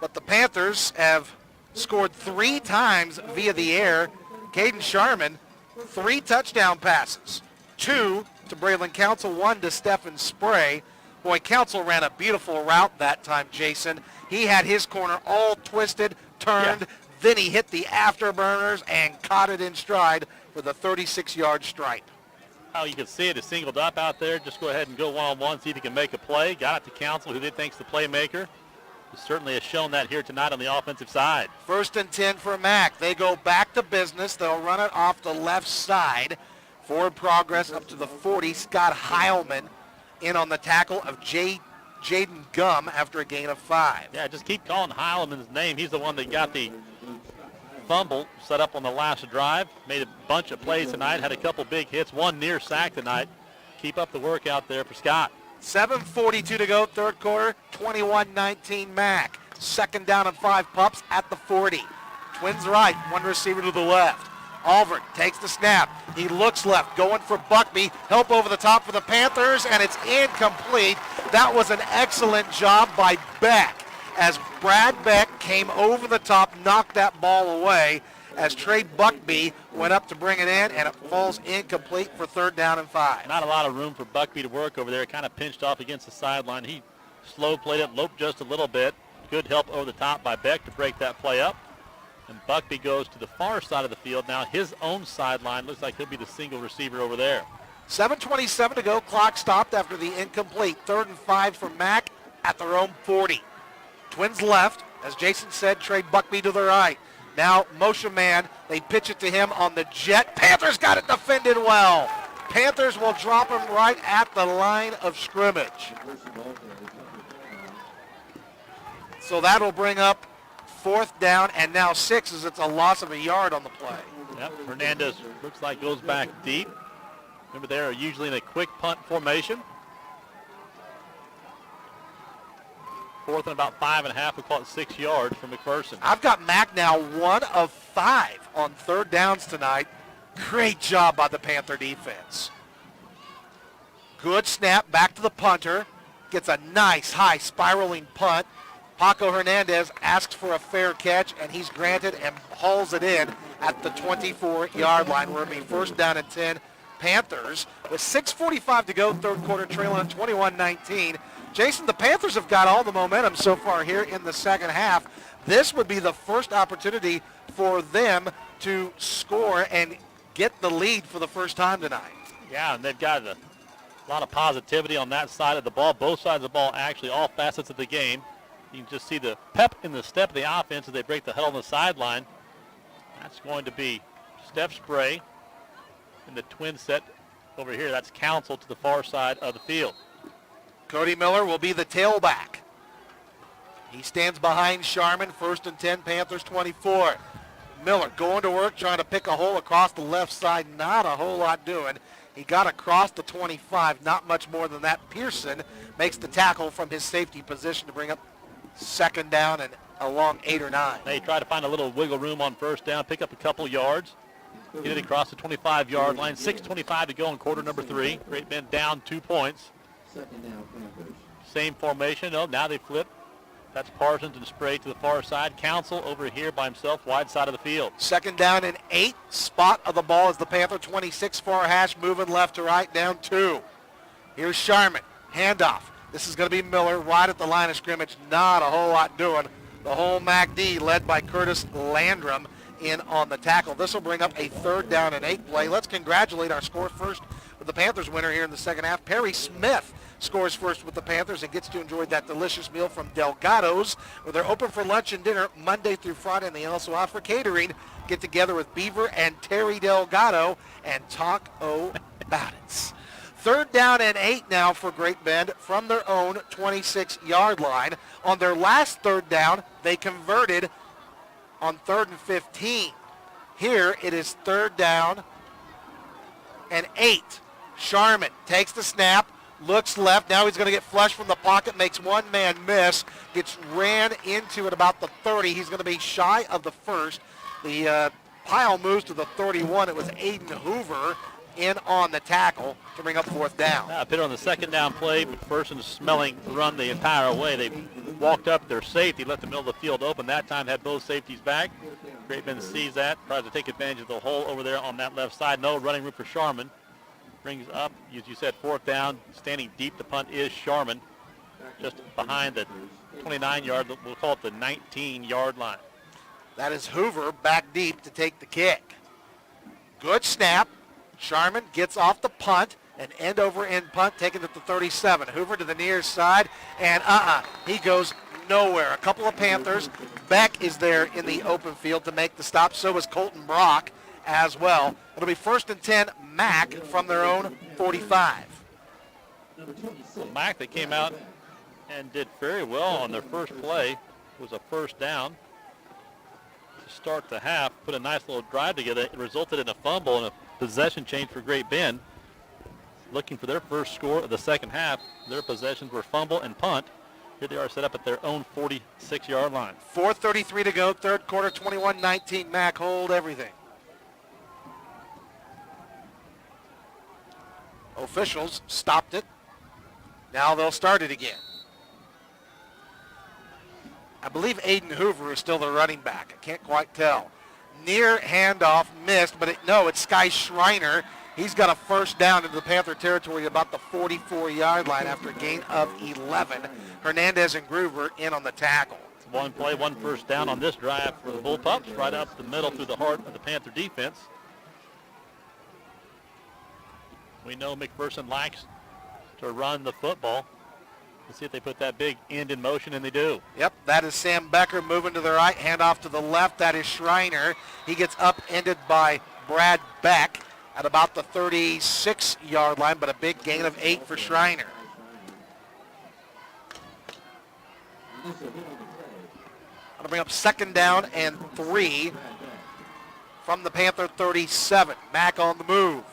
But the Panthers have scored 3 times via the air. Caden Sharman, 3 touchdown passes, 2 to Braylon Council, 1 to Stephen Spray. Boy, Council ran a beautiful route that time, Jason. He had his corner all twisted, turned, then he hit the afterburners and caught it in stride for the 36-yard stripe. Oh, you can see it is singled up out there. Just go ahead and go one-on-one, see if he can make a play. Got it to Council, who did thanks the playmaker. He certainly has shown that here tonight on the offensive side. 1st and 10 for Mack. They go back to business. They'll run it off the left side. Forward progress up to the 40. Scott Heilman in on the tackle of Jaden Gum after a gain of 5. Yeah, just keep calling Heilman's name. He's the one that got the fumble set up on the last drive. Made a bunch of plays tonight. Had a couple big hits. 1 near sack tonight. Keep up the work out there for Scott. 7:42 to go, 3rd quarter. 21-19 Mack. 2nd down and 5 pups at the 40. Twins right, 1 receiver to the left. Alvord takes the snap. He looks left, going for Buckby. Help over the top for the Panthers, and it's incomplete. That was an excellent job by Beck, as Brad Beck came over the top, knocked that ball away, as Trey Buckby went up to bring it in, and it falls incomplete for 3rd down and 5. Not a lot of room for Buckby to work over there. Kind of pinched off against the sideline. He slow played it, loped just a little bit. Good help over the top by Beck to break that play up. And Buckby goes to the far side of the field. Now his own sideline. Looks like he'll be the single receiver over there. 7:27 to go. Clock stopped after the incomplete. 3rd and 5 for Mack at their own 40. Twins left. As Jason said, Trey Buckby to the right. Now motion man. They pitch it to him on the jet. Panthers got it defended well. Panthers will drop him right at the line of scrimmage. So that'll bring up 4th down and now 6 as it's a loss of a yard on the play. Yep, Hernandez looks like goes back deep. Remember, they are usually in a quick punt formation. 4th and about 5.5. We call it 6 yards for McPherson. I've got Mack now 1 of 5 on 3rd downs tonight. Great job by the Panther defense. Good snap back to the punter. Gets a nice high spiraling punt. Paco Hernandez asks for a fair catch, and he's granted and hauls it in at the 24-yard line. We're going to be 1st down and 10. Panthers with 6:45 to go, 3rd quarter, trailing at 21-19. Jason, the Panthers have got all the momentum so far here in the 2nd half. This would be the first opportunity for them to score and get the lead for the first time tonight. Yeah, and they've got a lot of positivity on that side of the ball. Both sides of the ball, actually, all facets of the game. You can just see the pep in the step of the offense as they break the huddle on the sideline. That's going to be Steph Spray in the twin set over here. That's Council to the far side of the field. Cody Miller will be the tailback. He stands behind Sharman, 1st and 10, Panthers 24. Miller going to work, trying to pick a hole across the left side. Not a whole lot doing. He got across the 25, not much more than that. Pearson makes the tackle from his safety position to bring up 2nd down and along 8 or 9. They try to find a little wiggle room on 1st down, pick up a couple yards. Get it across the 25-yard line. 6:25 to go in quarter number 3. Great Bend down 2 points. Same formation. Oh, now they flip. That's Parsons and Spray to the far side. Council over here by himself, wide side of the field. 2nd down and 8. Spot of the ball is the Panther 26 far hash, moving left to right, down 2. Here's Sharman. Handoff. This is going to be Miller right at the line of scrimmage. Not a whole lot doing The whole MACD led by Curtis Landrum in on the tackle. This will bring up a 3rd down and 8 play. Let's congratulate our score first with the Panthers winner here in the second half. Perry Smith scores first with the Panthers and gets to enjoy that delicious meal from Delgado's, where they're open for lunch and dinner Monday through Friday, and they also offer catering. Get together with Beaver and Terry Delgado and talk about it. 3rd down and 8 now for Great Bend from their own 26-yard line. On their last 3rd down, they converted on 3rd and 15. Here it is 3rd down and 8. Sharman takes the snap, looks left. Now he's going to get flushed from the pocket, makes one man miss, gets ran into at about the 30. He's going to be shy of the first. The pile moves to the 31. It was Aiden Hoover in on the tackle to bring up 4th down. Pitt on the 2nd down play. McPherson smelling the run the entire way. They walked up their safety, let the middle of the field open. That time had both safeties back. Great Bend sees that, tries to take advantage of the hole over there on that left side. No running room for Sharman. Brings up, as you said, 4th down. Standing deep, the punt is Sharman, just behind the 29-yard, we'll call it the 19-yard line. That is Hoover back deep to take the kick. Good snap. Sharman gets off the punt, an end over end punt taken at the 37. Hoover to the near side, and he goes nowhere. A couple of Panthers. Beck is there in the open field to make the stop. So is Colton Brock as well. It'll be 1st and 10, Mac from their own 45. Well, Mac, they came out and did very well on their first play. It was a 1st down to start the half. Put a nice little drive together. It resulted in a fumble and a possession change for Great Bend. Looking for their first score of the second half. Their possessions were fumble and punt. Here they are set up at their own 46-yard line. 4:33 to go, 3rd quarter, 21-19. Mac, hold everything. Officials stopped it. Now they'll start it again. I believe Aiden Hoover is still the running back. I can't quite tell. Near handoff missed, but it's Sky Schreiner. He's got a 1st down into the Panther territory about the 44-yard line after a gain of 11. Hernandez and Groover in on the tackle. One play, 1 1st down on this drive for the Bullpups, right up the middle through the heart of the Panther defense. We know McPherson likes to run the football. Let's see if they put that big end in motion, and they do. Yep, that is Sam Becker moving to the right, handoff to the left. That is Schreiner. He gets upended by Brad Beck at about the 36-yard line, but a big gain of 8 for Schreiner. That'll bring up 2nd down and 3 from the Panther 37. Mack on the move.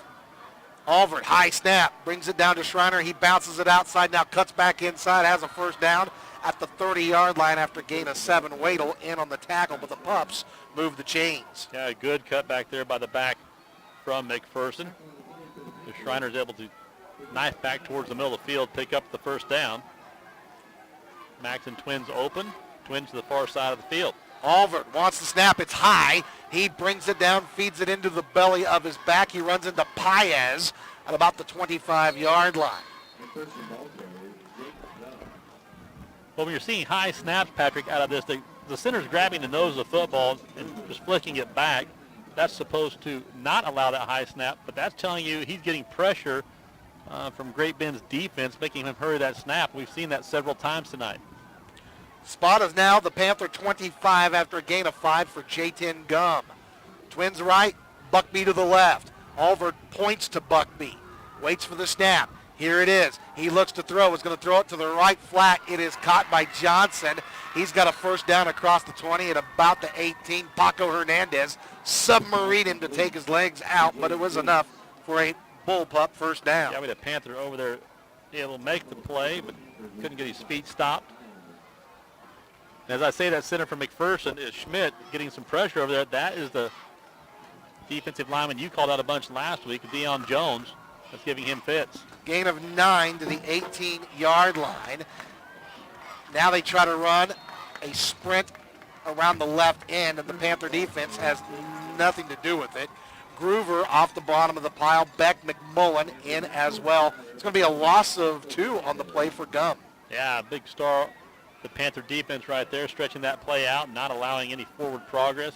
Alvert, high snap, brings it down to Schreiner. He bounces it outside, now cuts back inside, has a 1st down at the 30-yard line after gain of 7. Wadle in on the tackle, but the Pups move the chains. Yeah, a good cut back there by the back from McPherson. Schreiner's able to knife back towards the middle of the field, pick up the 1st down. Max and Twins open. Twins to the far side of the field. Alvert wants the snap. It's high. He brings it down, feeds it into the belly of his back. He runs into Paez at about the 25-yard line. Well, when you're seeing high snaps, Patrick, out of this, the center's grabbing the nose of the football and just flicking it back. That's supposed to not allow that high snap, but that's telling you he's getting pressure from Great Bend's defense, making him hurry that snap. We've seen that several times tonight. Spot is now the Panther 25 after a gain of 5 for J10 Gum. Twins right, Buckby to the left. Alvert points to Buckby, waits for the snap. Here it is. He looks to throw. Is going to throw it to the right flat. It is caught by Johnson. He's got a 1st down across the 20 at about the 18. Paco Hernandez submarined him to take his legs out, but it was enough for a Bullpup 1st down. Yeah, we had a Panther over there able to make the play, but couldn't get his feet stopped. As I say, that center for McPherson is Schmidt getting some pressure over there. That is the defensive lineman you called out a bunch last week, Deion Jones. That's giving him fits. Gain of 9 to the 18-yard line. Now they try to run a sprint around the left end, and the Panther defense has nothing to do with it. Groover off the bottom of the pile. Beck, McMullen in as well. It's going to be a loss of 2 on the play for Gum. Yeah, big star The Panther defense right there stretching that play out, not allowing any forward progress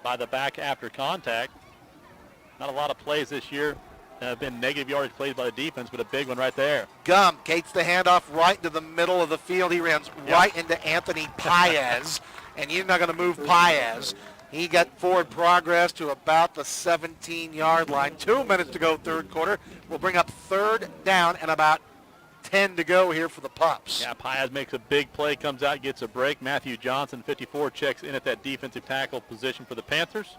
by the back after contact. Not a lot of plays this year have been negative yardage plays by the defense, but a big one right there. Gum gates the handoff right into the middle of the field. He runs right into Anthony Paez, and you're not going to move Paez. He got forward progress to about the 17-yard line. 2 minutes to go, third quarter. We'll bring up third down and about 10 to go here for the Pups. Yeah, Paez makes a big play, comes out, gets a break. Matthew Johnson, 54, checks in at that defensive tackle position for the Panthers.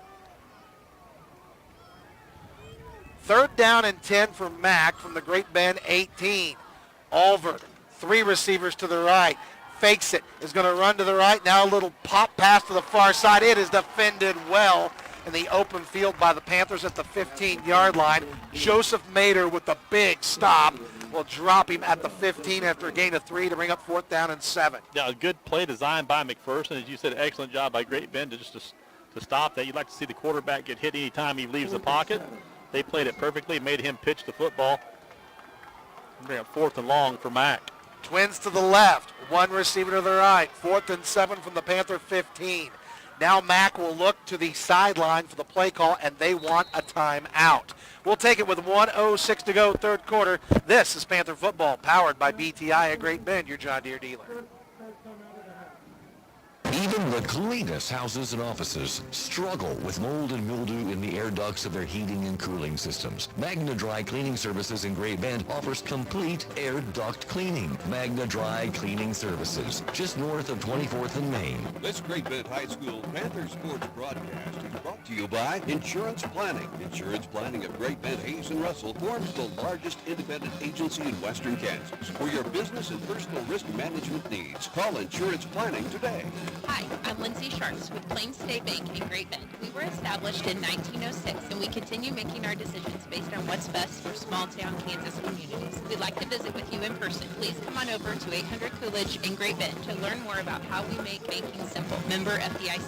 Third down and 10 for Mack from the Great Bend 18. Alvord, 3 receivers to the right. Fakes it, is going to run to the right. Now a little pop pass to the far side. It is defended well in the open field by the Panthers at the 15-yard line. Joseph Mader with the big stop will drop him at the 15 after a gain of 3 to bring up 4th down and 7. Yeah, a good play designed by McPherson. As you said, excellent job by Great Bend to stop that. You'd like to see the quarterback get hit anytime he leaves the pocket. They played it perfectly, made him pitch the football. Bring up 4th and long for Mack. Twins to the left, 1 receiver to the right. 4th and 7 from the Panther 15. Now Mack will look to the sideline for the play call, and they want a timeout. We'll take it with 1:06 to go, third quarter. This is Panther football, powered by BTI at Great Bend, your John Deere dealer. Even the cleanest houses and offices struggle with mold and mildew in the air ducts of their heating and cooling systems. Magna Dry Cleaning Services in Great Bend offers complete air duct cleaning. Magna Dry Cleaning Services, just north of 24th and Main. This Great Bend High School Panther Sports broadcast is brought to you by Insurance Planning. Insurance Planning of Great Bend, Hayes and Russell forms the largest independent agency in western Kansas. For your business and personal risk management needs, call Insurance Planning today. Hi, I'm Lindsay Sharks with Plains State Bank in Great Bend. We were established in 1906, and we continue making our decisions based on what's best for small-town Kansas communities. We'd like to visit with you in person. Please come on over to 800 Coolidge in Great Bend to learn more about how we make banking simple. Member FDIC.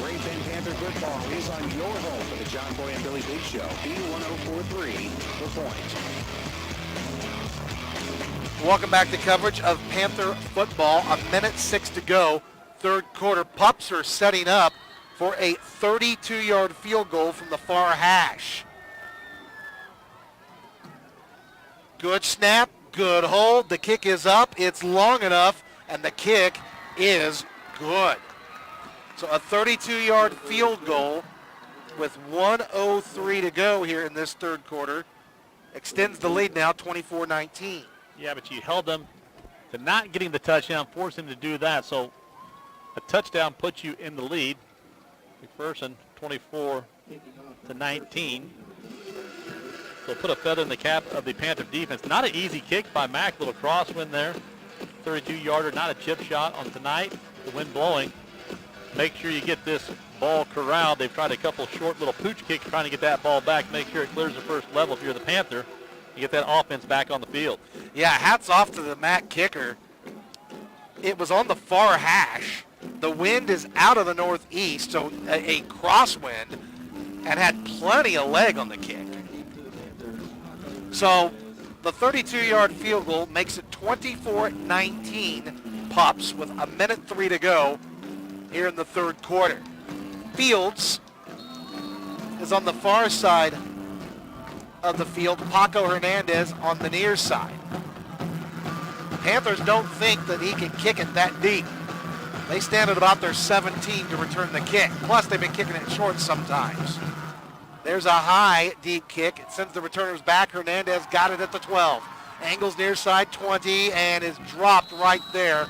Great Bend Panther football is on your home for the John Boy and Billy Big Show. B1043, The Point. Welcome back to coverage of Panther football. 1:06 to go, third quarter. Pups are setting up for a 32-yard field goal from the far hash. Good snap, good hold. The kick is up. It's long enough, and the kick is good. So a 32-yard field goal with 1:03 to go here in this third quarter. Extends the lead now, 24-19. Yeah, but you held them to not getting the touchdown, forced him to do that. So a touchdown puts you in the lead. McPherson 24-19. So put a feather in the cap of the Panther defense. Not an easy kick by Mack. Little crosswind there. 32-yarder, not a chip shot on tonight. The wind blowing. Make sure you get this ball corralled. They've tried a couple short little pooch kicks trying to get that ball back. Make sure it clears the first level if you're the Panther. You get that offense back on the field. Yeah, hats off to the Mack kicker. It was on the far hash. The wind is out of the northeast, so a crosswind, and had plenty of leg on the kick. So the 32-yard field goal makes it 24-19 Pups with 1:03 to go here in the third quarter. Fields is on the far side of the field. Paco Hernandez on the near side. Panthers don't think that he can kick it that deep. They stand at about their 17 to return the kick. Plus, they've been kicking it short sometimes. There's a high, deep kick. It sends the returners back. Hernandez got it at the 12. Angles near side 20 and is dropped right there.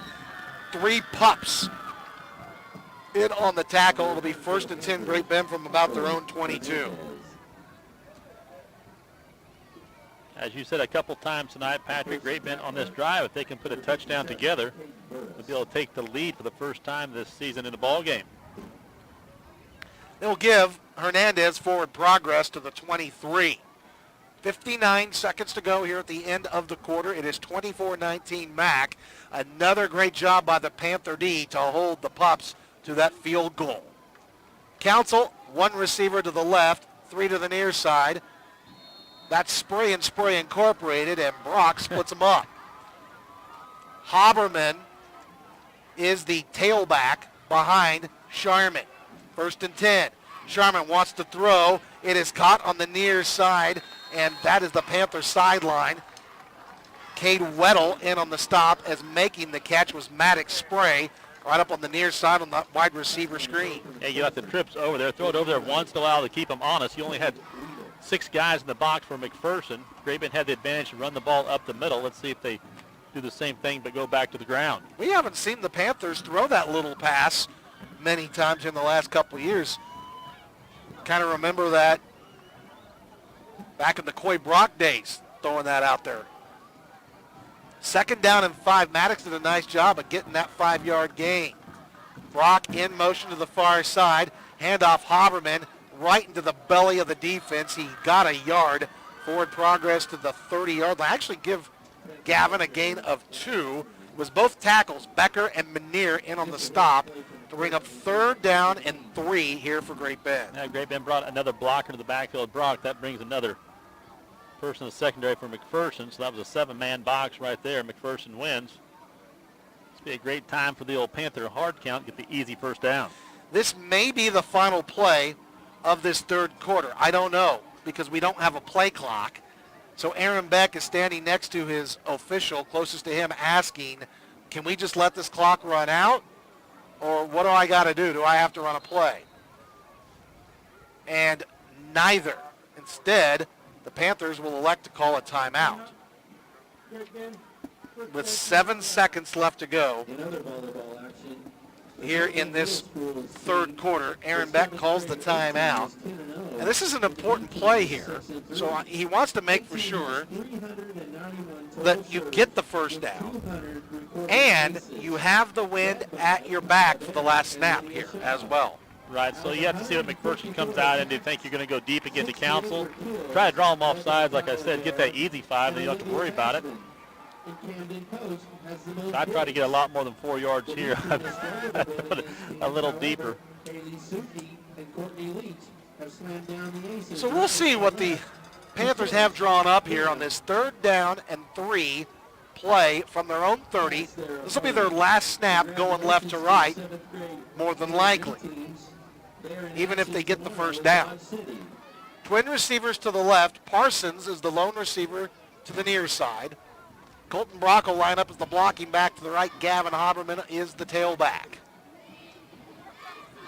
3 Pups in on the tackle. It'll be 1st and 10 Great Bend from about their own 22. As you said a couple times tonight, Patrick, Great Bend on this drive, if they can put a touchdown together, they'll be able to take the lead for the first time this season in the ball game. They'll give Hernandez forward progress to the 23. 59 seconds to go here at the end of the quarter. It is 24-19 Mack. Another great job by the Panther D to hold the Pups to that field goal. Council, 1 receiver to the left, 3 to the near side. That's Spray and Spray Incorporated, and Brock splits them up. Haberman is the tailback behind Sharman. 1st and 10. Sharman wants to throw. It is caught on the near side, and that is the Panthers sideline. Cade Weddle in on the stop, as making the catch was Maddox Spray right up on the near side on the wide receiver screen. Yeah, you got the trips over there. Throw it over there once in a while to keep them honest. You only had 6 guys in the box for McPherson. Great Bend had the advantage to run the ball up the middle. Let's see if they do the same thing but go back to the ground. We haven't seen the Panthers throw that little pass many times in the last couple of years. Kind of remember that back in the Coy Brock days, throwing that out there. 2nd down and 5. Maddox did a nice job of getting that 5-yard gain. Brock in motion to the far side. Handoff Haberman right into the belly of the defense. He got a yard. Forward progress to the 30-yard line. Actually give Gavin a gain of 2. It was both tackles, Becker and Manier, in on the stop to bring up 3rd down and 3 here for Great Bend. Now Great Bend brought another blocker to the backfield. Brock, that brings another person in the secondary for McPherson, so that was a 7-man box right there. McPherson wins. This will be a great time for the old Panther hard count, get the easy 1st down. This may be the final play of this 3rd quarter. I don't know, because we don't have a play clock. So Aaron Beck is standing next to his official closest to him asking, can we just let this clock run out? Or what do I got to do? Do I have to run a play? And neither. Instead, the Panthers will elect to call a timeout. With 7 seconds left to go here in this 3rd quarter, Aaron Beck calls the timeout. And this is an important play here. So he wants to make for sure that you get the 1st down and you have the wind at your back for the last snap here as well. Right, so you have to see what McPherson comes out and do you think you're going to go deep and get to counsel. Try to draw them off sides, like I said, get that easy 5, then you don't have to worry about it. So I try to get a lot more than 4 yards here. A little deeper. So we'll see what the Panthers have drawn up here on this 3rd down and 3 play from their own 30. This will be their last snap going left to right, more than likely, even if they get the 1st down. Twin receivers to the left. Parsons is the lone receiver to the near side. Colton Brock will line up as the blocking back to the right. Gavin Haberman is the tailback.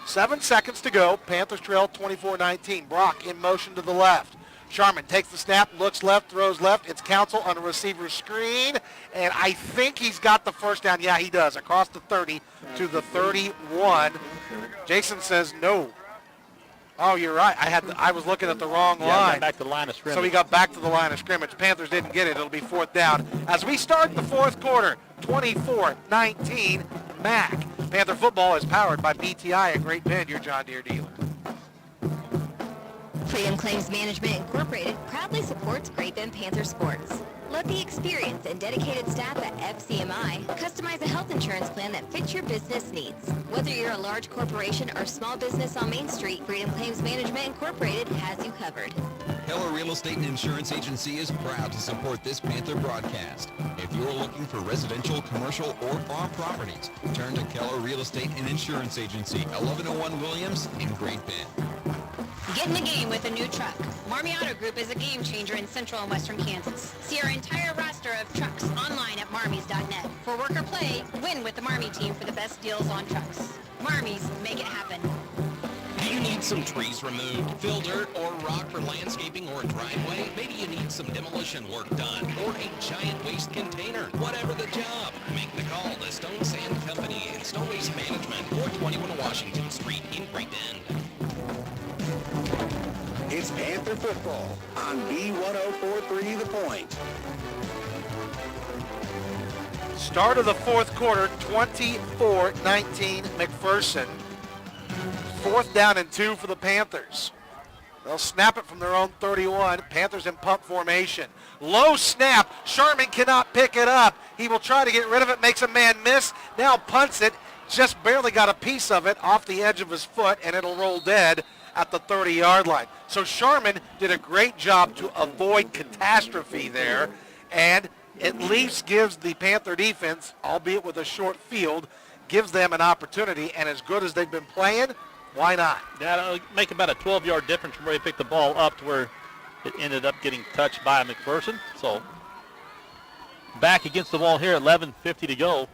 7 seconds to go. Panthers trail 24-19. Brock in motion to the left. Sharman takes the snap, looks left, throws left. It's Council on a receiver screen, and I think he's got the 1st down. Yeah, he does. Across the 30 to the 31. Jason says no. Oh, you're right. I was looking at the wrong line. Back to the line of scrimmage. So he got back to the line of scrimmage. Panthers didn't get it. It'll be 4th down. As we start the 4th quarter, 24-19, Mac. Panther football is powered by BTI, a Great Bend, your John Deere dealer. Freedom Claims Management Incorporated proudly supports Great Bend Panther sports. Let the experienced and dedicated staff at FCMI customize a health insurance plan that fits your business needs. Whether you're a large corporation or small business on Main Street, Freedom Claims Management Incorporated has you covered. Keller Real Estate and Insurance Agency is proud to support this Panther broadcast. If you're looking for residential, commercial, or farm properties, turn to Keller Real Estate and Insurance Agency, 1101 Williams in Great Bend. Get in the game with a new truck. Marmy Auto Group is a game changer in central and western Kansas. See our entire roster of trucks online at marmies.net. For work or play, win with the Marmy team for the best deals on trucks. Marmies, make it happen. Do you need some trees removed, fill dirt or rock for landscaping or a driveway? Maybe you need some demolition work done or a giant waste container. Whatever the job, make the call to Stone Sand Company and Stone Waste Management, 421 Washington Street in Great Bend. It's Panther football on B1043 The Point. Start of the 4th quarter, 24-19 McPherson. 4th down and 2 for the Panthers. They'll snap it from their own 31. Panthers in pump formation. Low snap. Sharman cannot pick it up. He will try to get rid of it, makes a man miss. Now punts it. Just barely got a piece of it off the edge of his foot, and it'll roll dead at the 30-yard line. So Sharman did a great job to avoid catastrophe there, and at least gives the Panther defense, albeit with a short field, gives them an opportunity, and as good as they've been playing, why not? That'll make about a 12-yard difference from where he picked the ball up to where it ended up getting touched by McPherson. So back against the wall here, 11:50 to go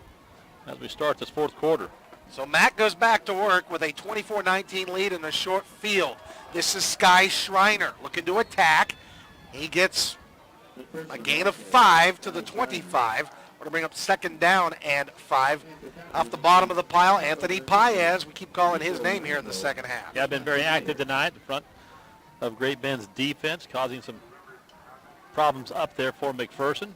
as we start this fourth quarter. So Mack goes back to work with a 24-19 lead in a short field. This is Sky Schreiner looking to attack. He gets a gain of 5 to the 25. We're going to bring up second down and 5. Off the bottom of the pile, Anthony Paez. We keep calling his name here in the second half. Yeah, been very active tonight in front of Great Bend's defense, causing some problems up there for McPherson.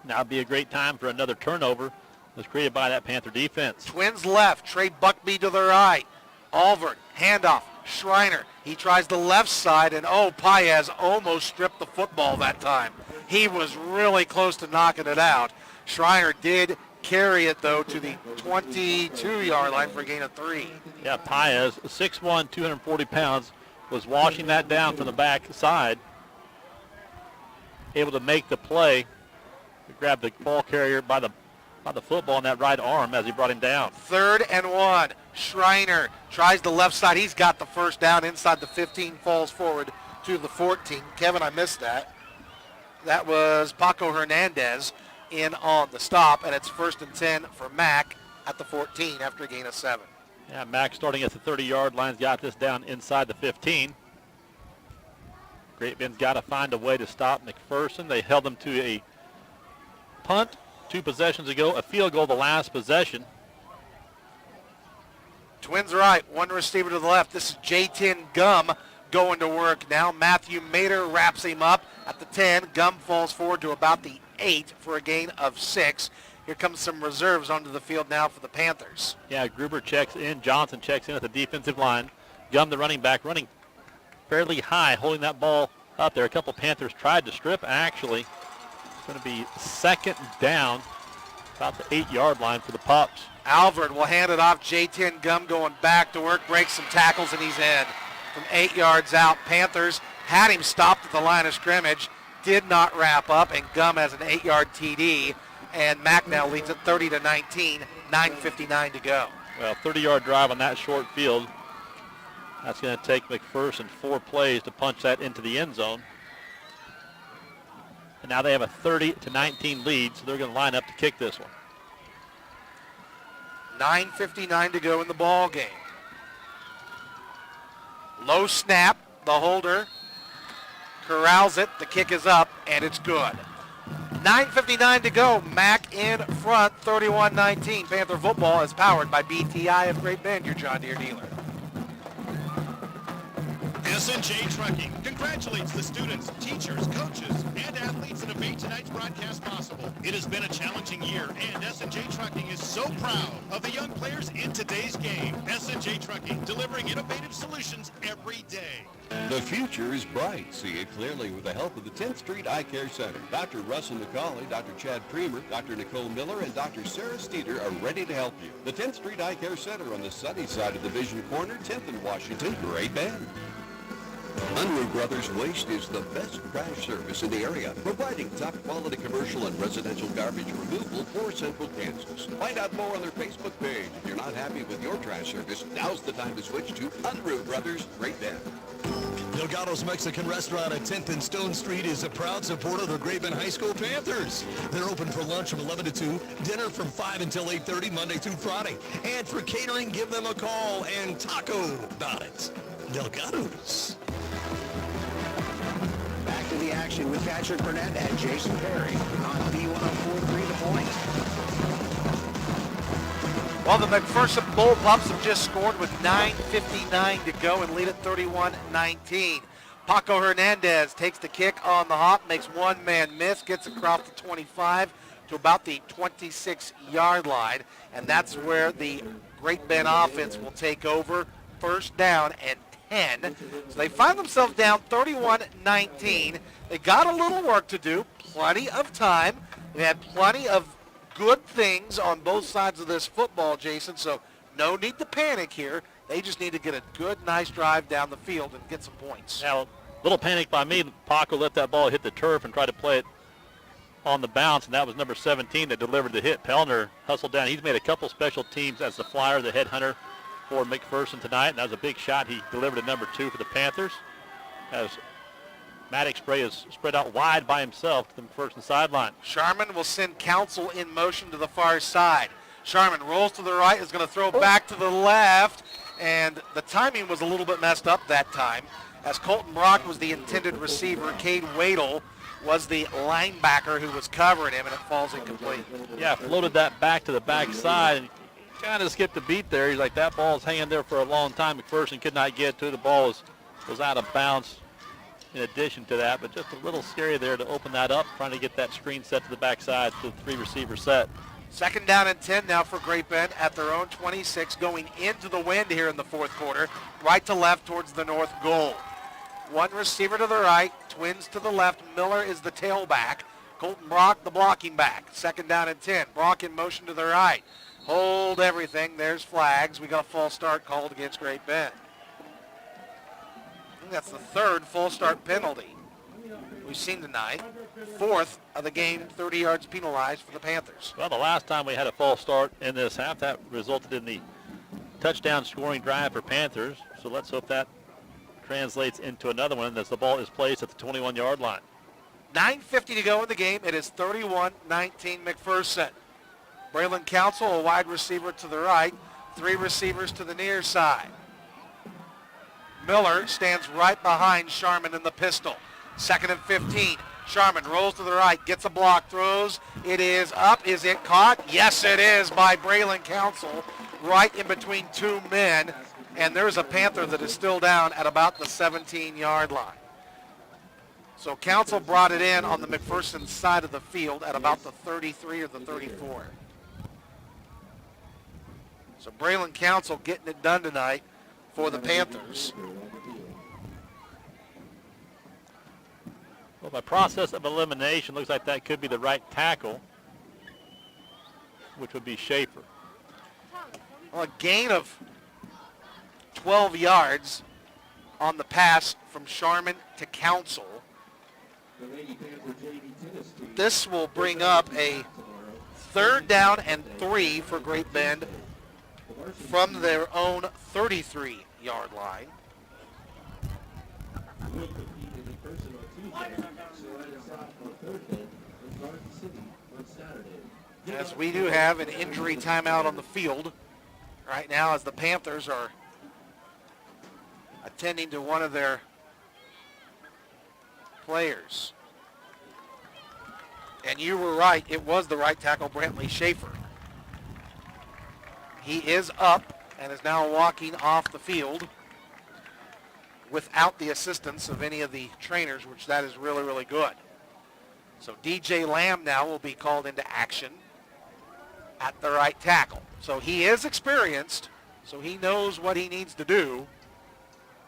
Now would be a great time for another turnover that's created by that Panther defense. Twins left, Trey Buckby to the right. Alvord, handoff, Schreiner. He tries the left side, and Paez almost stripped the football that time. He was really close to knocking it out. Schreiner did carry it, though, to the 22-yard line for a gain of 3. Yeah, Paez, 6'1", 240 pounds, was washing that down from the back side, able to make the play, grab the ball carrier by the football on that right arm as he brought him down. 3rd and 1. Schreiner tries the left side. He's got the first down inside the 15, falls forward to the 14. Kevin, I missed that. That was Paco Hernandez in on the stop, and it's 1st and 10 for Mack at the 14 after a gain of 7. Yeah, Mack starting at the 30-yard line, got this down inside the 15. Great Bend's got to find a way to stop McPherson. They held them to a punt 2 possessions ago, a field goal the last possession. Twins right, one receiver to the left. This is J-10 Gum going to work now. Matthew Mater wraps him up at the 10. Gum falls forward to about the 8 for a gain of 6. Here comes some reserves onto the field now for the Panthers. Yeah, Gruber checks in. Johnson checks in at the defensive line. Gum, the running back, running fairly high, holding that ball up there. A couple Panthers tried to strip. Actually, it's going to be second down, about the 8-yard line for the Pups. Alvord will hand it off. J-10 Gum going back to work, breaks some tackles, and he's in from 8 yards out. Panthers had him stopped at the line of scrimmage, did not wrap up, and Gum has an 8-yard TD. And Mack now leads it 30-19, 9:59 to go. Well, 30-yard drive on that short field. That's going to take McPherson 4 plays to punch that into the end zone. And now they have a 30-19 lead, so they're going to line up to kick this one. 9:59 to go in the ball game. Low snap, the holder corrals it, the kick is up, and it's good. 9:59 to go. Mack in front, 31-19. Panther football is powered by BTI of Great Bend, your John Deere dealer. S&J Trucking congratulates the students, teachers, coaches, and athletes that have made tonight's broadcast possible. It has been a challenging year, and S&J Trucking is so proud of the young players in today's game. S&J Trucking, delivering innovative solutions every day. The future is bright. See it clearly with the help of the 10th Street Eye Care Center. Dr. Russell McCauley, Dr. Chad Premer, Dr. Nicole Miller, and Dr. Sarah Steeder are ready to help you. The 10th Street Eye Care Center on the sunny side of the Vision Corner, 10th and Washington. Great Bend. Unruh Brothers Waste is the best trash service in the area, providing top-quality commercial and residential garbage removal for Central Kansas. Find out more on their Facebook page. If you're not happy with your trash service, now's the time to switch to Unruh Brothers Great Bend. Delgado's Mexican Restaurant at 10th and Stone Street is a proud supporter of the Great Bend High School Panthers. They're open for lunch from 11 to 2, dinner from 5 until 8:30, Monday through Friday. And for catering, give them a call and taco about it. Delgado's. Back to the action with Patrick Burnett and Jason Perry on B104.3 The Point. Well, the McPherson Bull Pups have just scored with 9:59 to go and lead at 31-19. Paco Hernandez takes the kick on the hop, makes one man miss, gets across the 25 to about the 26-yard line, and that's where the Great Bend offense will take over. First down and 10. So they find themselves down 31-19. They got a little work to do, plenty of time. They had plenty of good things on both sides of this football, Jason, so no need to panic here. They just need to get a good, nice drive down the field and get some points. Now, little panic by me. Paco let that ball hit the turf and tried to play it on the bounce, and that was number 17 that delivered the hit. Pellner hustled down. He's made a couple special teams as the flyer, the headhunter for McPherson tonight, and that was a big shot. He delivered a number 2 for the Panthers as Maddox Spray is spread out wide by himself to the McPherson sideline. Sharman will send Council in motion to the far side. Sharman rolls to the right, is going to throw back to the left, and the timing was a little bit messed up that time, as Colton Brock was the intended receiver. Cade Wadle was the linebacker who was covering him, and it falls incomplete. Yeah, floated that back to the backside, and kind of skipped a beat there. He's like, that ball's hanging there for a long time. McPherson could not get to it. The ball was out of bounds in addition to that, but just a little scary there to open that up, trying to get that screen set to the backside to the 3-receiver set. Second down and 10 now for Great Bend at their own 26, going into the wind here in the fourth quarter, right to left towards the north goal. One receiver to the right, twins to the left. Miller is the tailback. Colton Brock, the blocking back. Second down and 10. Brock in motion to the right. Hold everything. There's flags. We got a false start called against Great Bend. I think that's the third false start penalty we've seen tonight. Fourth of the game, 30 yards penalized for the Panthers. Well, the last time we had a false start in this half, that resulted in the touchdown scoring drive for Panthers. So let's hope that translates into another one as the ball is placed at the 21-yard line. 9:50 to go in the game. It is 31-19 McPherson. Braylon Council, a wide receiver to the right, 3 receivers to the near side. Miller stands right behind Sharman in the pistol. Second and 15. Sharman rolls to the right, gets a block, throws. It is up. Is it caught? Yes, it is by Braylon Council, right in between 2 men. And there's a Panther that is still down at about the 17-yard line. So Council brought it in on the McPherson side of the field at about the 33 or the 34. So Braylon Council getting it done tonight for the Panthers. Well, by process of elimination, looks like that could be the right tackle, which would be Schaefer. Well, a gain of 12 yards on the pass from Sharman to Council. This will bring up a 3rd down and 3 for Great Bend from their own 33-yard line. Yes, we do have an injury timeout on the field right now as the Panthers are attending to one of their players. And you were right, it was the right tackle, Brantley Schaefer. He is up and is now walking off the field without the assistance of any of the trainers, which that is really, really good. So DJ Lamb now will be called into action at the right tackle. So he is experienced, so he knows what he needs to do,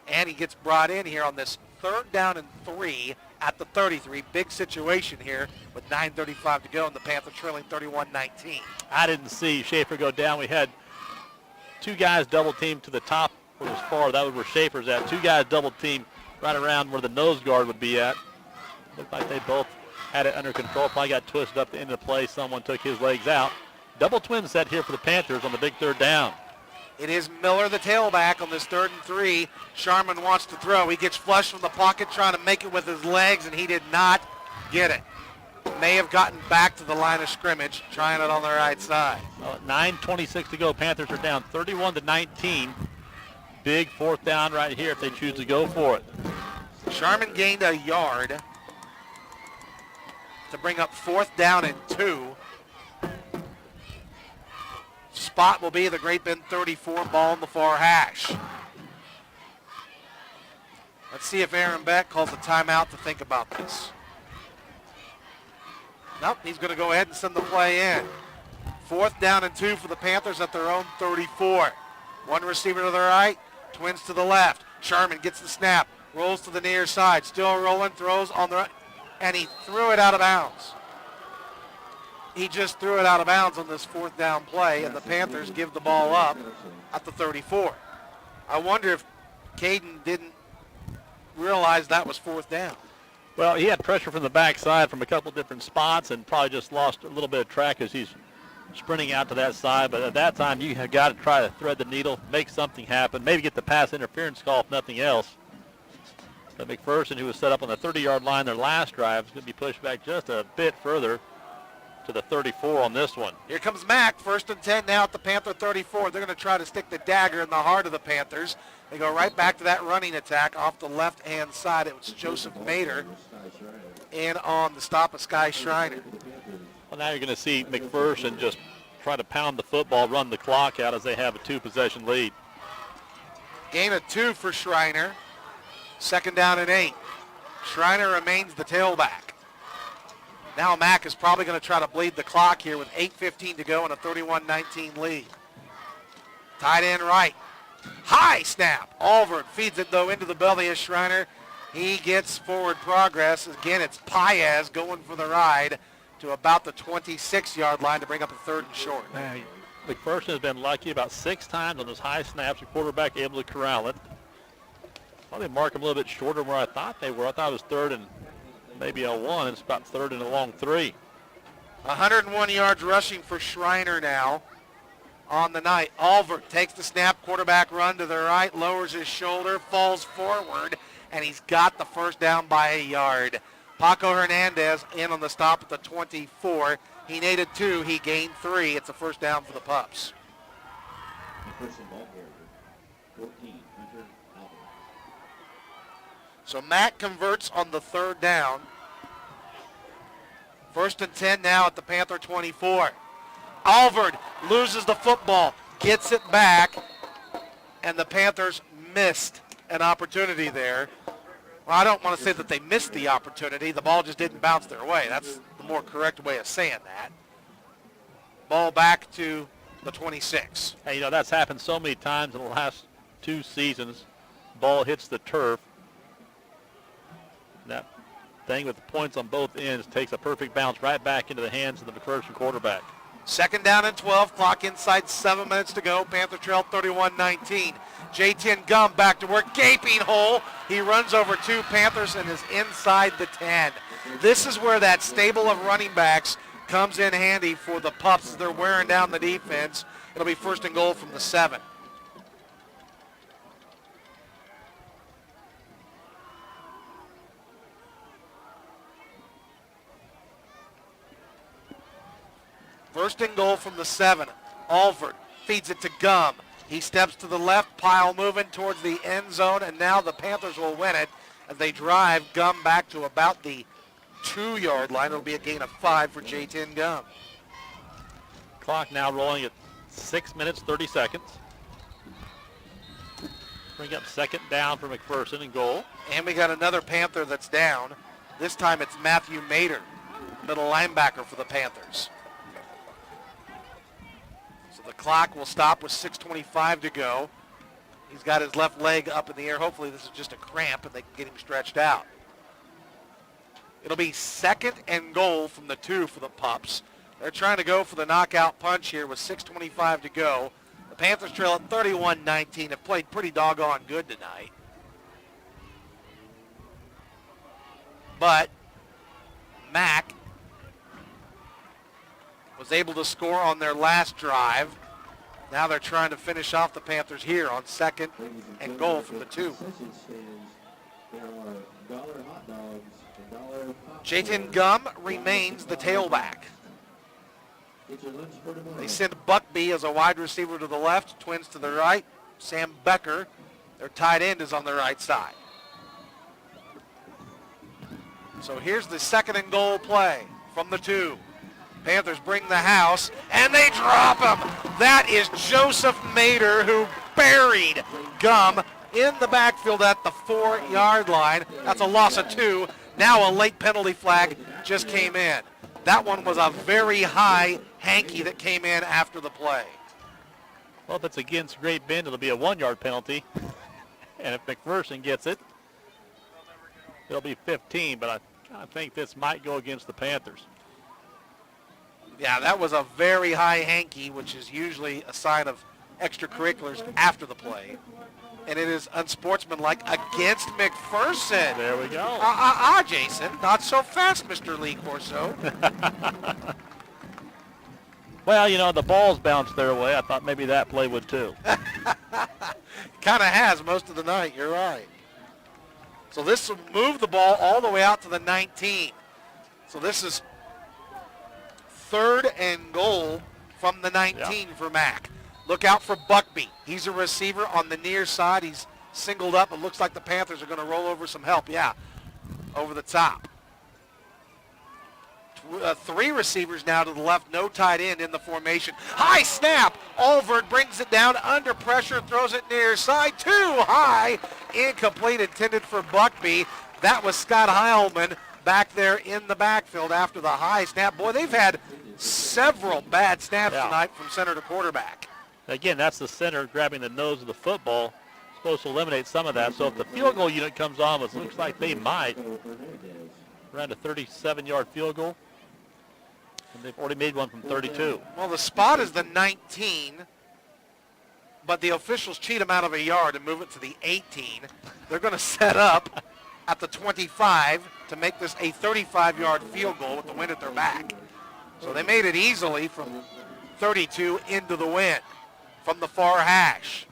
and he gets brought in here on this 3rd down and 3 at the 33. Big situation here with 9:35 to go, and the Panthers trailing 31-19. I didn't see Schaefer go down. We had 2 guys double teamed to the top or as far. That was where Schaefer's at. 2 guys double teamed right around where the nose guard would be at. Looked like they both had it under control. Probably got twisted up at the end of the play. Someone took his legs out. Double twin set here for the Panthers on the big 3rd down. It is Miller, the tailback, on this 3rd and 3. Sharman wants to throw. He gets flushed from the pocket trying to make it with his legs, and he did not get it. May have gotten back to the line of scrimmage, trying it on the right side. 9:26 to go. Panthers are down 31-19. Big 4th down right here if they choose to go for it. Sharman gained a yard to bring up 4th down and 2. Spot will be the Great Bend 34, ball in the far hash. Let's see if Aaron Beck calls a timeout to think about this. Nope, he's going to go ahead and send the play in. 4th down and 2 for the Panthers at their own 34. One receiver to the right, twins to the left. Sharman gets the snap, rolls to the near side, still rolling, throws on the right, and he threw it out of bounds. He just threw it out of bounds on this 4th down play, and the Panthers give the ball up at the 34. I wonder if Caden didn't realize that was 4th down. Well, he had pressure from the backside from a couple different spots and probably just lost a little bit of track as he's sprinting out to that side. But at that time, you have got to try to thread the needle, make something happen, maybe get the pass interference call if nothing else. But McPherson, who was set up on the 30-yard line their last drive, is going to be pushed back just a bit further to the 34 on this one. Here comes Mack, 1st and 10 now at the Panther 34. They're going to try to stick the dagger in the heart of the Panthers. They go right back to that running attack off the left-hand side. It was Joseph Mader in on the stop of Sky Schreiner. Well, now you're going to see McPherson just try to pound the football, run the clock out as they have a 2-possession lead. Gain of 2 for Schreiner. 2nd down and 8. Schreiner remains the tailback. Now Mack is probably going to try to bleed the clock here with 8:15 to go and a 31-19 lead. Tight end right. High snap. Alvord feeds it, though, into the belly of Schreiner. He gets forward progress. Again, it's Paez going for the ride to about the 26-yard line to bring up a 3rd and short. McPherson has been lucky about 6 times on those high snaps. The quarterback able to corral it. Well, they mark them a little bit shorter than where I thought they were. I thought it was 3rd and maybe a 1. It's about 3rd and a long 3. 101 yards rushing for Schreiner now on the night. Alvord takes the snap, quarterback run to the right, lowers his shoulder, falls forward, and he's got the 1st down by a yard. Paco Hernandez in on the stop at the 24. He needed 2. He gained 3. It's a 1st down for the Pups. So Matt converts on the 3rd down. 1st and 10 now at the Panther 24. Alvord loses the football, gets it back, and the Panthers missed an opportunity there. Well, I don't want to say that they missed the opportunity. The ball just didn't bounce their way. That's the more correct way of saying that. Ball back to the 26. Hey, that's happened so many times in the last 2 seasons. Ball hits the turf. That thing with the points on both ends takes a perfect bounce right back into the hands of the McPherson quarterback. 2nd down and 12. Clock inside 7 minutes to go. Panther trail 31-19. J10 Gum back to work. Gaping hole. He runs over 2 Panthers and is inside the 10. This is where that stable of running backs comes in handy for the Pups as they're wearing down the defense. It'll be 1st and goal from the 7. First and goal from the 7. Alvord feeds it to Gum. He steps to the left, pile moving towards the end zone, and now the Panthers will win it as they drive Gum back to about the 2-yard line. It'll be a gain of 5 for J10 Gum. Clock now rolling at 6 minutes, 30 seconds. Bring up 2nd down for McPherson and goal. And we got another Panther that's down. This time it's Matthew Mader, middle linebacker for the Panthers. The clock will stop with 6:25 to go. He's got his left leg up in the air. Hopefully this is just a cramp and they can get him stretched out. It'll be 2nd and goal from the 2 for the Pups. They're trying to go for the knockout punch here with 6:25 to go. The Panthers trail at 31-19. Have played pretty doggone good tonight. But Mack was able to score on their last drive. Now they're trying to finish off the Panthers here on 2nd and goal from the 2. J10 Gum remains the tailback. They send Buckby as a wide receiver to the left, Twins to the right. Sam Becker, their tight end, is on the right side. So here's the 2nd and goal play from the 2. Panthers bring the house, and they drop him. That is Joseph Mader, who buried Gum in the backfield at the 4-yard line. That's a loss of 2. Now a late penalty flag just came in. That one was a very high hanky that came in after the play. Well, if it's against Great Bend, it'll be a 1-yard penalty. And if McPherson gets it, it'll be 15, but I think this might go against the Panthers. Yeah, that was a very high hanky, which is usually a sign of extracurriculars after the play. and it is unsportsmanlike against McPherson. There we go. Jason. Not so fast, Mr. Lee Corso. Well, you know, the ball's bounced their way. I thought maybe that play would too. Kind of has most of the night. You're right. So this will move the ball all the way out to the 19. So this is 3rd and goal from the 19 for Mac. Look out for Buckby. He's a receiver on the near side. He's singled up. It looks like the Panthers are going to roll over some help. Yeah, over the top. 3 receivers now to the left. No tight end in the formation. High snap. Alvord brings it down under pressure. Throws it near side. Too high. Incomplete. Intended for Buckby. That was Scott Heilman back there in the backfield after the high snap. Boy, they've had several bad snaps tonight from center to quarterback. Again, that's the center grabbing the nose of the football. Supposed to eliminate some of that. So if the field goal unit comes on, which looks like they might, around a 37-yard field goal. And they've already made one from 32. Well, the spot is the 19, but the officials cheat them out of a yard and move it to the 18. They're going to set up at the 25 to make this a 35-yard field goal with the wind at their back. So they made it easily from 32 into the wind from the far hash.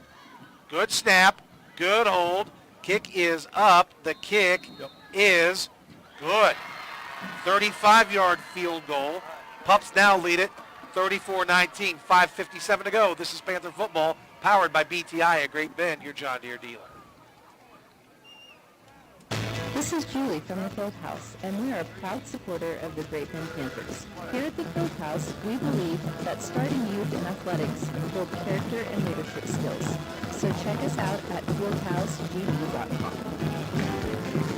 Good snap, good hold. Kick is up. The kick is good. 35-yard field goal. Pups now lead it 34-19, 5:57 to go. This is Panther football, powered by BTI at Great Bend, your John Deere dealer. This is Julie from the Field House, and we are a proud supporter of the Great Bend Panthers. Here at the Field House, we believe that starting youth in athletics build character and leadership skills. So check us out at fieldhousegb.com.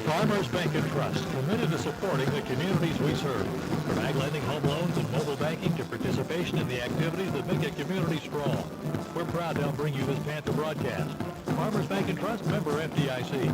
Farmers Bank and Trust, committed to supporting the communities we serve. From ag lending, home loans, and mobile banking to participation in the activities that make a community strong. We're proud to help bring you this Panther broadcast. Farmers Bank and Trust, member FDIC.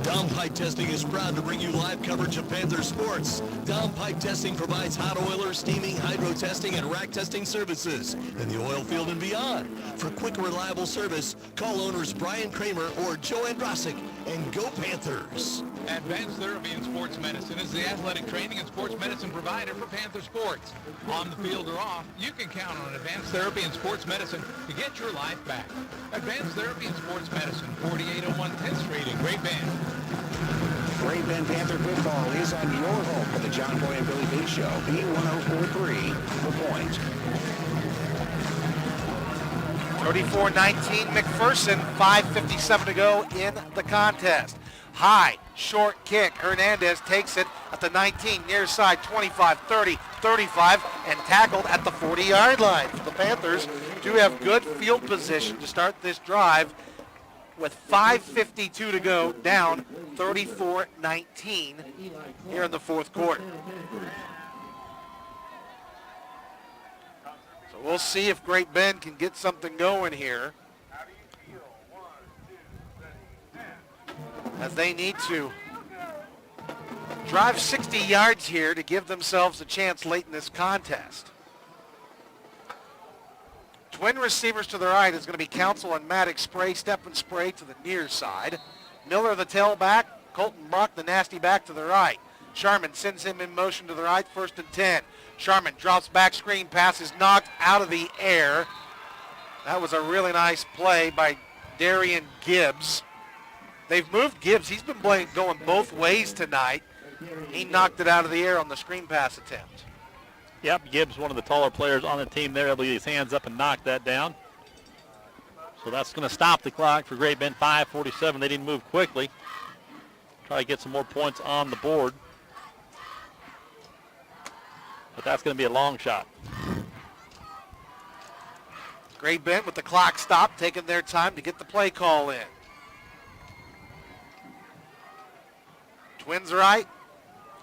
Down Pipe Testing is proud to bring you live coverage of Panther sports. Down Pipe Testing provides hot oiler, steaming, hydro testing, and rack testing services in the oil field and beyond. For quick and reliable service, call owners Brian Kramer or Joe Andrasic and go Panthers. Advanced Therapy and Sports Medicine is the athletic training and sports medicine provider for Panther sports. On the field or off, you can count on Advanced Therapy and Sports Medicine to get your life back. Advanced Therapy and Sports Medicine, 4801 10th Street in Great Bend. Great Bend Panther football is on your home for the John Boy and Billy B Show. B1043, The Point. 34-19 McPherson, 5:57 to go in the contest. High, short kick. Hernandez takes it at the 19, near side, 25, 30, 35, and tackled at the 40-yard line. The Panthers do have good field position to start this drive with 5:52 to go, down 34-19 here in the fourth quarter. So we'll see if Great Bend can get something going here, as they need to drive 60 yards here to give themselves a chance late in this contest. Twin receivers to the right is going to be Council and Maddox. Spray, Step and Spray to the near side. Miller, the tailback. Colton Brock, the nasty back, to the right. Sharman sends him in motion to the right, 1st and 10. Sharman drops back, screen pass is knocked out of the air. That was a really nice play by Darian Gibbs. They've moved Gibbs. He's been going both ways tonight. He knocked it out of the air on the screen pass attempt. Yep, Gibbs, one of the taller players on the team there, able to get his hands up and knock that down. So that's going to stop the clock for Great Bend, 5:47. They didn't move quickly. Try to get some more points on the board. But that's going to be a long shot. Great Bend with the clock stopped, taking their time to get the play call in. Twins right,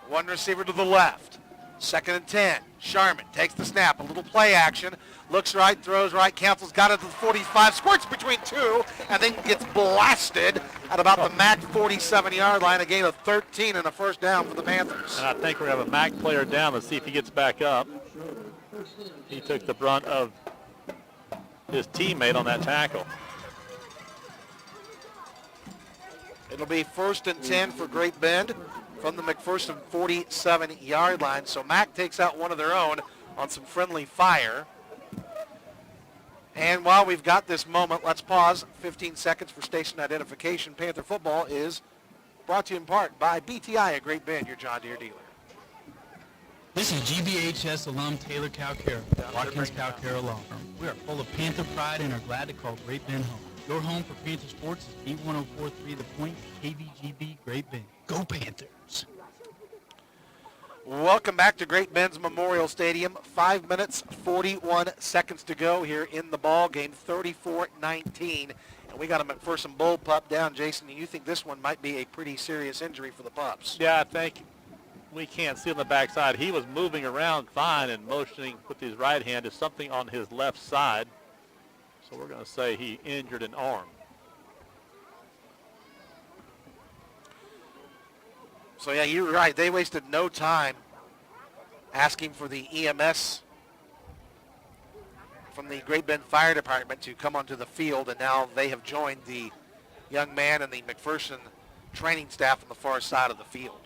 one receiver to the left. 2nd and 10. Sharman takes the snap, a little play action, looks right, throws right, cancels, got it to the 45, squirts between two, and then gets blasted at about the MAC 47-yard line, a gain of 13 and a first down for the Panthers. And I think we're going to have a MAC player down. Let's see if he gets back up. He took the brunt of his teammate on that tackle. It'll be 1st and 10 for Great Bend from the McPherson 47-yard line. So Mac takes out one of their own on some friendly fire. And while we've got this moment, let's pause 15 seconds for station identification. Panther football is brought to you in part by BTI at Great Bend, your John Deere dealer. This is GBHS alum Taylor Calcaro, Watkins Calcaro Law Firm. We are full of Panther pride and are glad to call Great Bend home. Your home for Panther sports is B1043 The Point, KVGB, Great Bend. Go Panthers! Welcome back to Great Bend's Memorial Stadium. 5 minutes, 41 seconds to go here in the ball game, 34-19. And we got a McPherson Bull pup down. Jason, you think this one might be a pretty serious injury for the pups? Yeah, I think we can't see on the backside. He was moving around fine and motioning with his right hand to something on his left side. So we're going to say he injured an arm. So, yeah, you're right. They wasted no time asking for the EMS from the Great Bend Fire Department to come onto the field, and now they have joined the young man and the McPherson training staff on the far side of the field.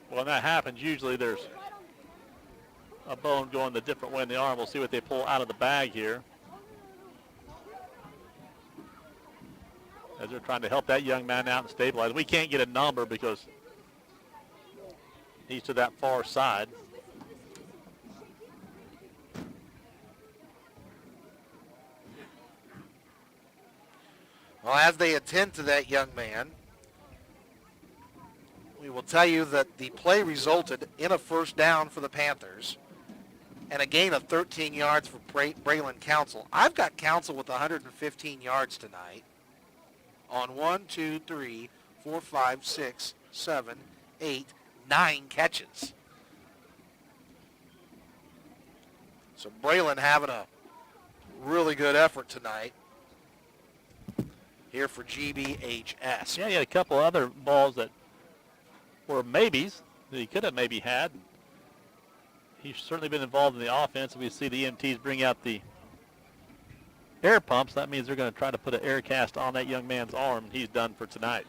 Well, when that happens, usually there's a bone going the different way in the arm. We'll see what they pull out of the bag here, as they're trying to help that young man out and stabilize. We can't get a number because he's to that far side. Well, as they attend to that young man, we will tell you that the play resulted in a first down for the Panthers and a gain of 13 yards for Braylon Council. I've got Council with 115 yards tonight on 1, 2, 3, 4, 5, 6, 7, 8, 9 catches. So Braylon having a really good effort tonight here for GBHS. Yeah, he had a couple other balls that were maybes that he could have maybe had. He's certainly been involved in the offense. We see the EMTs bring out the air pumps. That means they're going to try to put an air cast on that young man's arm, and he's done for tonight.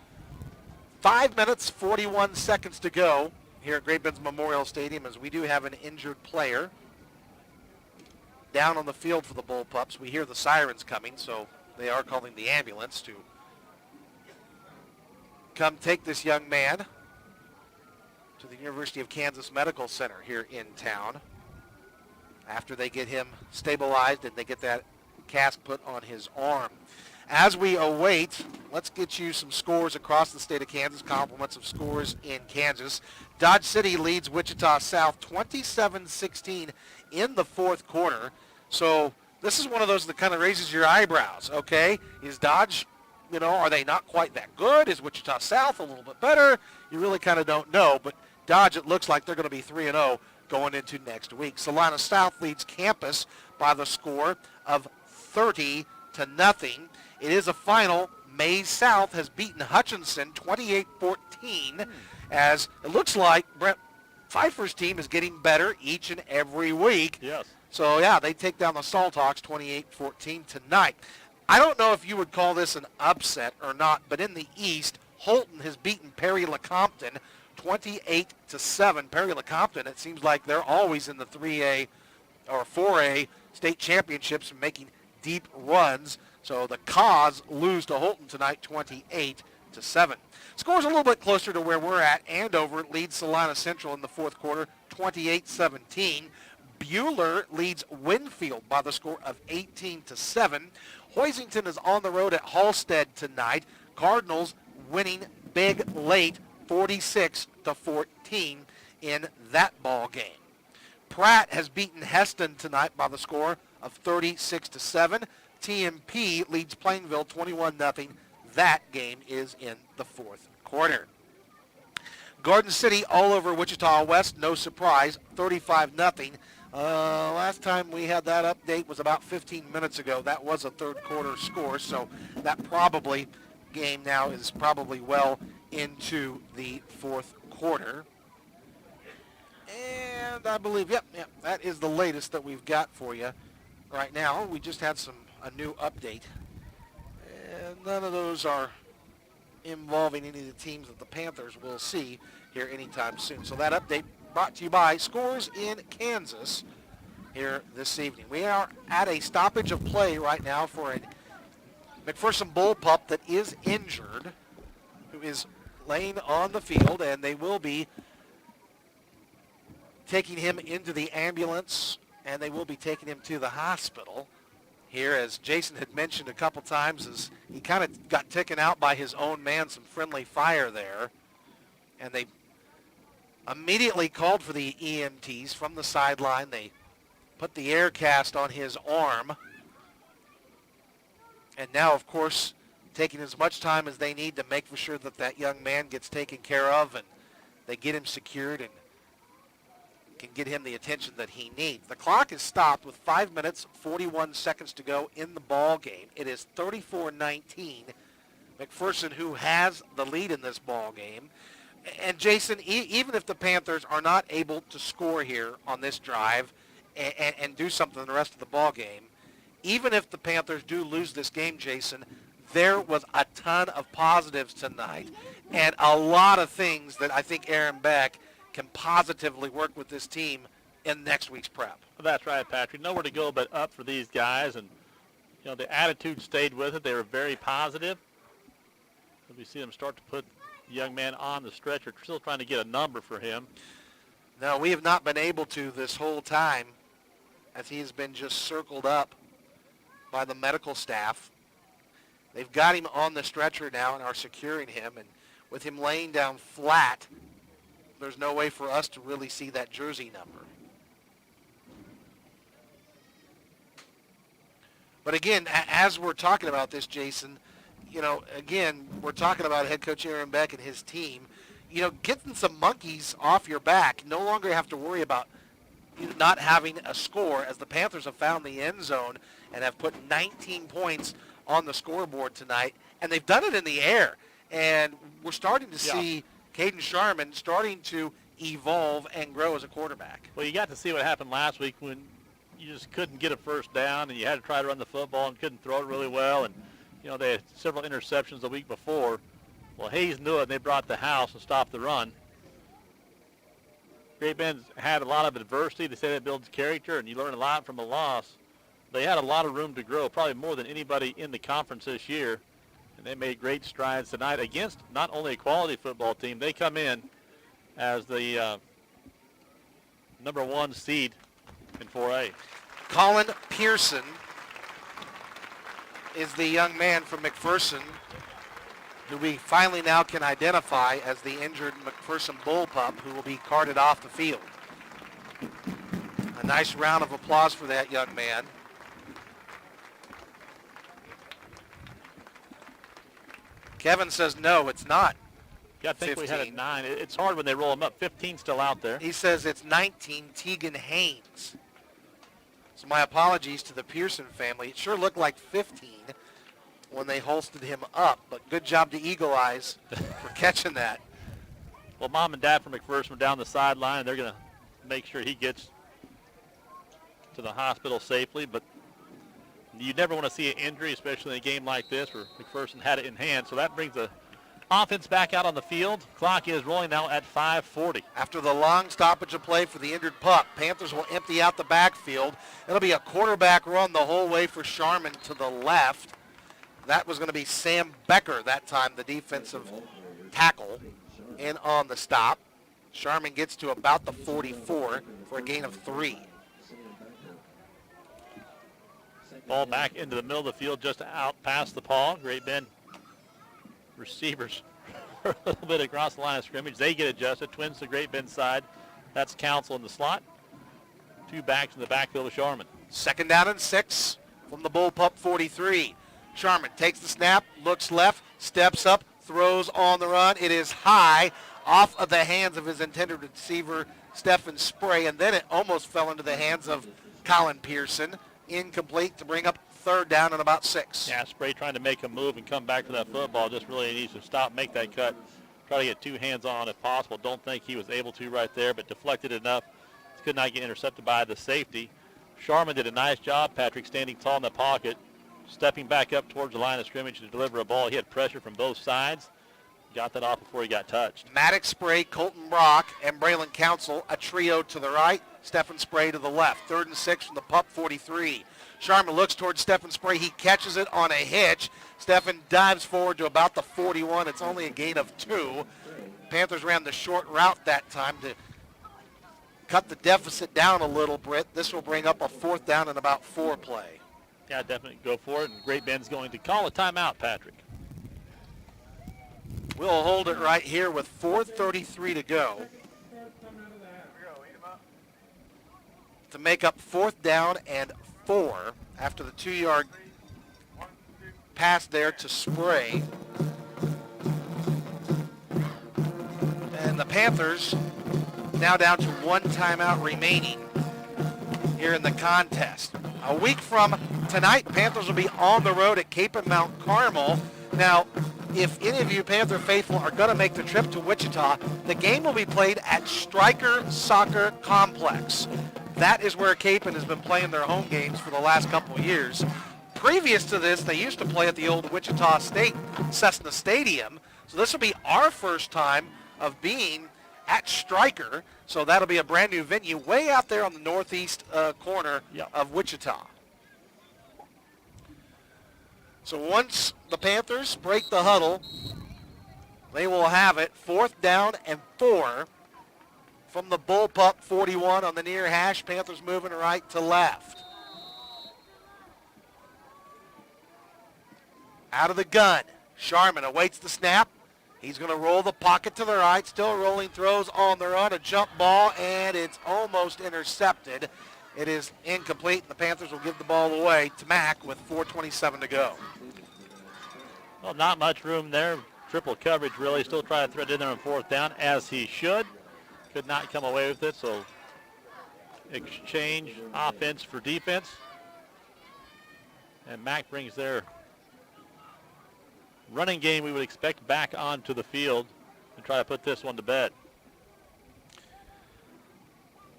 5 minutes, 41 seconds to go here at Great Bend's Memorial Stadium, as we do have an injured player down on the field for the Bullpups. We hear the sirens coming, so they are calling the ambulance to come take this young man to the University of Kansas Medical Center here in town after they get him stabilized and they get that cast put on his arm. As we await, let's get you some scores across the state of Kansas, compliments of scores in Kansas. Dodge City leads Wichita South 27-16 in the fourth quarter. So this is one of those that kind of raises your eyebrows, okay? Is Dodge, are they not quite that good? Is Wichita South a little bit better? You really kind of don't know, but Dodge, it looks like they're going to be 3-0 going into next week. Salina South leads Campus by the score of 30-0. It is a final. Mays South has beaten Hutchinson 28-14, as it looks like Brent Pfeiffer's team is getting better each and every week. Yes. So, yeah, they take down the Salthawks 28-14 tonight. I don't know if you would call this an upset or not, but in the East, Holton has beaten Perry Lecompton 28-7. Perry Lecompton, it seems like they're always in the 3A or 4A state championships and making deep runs. So the Cause lose to Holton tonight 28-7. Score's a little bit closer to where we're at. Andover leads Salina Central in the fourth quarter 28-17. Bueller leads Winfield by the score of 18-7. Hoisington is on the road at Halstead tonight. Cardinals winning big late 46-14 in that ball game. Pratt has beaten Heston tonight by the score of 36-7. TMP leads Plainville 21-0. That game is in the fourth quarter. Garden City all over Wichita West, no surprise, 35-0. Last time we had that update was about 15 minutes ago. That was a third quarter score, so that game now is probably well into the fourth quarter. And I believe, yep, that is the latest that we've got for you right now. We just had a new update. And none of those are involving any of the teams that the Panthers will see here anytime soon. So that update brought to you by Scores in Kansas here this evening. We are at a stoppage of play right now for a McPherson Bull pup that is injured, who is laying on the field, and they will be taking him into the ambulance, and they will be taking him to the hospital here, as Jason had mentioned a couple times, as he kind of got taken out by his own man, some friendly fire there, and they immediately called for the EMTs from the sideline. They put the air cast on his arm, and now, of course, taking as much time as they need to make for sure that that young man gets taken care of and they get him secured and can get him the attention that he needs. The clock is stopped with 5 minutes, 41 seconds to go in the ball game. It is 34-19. McPherson, who has the lead in this ball game. And Jason, even if the Panthers are not able to score here on this drive and do something the rest of the ball game, even if the Panthers do lose this game, Jason, there was a ton of positives tonight and a lot of things that I think Aaron Beck can positively work with this team in next week's prep. Well, that's right, Patrick. Nowhere to go but up for these guys, and the attitude stayed with it. They were very positive. We see them start to put the young man on the stretcher, still trying to get a number for him. No, we have not been able to this whole time, as he has been just circled up by the medical staff. They've got him on the stretcher now and are securing him, and with him laying down flat, there's no way for us to really see that jersey number. But again, as we're talking about this, Jason, again, we're talking about head coach Aaron Beck and his team, getting some monkeys off your back. No longer have to worry about not having a score, as the Panthers have found the end zone and have put 19 points on the scoreboard tonight, and they've done it in the air. And we're starting to see Caden Sharman starting to evolve and grow as a quarterback. Well, you got to see what happened last week when you just couldn't get a first down and you had to try to run the football and couldn't throw it really well. And, they had several interceptions the week before. Well, Hayes knew it, and they brought the house and stopped the run. Great Bend's had a lot of adversity. They say that builds character, and you learn a lot from a loss. They had a lot of room to grow, probably more than anybody in the conference this year. And they made great strides tonight against not only a quality football team. They come in as the number 1 seed in 4A. Colin Pearson is the young man from McPherson who we finally now can identify as the injured McPherson Bull pup, who will be carted off the field. A nice round of applause for that young man. Kevin says, no, it's not. Yeah, I think 15. we had it 9. It's hard when they roll them up. 15 still out there. He says it's 19, Tegan Haynes. So my apologies to the Pearson family. It sure looked like 15 when they holstered him up, but good job to Eagle Eyes for catching that. Well, Mom and Dad from McPherson were down the sideline. They're going to make sure he gets to the hospital safely, but you never want to see an injury, especially in a game like this where McPherson had it in hand. So that brings the offense back out on the field. Clock is rolling now at 5:40. After the long stoppage of play for the injured pup, Panthers will empty out the backfield. It'll be a quarterback run the whole way for Sharman to the left. That was going to be Sam Becker that time, the defensive tackle, in on the stop. Sharman gets to about the 44 for a gain of 3. Ball back into the middle of the field, just out past the paw. Great Bend receivers a little bit across the line of scrimmage. They get adjusted. Twins to Great Bend side. That's Council in the slot. 2 backs in the backfield of Sharman. 2nd down and 6 from the Bullpup 43. Sharman takes the snap, looks left, steps up, throws on the run. It is high off of the hands of his intended receiver, Stephen Spray, and then it almost fell into the hands of Colin Pearson. Incomplete to bring up 3rd down and about 6. Yeah, Spray trying to make a move and come back to that football. Just really needs to stop, make that cut, try to get 2 hands on if possible. Don't think he was able to right there, but deflected enough. Could not get intercepted by the safety. Sharman did a nice job, Patrick, standing tall in the pocket. stepping back up towards the line of scrimmage to deliver a ball. He had pressure from both sides. Got that off before he got touched. Maddox Spray, Colton Brock, and Braylon Council, a trio to the right. Stephen Spray to the left. 3rd and 6 from the pup 43. Sharma looks towards Stephen Spray. He catches it on a hitch. Stephen dives forward to about the 41. It's only a gain of 2. Panthers ran the short route that time to cut the deficit down a little bit. This will bring up a 4th down and about 4 play. Yeah, definitely go for it. And Great Bend's going to call a timeout, Patrick. We'll hold it right here with 4:33 to go. To make up 4th down and 4 after the 2-yard pass there to Spray. And the Panthers now down to 1 timeout remaining here in the contest. A week from tonight, Panthers will be on the road at Cape and Mount Carmel. Now, if any of you Panther faithful are going to make the trip to Wichita, the game will be played at Stryker Soccer Complex. That is where Capen has been playing their home games for the last couple of years. Previous to this, they used to play at the old Wichita State Cessna Stadium. So this will be our first time of being at Stryker. So that'll be a brand new venue way out there on the northeast corner of Wichita. So once the Panthers break the huddle, they will have it 4th down and 4 from the bullpup 41 on the near hash. Panthers moving right to left. Out of the gun, Sharman awaits the snap. He's going to roll the pocket to the right, still rolling, throws on the run, a jump ball, and it's almost intercepted. It is incomplete, and the Panthers will give the ball away to Mack with 4:27 to go. Well, not much room there. Triple coverage, really. Still trying to thread in there on 4th down, as he should. Could not come away with it, so exchange offense for defense. And Mack brings their running game we would expect back onto the field and try to put this one to bed.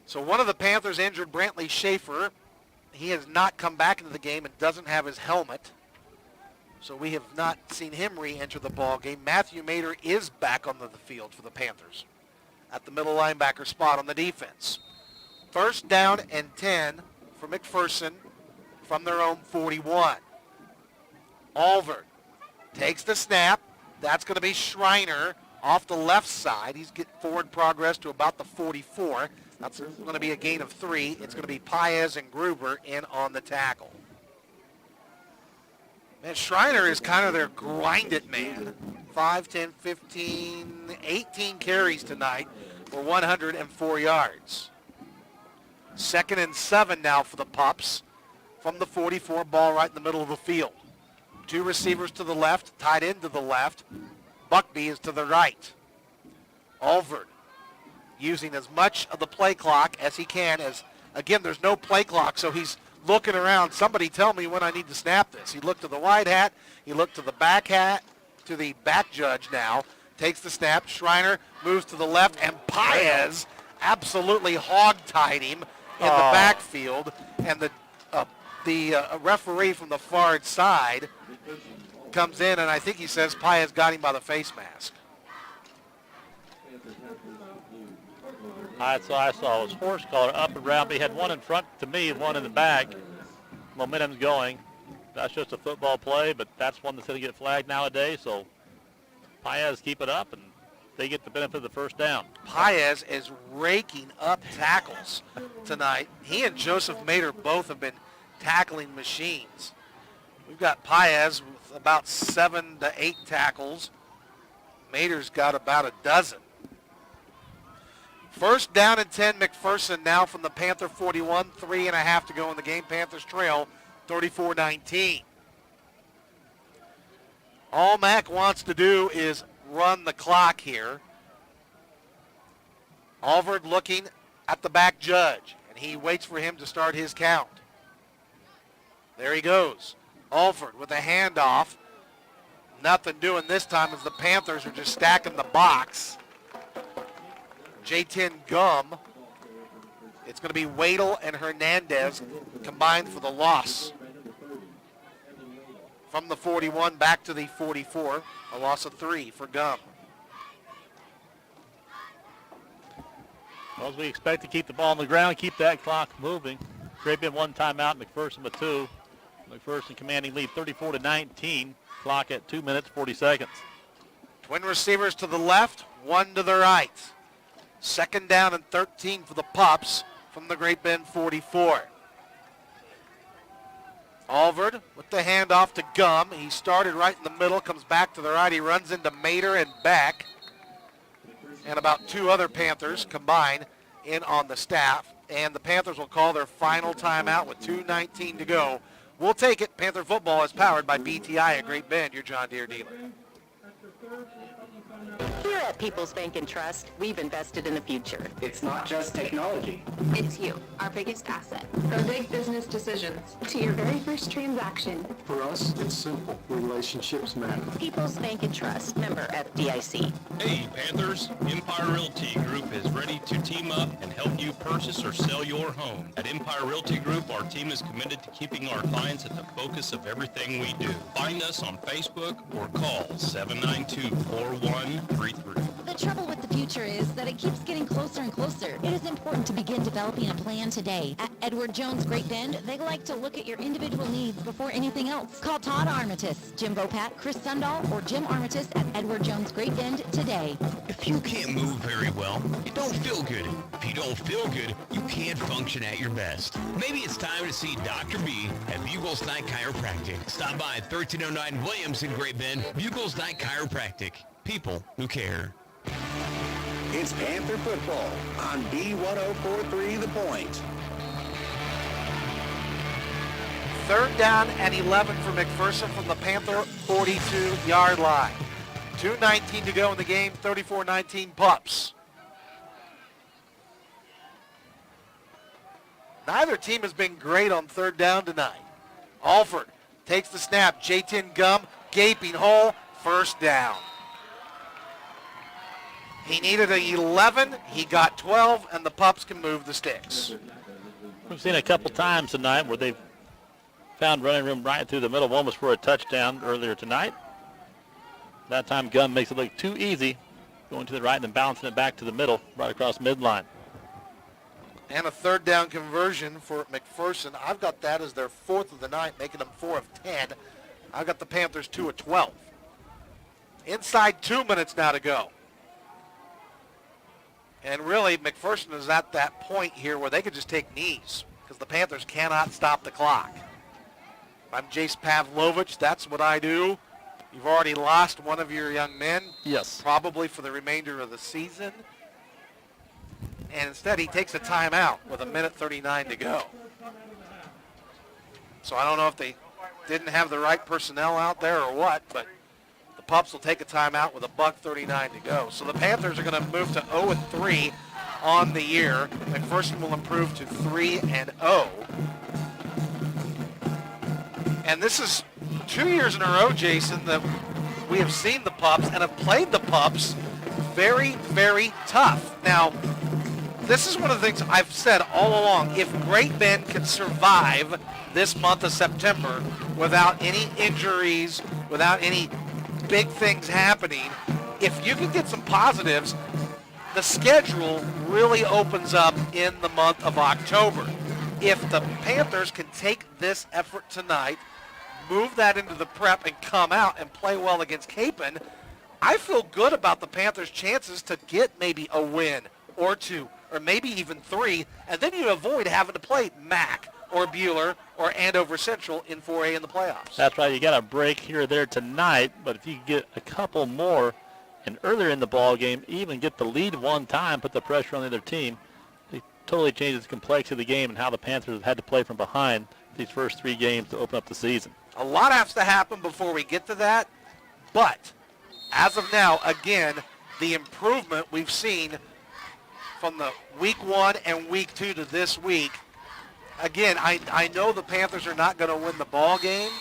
So one of the Panthers injured, Brantley Schaefer. He has not come back into the game and doesn't have his helmet. So we have not seen him re-enter the ball game. Matthew Mader is back on the field for the Panthers at the middle linebacker spot on the defense. 1st down and 10 for McPherson from their own 41. Alvord takes the snap. That's going to be Schreiner off the left side. He's getting forward progress to about the 44. That's going to be a gain of 3. It's going to be Paez and Gruber in on the tackle. Man, Schreiner is kind of their grind-it man. 5, 10, 15, 18 carries tonight for 104 yards. 2nd and 7 now for the Pups from the 44, ball right in the middle of the field. 2 receivers to the left, tight end to the left. Buckby is to the right. Alvord using as much of the play clock as he can. As again, there's no play clock, so he's looking around. Somebody tell me when I need to snap this. He looked to the wide hat. He looked to the back hat, to the back judge now. Takes the snap. Schreiner moves to the left, and Paez absolutely hog-tied him in the backfield. And the referee from the far side comes in, and I think he says Paez got him by the face mask. That's what I saw. It was horse collar up and around. But he had one in front to me, one in the back. Momentum's going. That's just a football play, but that's one that's going to get flagged nowadays. So Paez keep it up, and they get the benefit of the 1st down. Paez is raking up tackles tonight. He and Joseph Mader both have been tackling machines. We've got Paez with about 7 to 8 tackles. Mader's got about a dozen. 1st down and 10, McPherson now from the Panther 41. 3.5 to go in the game. Panthers trail 34-19. All Mack wants to do is run the clock here. Alvord looking at the back judge, and he waits for him to start his count. There he goes. Alford with a handoff. Nothing doing this time as the Panthers are just stacking the box. J10 Gum. It's going to be Wadle and Hernandez combined for the loss. from the 41 back to the 44. A loss of 3 for Gum. Well, as we expect to keep the ball on the ground, keep that clock moving. Great Bend 1 timeout, McPherson with 2. McPherson commanding lead 34-19. Clock at 2 minutes, 40 seconds. Twin receivers to the left, 1 to the right. 2nd down and 13 for the Pups from the Great Bend 44. Alvord with the handoff to Gum. He started right in the middle, comes back to the right. He runs into Mater and back. And about 2 other Panthers combined in on the staff. And the Panthers will call their final timeout with 2:19 to go. We'll take it. Panther football is powered by BTI at Great Bend, your John Deere dealer. Here at People's Bank and Trust, we've invested in the future. It's not just technology. It's you, our biggest asset. From big business decisions to your very first transaction. For us, it's simple. Relationships matter. People's Bank and Trust, member FDIC. Hey, Panthers, Empire Realty Group is ready to team up and help you purchase or sell your home. At Empire Realty Group, our team is committed to keeping our clients at the focus of everything we do. Find us on Facebook or call 792-4133. The trouble with the future is that it keeps getting closer and closer. It is important to begin developing a plan today. At Edward Jones Great Bend, they like to look at your individual needs before anything else. Call Todd Armitage, Jim Bopat, Chris Sundahl, or Jim Armitage at Edward Jones Great Bend today. If you can't move very well, you don't feel good. If you don't feel good, you can't function at your best. Maybe it's time to see Dr. B at Bugles Night Chiropractic. Stop by at 1309 Williams in Great Bend. Bugles Night Chiropractic. People who care. It's Panther football on B1043 The Point. 3rd down and 11 for McPherson from the Panther 42-yard line. 2:19 to go in the game, 34-19 Pups. Neither team has been great on 3rd down tonight. Alford takes the snap. J-10 Gum, gaping hole, 1st down. He needed an 11, he got 12, and the Pups can move the sticks. We've seen a couple times tonight where they've found running room right through the middle. One was for a touchdown earlier tonight. That time Gum makes it look too easy, going to the right and then bouncing it back to the middle, right across midline. And a 3rd down conversion for McPherson. I've got that as their 4th of the night, making them 4 of 10. I've got the Panthers 2 of 12. Inside 2 minutes now to go. And really, McPherson is at that point here where they could just take knees because the Panthers cannot stop the clock. If I'm Jace Pavlovich, that's what I do. You've already lost one of your young men. Yes. Probably for the remainder of the season. And instead, he takes a timeout with 1:39 to go. So I don't know if they didn't have the right personnel out there or what, but the Pups will take a timeout with 1:39 to go. So the Panthers are going to move to 0-3 on the year. McPherson will improve to 3-0. And this is 2 years in a row, Jason, that we have seen the Pups and have played the Pups very, very tough. Now, this is one of the things I've said all along. If Great Bend can survive this month of September without any injuries, without any big things happening, if you can get some positives, the schedule really opens up in the month of October. If the Panthers can take this effort tonight, move that into the prep and come out and play well against Capon, I feel good about the Panthers' chances to get maybe a win or 2 or maybe even 3, and then you avoid having to play Mac or Bueller or Andover Central in 4A in the playoffs. That's right. You got a break here or there tonight, but if you get a couple more and earlier in the ball game, even get the lead one time, put the pressure on the other team, it totally changes the complexity of the game and how the Panthers have had to play from behind these first 3 games to open up the season. A lot has to happen before we get to that, but as of now, again, the improvement we've seen from the week 1 and week 2 to this week. Again, I know the Panthers are not going to win the ball game,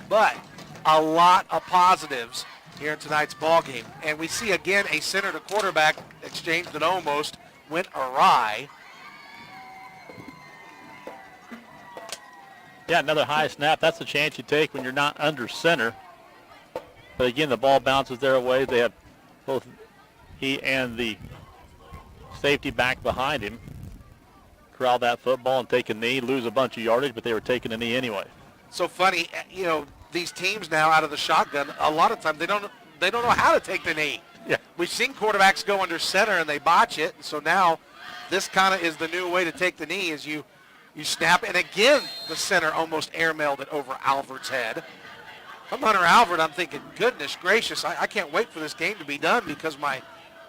but a lot of positives here in tonight's ball game. And we see again a center to quarterback exchange that almost went awry. Yeah, another high snap. That's the chance you take when you're not under center. But again, the ball bounces their way. They have both he and the safety back behind him. Corral that football and take a knee, lose a bunch of yardage, but they were taking a knee anyway. So funny, you know, these teams now out of the shotgun, a lot of times they don't know how to take the knee. Yeah. We've seen quarterbacks go under center and they botch it. So now this kind of is the new way to take the knee is you snap. And again, the center almost airmailed it over Alvert's head. If I'm Hunter Alvert, I'm thinking, goodness gracious, I can't wait for this game to be done because my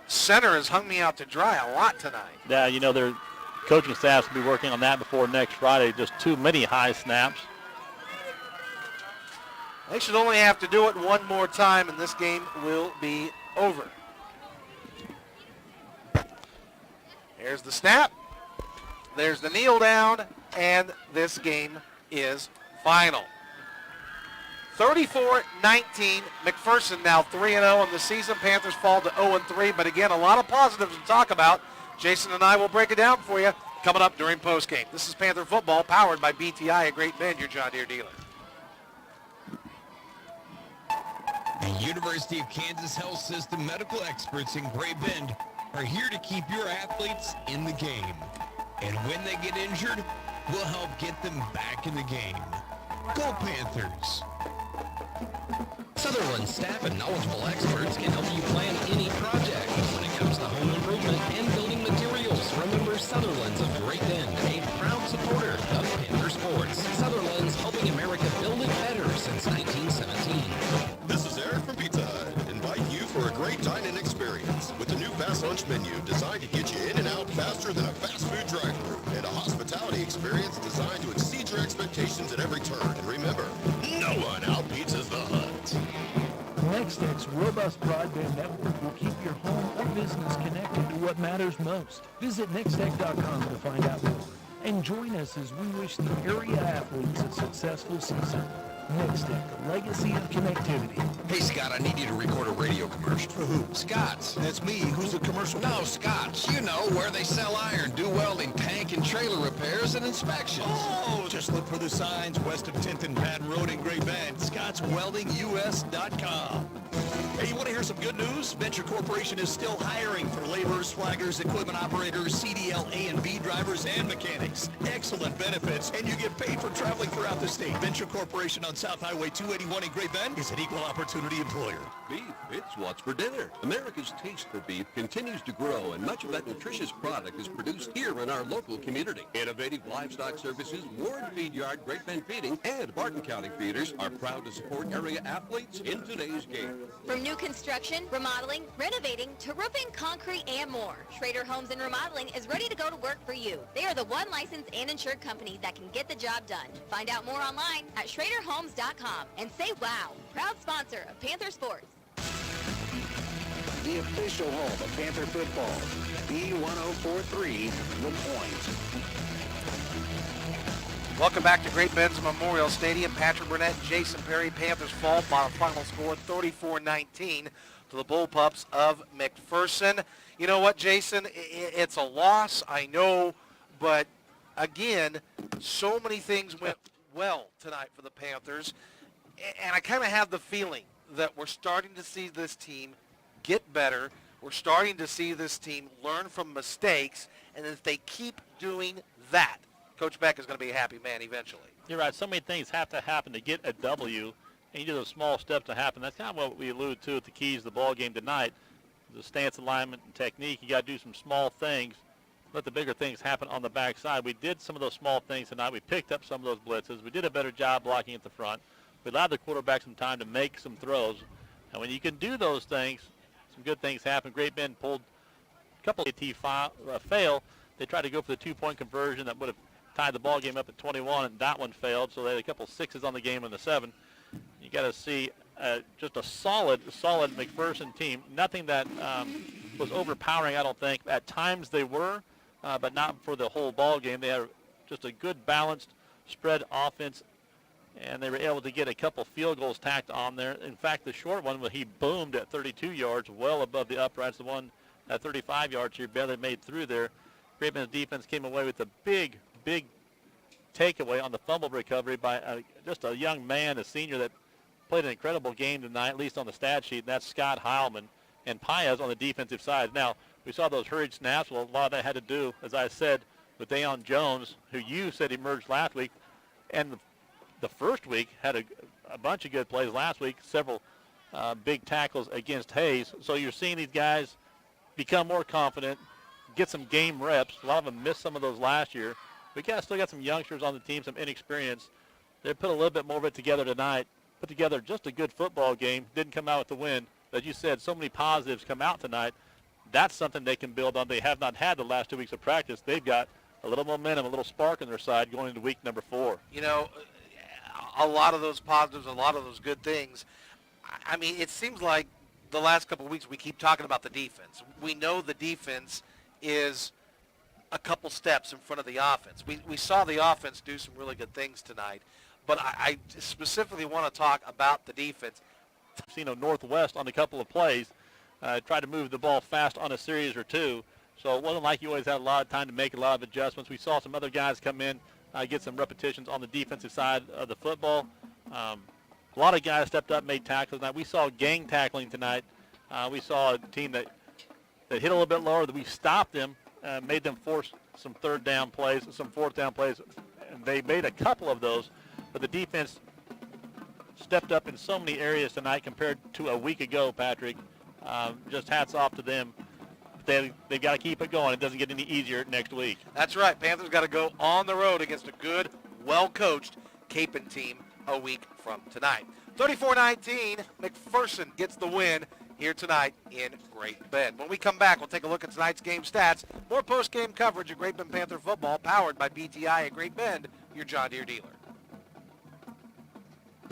center has hung me out to dry a lot tonight. Yeah, you know, their coaching staffs will be working on that before next Friday. Just too many high snaps. They should only have to do it one more time, and this game will be over. There's the snap. There's the kneel down, and this game is final. 34-19, McPherson now 3-0 in the season. Panthers fall to 0-3, but again, a lot of positives to talk about. Jason and I will break it down for you coming up during postgame. This is Panther Football, powered by BTI at Great Bend, your John Deere dealer. The University of Kansas Health System medical experts in Great Bend are here to keep your athletes in the game. And when they get injured, we'll help get them back in the game. Go Panthers! Sutherland staff and knowledgeable experts can help you plan any project. When it comes to home improvement and building materials, remember Sutherland's of Great Bend, a proud supporter of Panther sports. Sutherland's helping America build it better since 1917. This is Eric from Pizza Hut, inviting you for a great dine-in experience with the new fast lunch menu designed to get you in and out faster than a fast food drive-thru, and a hospitality experience designed to exceed your expectations at every turn. And remember, no one out-pizzas the Hut. Nextech's robust broadband network will keep your home or business connected to what matters most. Visit nextech.com to find out more. And join us as we wish the area athletes a successful season. Nextech, a legacy of connectivity. Hey, Scott, I need you to record a radio commercial. For who? Scott's. That's me. Who's the commercial? No, Scott's. You know, where they sell iron, do welding, tank and trailer repairs and inspections. Oh, just look for the signs west of 10th and Patton Road in Great Bend. ScottsWeldingUS.com. Hey, you want to hear some good news? Venture Corporation is still hiring for laborers, flaggers, equipment operators, CDL A and B drivers, and mechanics. Excellent benefits, and you get paid for traveling throughout the state. Venture Corporation on South Highway 281 in Great Bend is an equal opportunity employer. Beef, it's what's for dinner. America's taste for beef continues to grow, and much of that nutritious product is produced here in our local community. Innovative livestock services, Ward Feed Yard, Great Bend Feeding, and Barton County Feeders are proud to support area athletes in today's game. From new construction, remodeling, renovating, to roofing, concrete, and more, Schrader Homes and Remodeling is ready to go to work for you. They are the one licensed and insured company that can get the job done. Find out more online at schraderhomes.com and say wow. Proud sponsor of Panther Sports. The official home of Panther football, B1043, The Point. Welcome back to Great Bend's Memorial Stadium. Patrick Burnett, Jason Perry. Panthers fall by a final score 34-19 to the Bullpups of McPherson. You know what, Jason? It's a loss, I know, but again, so many things went well tonight for the Panthers, and I kind of have the feeling that we're starting to see this team get better. We're starting to see this team learn from mistakes, and if they keep doing that, Coach Beck is going to be a happy man eventually. You're right. So many things have to happen to get a W, and you do those small steps to happen. That's kind of what we alluded to at the keys of the ball game tonight. The stance alignment and technique, you got to do some small things. Let the bigger things happen on the backside. We did some of those small things tonight. We picked up some of those blitzes. We did a better job blocking at the front. We allowed the quarterback some time to make some throws. And when you can do those things, some good things happen. Great Bend pulled a couple of fail. They tried to go for the two-point conversion that would have tied the ball game up at 21, and that one failed. So they had a couple sixes on the game in the 7. You got to see just a solid McPherson team. Nothing that was overpowering, I don't think. At times they were, but not for the whole ball game. They had just a good balanced spread offense, and they were able to get a couple field goals tacked on there. In fact, the short one, he boomed at 32 yards, well above the uprights. The one at 35 yards here barely made through there. Great Bend's defense came away with a big takeaway on the fumble recovery by just a young man, a senior that played an incredible game tonight, at least on the stat sheet, and that's Scott Heilman, and Paez on the defensive side. Now, we saw those hurried snaps. Well, a lot of that had to do, as I said, with Deion Jones, who you said emerged last week, and the first week had a bunch of good plays last week, several big tackles against Hayes. So you're seeing these guys become more confident, get some game reps. A lot of them missed some of those last year. We still got some youngsters on the team, some inexperience. They put a little bit more of it together tonight, put together just a good football game, didn't come out with the win. As you said, so many positives come out tonight. That's something they can build on. They have not had the last 2 weeks of practice. They've got a little momentum, a little spark on their side going into week number 4. You know, a lot of those positives, a lot of those good things. I mean, it seems like the last couple of weeks we keep talking about the defense. We know the defense is a couple steps in front of the offense. We saw the offense do some really good things tonight, but I specifically want to talk about the defense. Northwest on a couple of plays, tried to move the ball fast on a series or two. So it wasn't like you always had a lot of time to make a lot of adjustments. We saw some other guys come in, get some repetitions on the defensive side of the football. A lot of guys stepped up, made tackles tonight. We saw gang tackling tonight. We saw a team that hit a little bit lower, that we stopped them, made them force some third down plays, some fourth down plays. And they made a couple of those, but the defense stepped up in so many areas tonight compared to a week ago, Patrick. Just hats off to them. They've got to keep it going. It doesn't get any easier next week. That's right. Panthers got to go on the road against a good, well-coached Capon team a week from tonight. 34-19, McPherson gets the win here tonight in Great Bend. When we come back, we'll take a look at tonight's game stats. More post-game coverage of Great Bend Panther football powered by BTI at Great Bend, your John Deere dealer.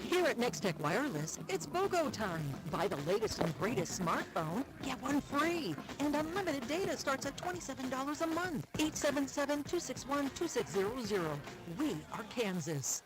Here at Nextech Wireless, it's BOGO time. Buy the latest and greatest smartphone, get one free. And unlimited data starts at $27 a month. 877-261-2600. We are Kansas.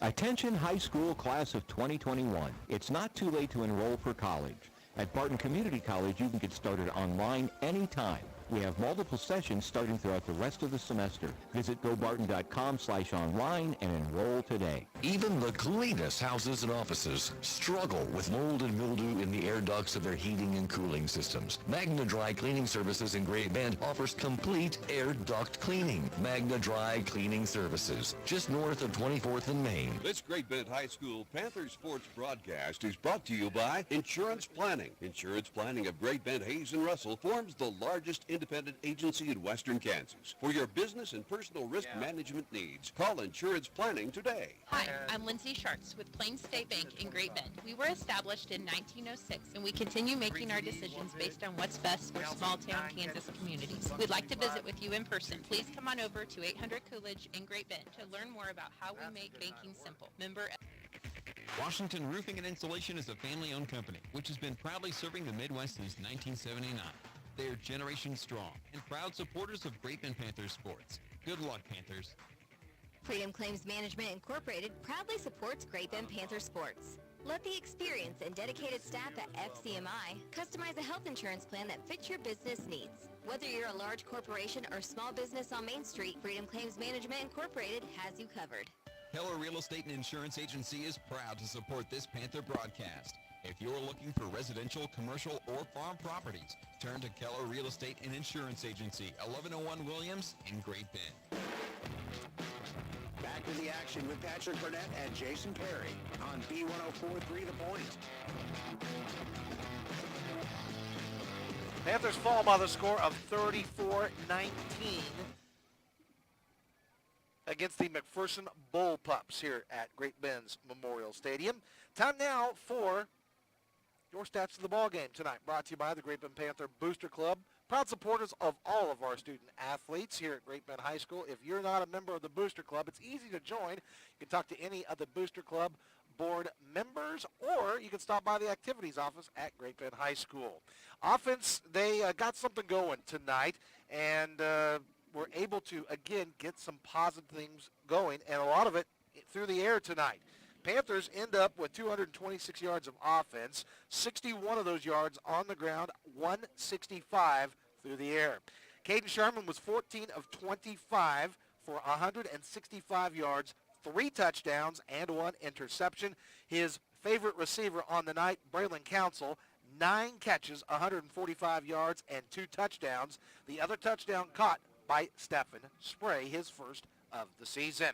Attention high school class of 2021. It's not too late to enroll for college. At Barton Community College, you can get started online anytime. We have multiple sessions starting throughout the rest of the semester. Visit gobarton.com/online and enroll today. Even the cleanest houses and offices struggle with mold and mildew in the air ducts of their heating and cooling systems. Magna Dry Cleaning Services in Great Bend offers complete air duct cleaning. Magna Dry Cleaning Services, just north of 24th and Main. This Great Bend High School Panther Sports broadcast is brought to you by Insurance Planning. Insurance Planning of Great Bend, Hayes, and Russell forms the largest independent agency in western Kansas. For your business and personal risk management needs, call Insurance Planning today. Hi, I'm Lindsay Sharks with Plains State Bank in Great Bend. We were established in 1906, and we continue making our decisions based on what's best for small-town Kansas communities. We'd like to visit with you in person. Please come on over to 800 Coolidge in Great Bend to learn more about how we make banking simple. Member Washington Roofing and Insulation is a family-owned company, which has been proudly serving the Midwest since 1979. They are generation strong and proud supporters of Great Bend Panthers sports. Good luck, Panthers. Freedom Claims Management Incorporated proudly supports Great Bend Panther sports. Let the experienced and dedicated staff at FCMI customize a health insurance plan that fits your business needs. Whether you're a large corporation or small business on Main Street, Freedom Claims Management Incorporated has you covered. Keller Real Estate and Insurance Agency is proud to support this Panther broadcast. If you're looking for residential, commercial, or farm properties, turn to Keller Real Estate and Insurance Agency, 1101 Williams in Great Bend. Back to the action with Patrick Burnett and Jason Perry on B1043 The Point. Panthers fall by the score of 34-19 against the McPherson Bull Pups here at Great Bend's Memorial Stadium. Time now for your stats of the ball game tonight, brought to you by the Great Bend Panther Booster Club, proud supporters of all of our student athletes here at Great Bend High School. If you're not a member of the Booster Club, it's easy to join. You can talk to any of the Booster Club board members, or you can stop by the activities office at Great Bend High School. Offense, they got something going tonight, and were able to, again, get some positive things going, and a lot of it through the air tonight. Panthers end up with 226 yards of offense, 61 of those yards on the ground, 165 through the air. Caden Sharman was 14 of 25 for 165 yards, 3 touchdowns, and 1 interception. His favorite receiver on the night, Braylon Council, 9 catches, 145 yards, and 2 touchdowns. The other touchdown caught by Stephen Spray, his first of the season.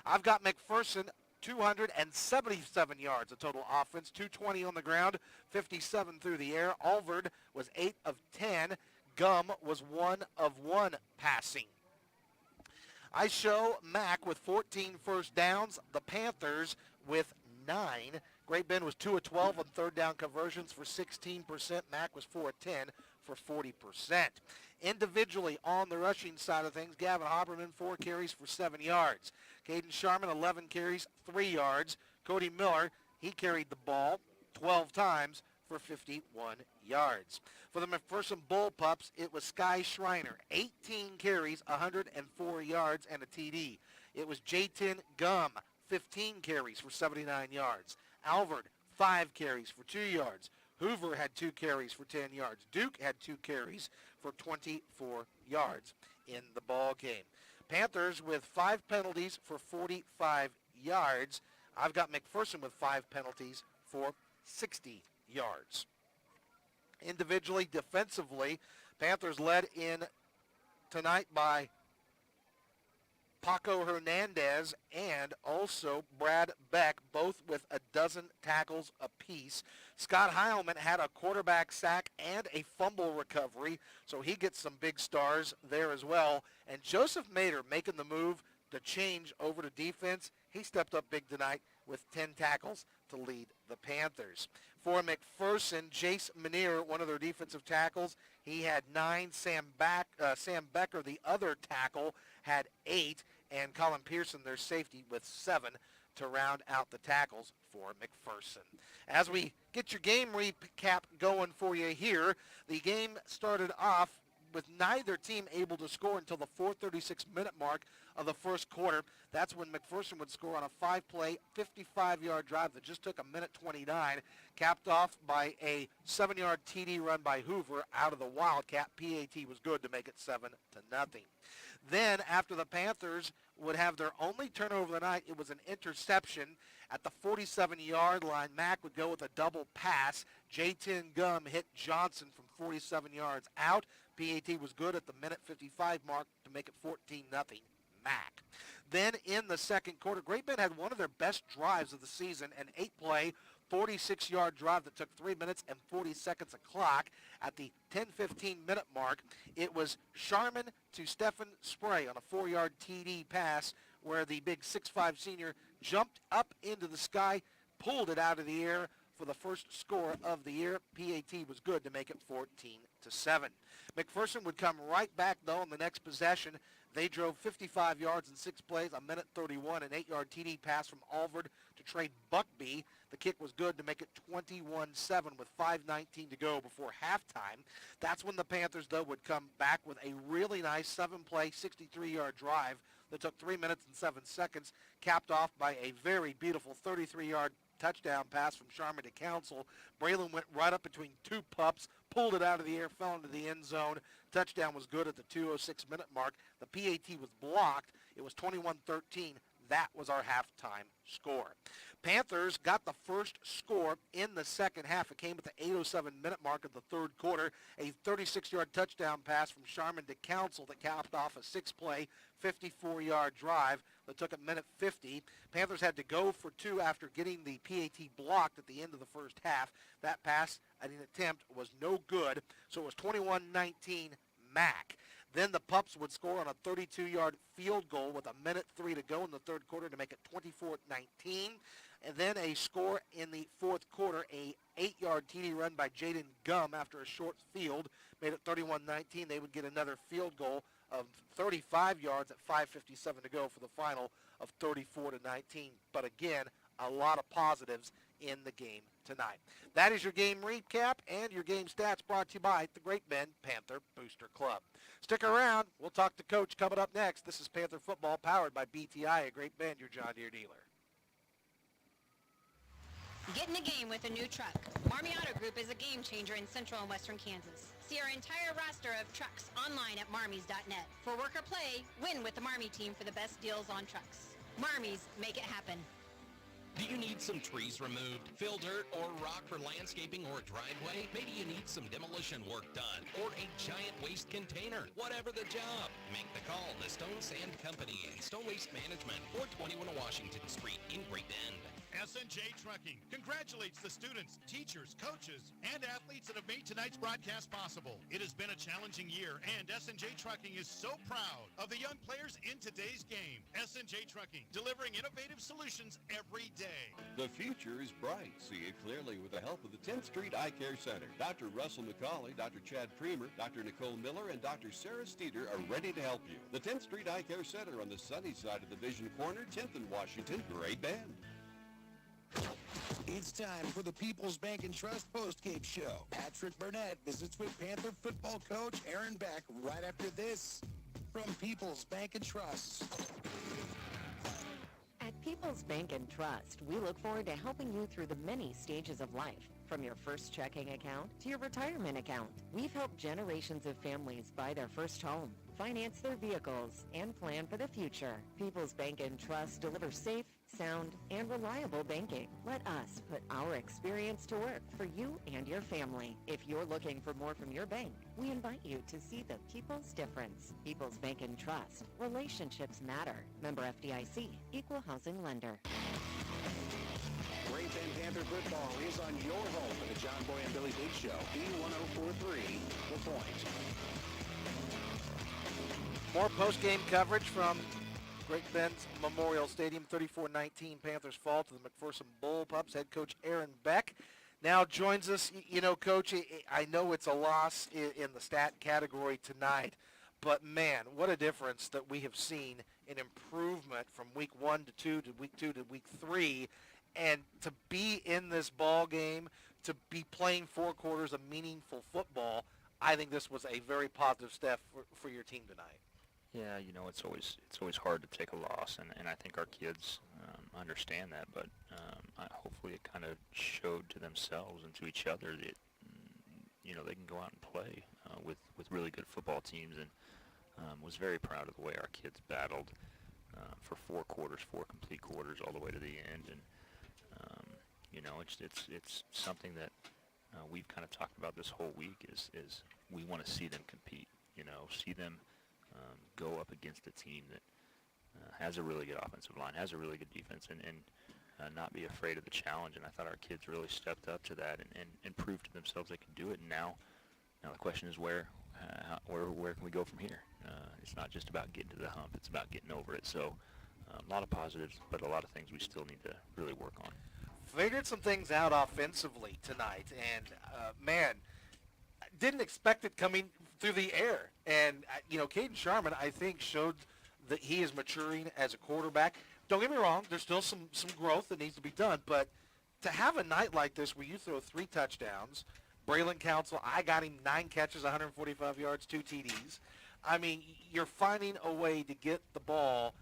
I've got McPherson, 277 yards of total offense, 220 on the ground, 57 through the air. Alvord was 8 of 10. Gum was 1 of 1 passing. I show Mac with 14 first downs, the Panthers with 9. Great Bend was 2 of 12 on third down conversions for 16%. Mac was 4 of 10 for 40%. Individually on the rushing side of things, Gavin Hopperman, 4 carries for 7 yards. Caden Sharman, 11 carries, 3 yards. Cody Miller, he carried the ball 12 times for 51 yards. For the McPherson Bullpups, it was Sky Schreiner, 18 carries, 104 yards, and a TD. It was Jayton Gum, 15 carries for 79 yards. Alvord, 5 carries for 2 yards. Hoover had 2 carries for 10 yards. Duke had 2 carries for 24 yards in the ball game. Panthers with 5 penalties for 45 yards. I've got McPherson with 5 penalties for 60 yards. Individually, defensively, Panthers led in tonight by Paco Hernandez and also Brad Beck, both with a dozen tackles apiece. Scott Heilman had a quarterback sack and a fumble recovery, so he gets some big stars there as well. And Joseph Mader making the move to change over to defense. He stepped up big tonight with 10 tackles to lead the Panthers. For McPherson, Jace Manier, one of their defensive tackles, he had 9. Sam Becker, the other tackle, had 8. And Colin Pearson, their safety, with 7 to round out the tackles for McPherson. As we get your game recap going for you here, the game started off with neither team able to score until the 4:36-minute mark of the first quarter. That's when McPherson would score on a 5-play, 55-yard drive that just took a minute 29, capped off by a 7-yard TD run by Hoover out of the Wildcat. PAT was good to make it 7-0. Then, after the Panthers would have their only turnover of the night, it was an interception at the 47-yard line. Mack would go with a double pass. J-10 Gum hit Johnson from 47 yards out. PAT was good at the minute 55 mark to make it 14-0 Mack. Then in the second quarter, Great Bend had one of their best drives of the season, an 8-play, 46-yard drive that took 3 minutes and 40 seconds a clock. At the 10-15-minute mark, it was Sharman to Stephen Spray on a 4-yard TD pass where the big 6'5 senior jumped up into the sky, pulled it out of the air for the first score of the year. PAT was good to make it 14-7. McPherson would come right back, though, in the next possession. They drove 55 yards in 6 plays, a minute 31, an 8-yard TD pass from Alvord to trade Buckby. The kick was good to make it 21-7 with 5:19 to go before halftime. That's when the Panthers, though, would come back with a really nice 7-play, 63-yard drive that took 3 minutes and 7 seconds, capped off by a very beautiful 33-yard touchdown pass from Sharman to Council. Braylon went right up between 2 pups, pulled it out of the air, fell into the end zone. Touchdown was good at the 2:06-minute mark. The PAT was blocked. It was 21-13. That was our halftime score. Panthers got the first score in the second half. It came at the 8:07-minute mark of the third quarter. A 36-yard touchdown pass from Sharman to Council that capped off a 6-play, 54-yard drive that took a minute 50. Panthers had to go for 2 after getting the PAT blocked at the end of the first half. That pass at an attempt was no good, so it was 21-19 Mack. Then the Pups would score on a 32-yard field goal with a minute 3 to go in the third quarter to make it 24-19. And then a score in the fourth quarter, a 8-yard TD run by Jaden Gum after a short field made it 31-19. They would get another field goal of 35 yards at 5:57 to go for the final of 34-19. But again, a lot of positives in the game tonight. That is your game recap and your game stats brought to you by the Great Bend Panther Booster Club. Stick around. We'll talk to Coach coming up next. This is Panther Football powered by BTI, a Great Bend, your John Deere dealer. Get in the game with a new truck. Marmy Auto Group is a game changer in central and western Kansas. See our entire roster of trucks online at marmys.net. For work or play, win with the Marmy team for the best deals on trucks. Marmys, make it happen. Do you need some trees removed, fill dirt or rock for landscaping or driveway? Maybe you need some demolition work done or a giant waste container. Whatever the job, make the call to Stone Sand Company and Stone Waste Management, 421 Washington Street in Great Bend. S&J Trucking congratulates the students, teachers, coaches, and athletes that have made tonight's broadcast possible. It has been a challenging year, and S&J Trucking is so proud of the young players in today's game. S&J Trucking, delivering innovative solutions every day. The future is bright. See it clearly with the help of the 10th Street Eye Care Center. Dr. Russell McCauley, Dr. Chad Premer, Dr. Nicole Miller, and Dr. Sarah Steeder are ready to help you. The 10th Street Eye Care Center on the sunny side of the Vision Corner, 10th and Washington, Great Bend. It's time for the People's Bank and Trust postgame show. Patrick Burnett visits with Panther football coach Aaron Beck right after this from People's Bank and Trust. At People's Bank and Trust, we look forward to helping you through the many stages of life. From your first checking account to your retirement account, we've helped generations of families buy their first home, finance their vehicles, and plan for the future. People's Bank and Trust delivers safe, sound, and reliable banking. Let us put our experience to work for you and your family. If you're looking for more from your bank, we invite you to see the people's difference. People's Bank and Trust. Relationships matter. Member FDIC. Equal housing lender. Great Bend Panther football is on your home for the John Boy and Billy Big Show. B1043, The Point. More post-game coverage from Great Bend's Memorial Stadium. 34-19 Panthers fall to the McPherson Bullpups. Head coach Aaron Beck now joins us. You know, Coach, I know it's a loss in the stat category tonight, but man, what a difference that we have seen in improvement from week 1 to 2 to week 2 to week 3. And to be in this ball game, to be playing 4 quarters of meaningful football, I think this was a very positive step for your team tonight. Yeah, you know, it's always hard to take a loss, and I think our kids understand that. But hopefully, it kind of showed to themselves and to each other that you know they can go out and play with really good football teams, and was very proud of the way our kids battled for 4 quarters, 4 complete quarters, all the way to the end. And you know, it's something that we've kind of talked about this whole week is we want to see them compete. You know, see them go up against a team that has a really good offensive line, has a really good defense, and not be afraid of the challenge. And I thought our kids really stepped up to that and proved to themselves they can do it. And now the question is where can we go from here? It's not just about getting to the hump; it's about getting over it. So a lot of positives, but a lot of things we still need to really work on. Figured some things out offensively tonight, and man, didn't expect it coming through the air. And you know, Caden Sharman, I think, showed that he is maturing as a quarterback. Don't get me wrong, there's still some growth that needs to be done, but to have a night like this where you throw 3 touchdowns, Braylon Council, I got him 9 catches, 145 yards, 2 TDs. I mean, you're finding a way to get the ball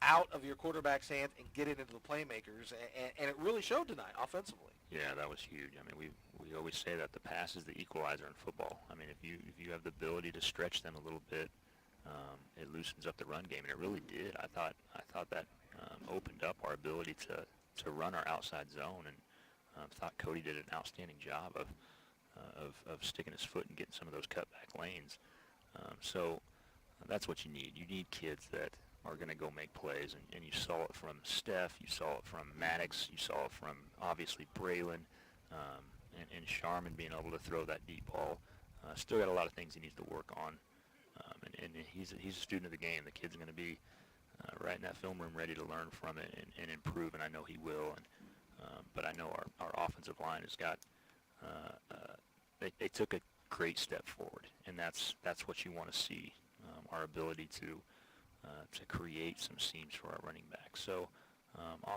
out of your quarterback's hands and get it into the playmakers, and it really showed tonight offensively. Yeah, that was huge. I mean, we always say that the pass is the equalizer in football. I mean, if you have the ability to stretch them a little bit, it loosens up the run game, and it really did. I thought that opened up our ability to run our outside zone, and thought Cody did an outstanding job of sticking his foot and getting some of those cutback lanes. So that's what you need. You need kids that are going to go make plays, and you saw it from Steph, you saw it from Maddox, you saw it from obviously Braylon, and Sharman being able to throw that deep ball. Still got a lot of things he needs to work on, and he's a student of the game. The kid's going to be right in that film room ready to learn from it and improve, and I know he will. But I know our offensive line has got they took a great step forward, and that's what you want to see, our ability to create some seams for our running backs. So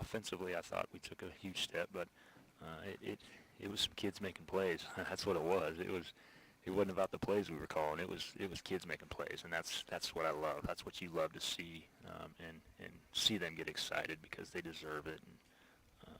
offensively, I thought we took a huge step, but it was some kids making plays. That's what it was. It wasn't about the plays we were calling. It was kids making plays, and that's what I love. That's what you love to see, and see them get excited because they deserve it, and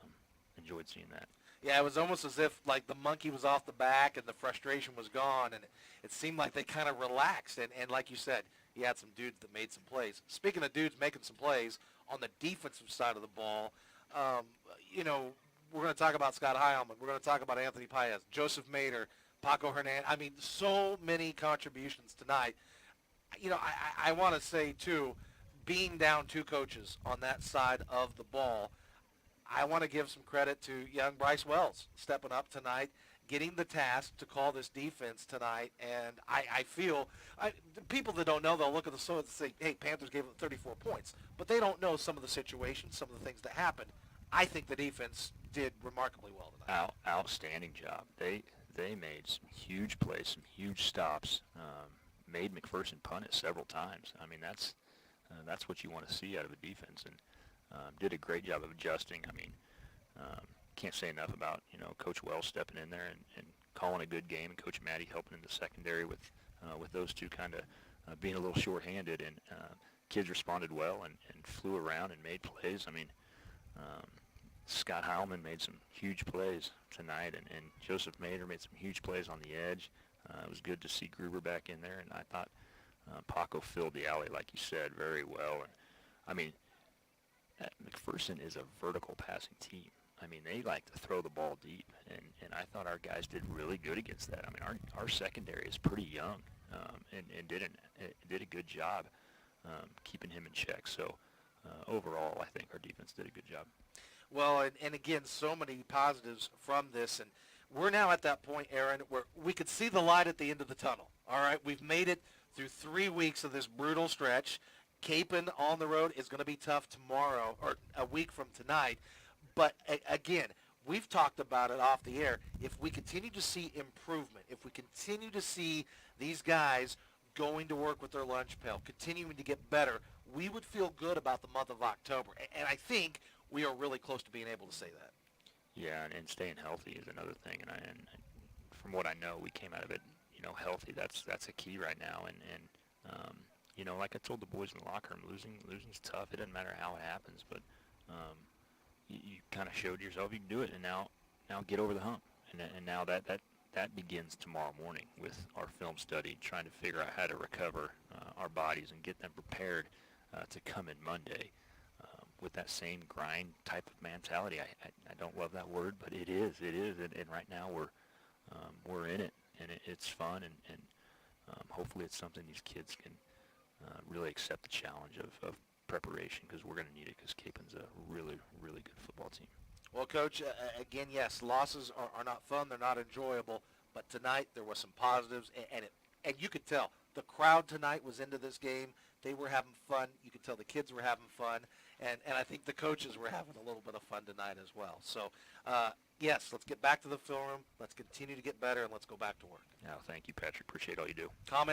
enjoyed seeing that. Yeah, it was almost as if like the monkey was off the back and the frustration was gone, and it seemed like they kind of relaxed. And like you said, you had some dudes that made some plays. Speaking of dudes making some plays on the defensive side of the ball, we're going to talk about Scott Heilman. We're going to talk about Anthony Paez, Joseph Mader, Paco Hernandez. I mean, so many contributions tonight. I want to say, too, being down 2 coaches on that side of the ball, I want to give some credit to young Bryce Wells stepping up tonight, getting the task to call this defense tonight. And I feel people that don't know, they'll look at the score and say, hey, Panthers gave them 34 points. But they don't know some of the situations, some of the things that happened. I think the defense did remarkably well tonight. Outstanding job. They made some huge plays, some huge stops, made McPherson punt it several times. I mean, that's what you want to see out of a defense, and did a great job of adjusting. I mean, can't say enough about Coach Wells stepping in there and calling a good game, and Coach Matty helping in the secondary with those two kind of being a little short-handed, and kids responded well and flew around and made plays. I mean, Scott Heilman made some huge plays tonight, and Joseph Mader made some huge plays on the edge. It was good to see Gruber back in there, and I thought Paco filled the alley, like you said, very well. And I mean, McPherson is a vertical passing team. I mean, they like to throw the ball deep, and I thought our guys did really good against that. I mean, our secondary is pretty young, and did a good job keeping him in check. So overall, I think our defense did a good job. Well, and again, so many positives from this, and we're now at that point, Aaron, where we could see the light at the end of the tunnel. All right, we've made it through 3 weeks of this brutal stretch. Capon on the road is going to be tough tomorrow, or a week from tonight. But again, we've talked about it off the air. If we continue to see improvement, if we continue to see these guys going to work with their lunch pail, continuing to get better, we would feel good about the month of October. And I think we are really close to being able to say that. Yeah, and staying healthy is another thing. And from what I know, we came out of it, healthy. That's a key right now. And like I told the boys in the locker room, losing's tough. It doesn't matter how it happens, but you kind of showed yourself you can do it. And now get over the hump. And now that begins tomorrow morning with our film study, trying to figure out how to recover our bodies and get them prepared to come in Monday. With that same grind type of mentality. I don't love that word, but it is, and right now we're in it, and it's fun, and hopefully it's something these kids can really accept the challenge of preparation, because we're going to need it, because Capon's a really, really good football team. Well, Coach, again, yes, losses are not fun, they're not enjoyable, but tonight there was some positives, and you could tell the crowd tonight was into this game. They were having fun. You could tell the kids were having fun. And I think the coaches were having a little bit of fun tonight as well. So, yes, let's get back to the film room. Let's continue to get better, and let's go back to work. No, thank you, Patrick. Appreciate all you do. Comment.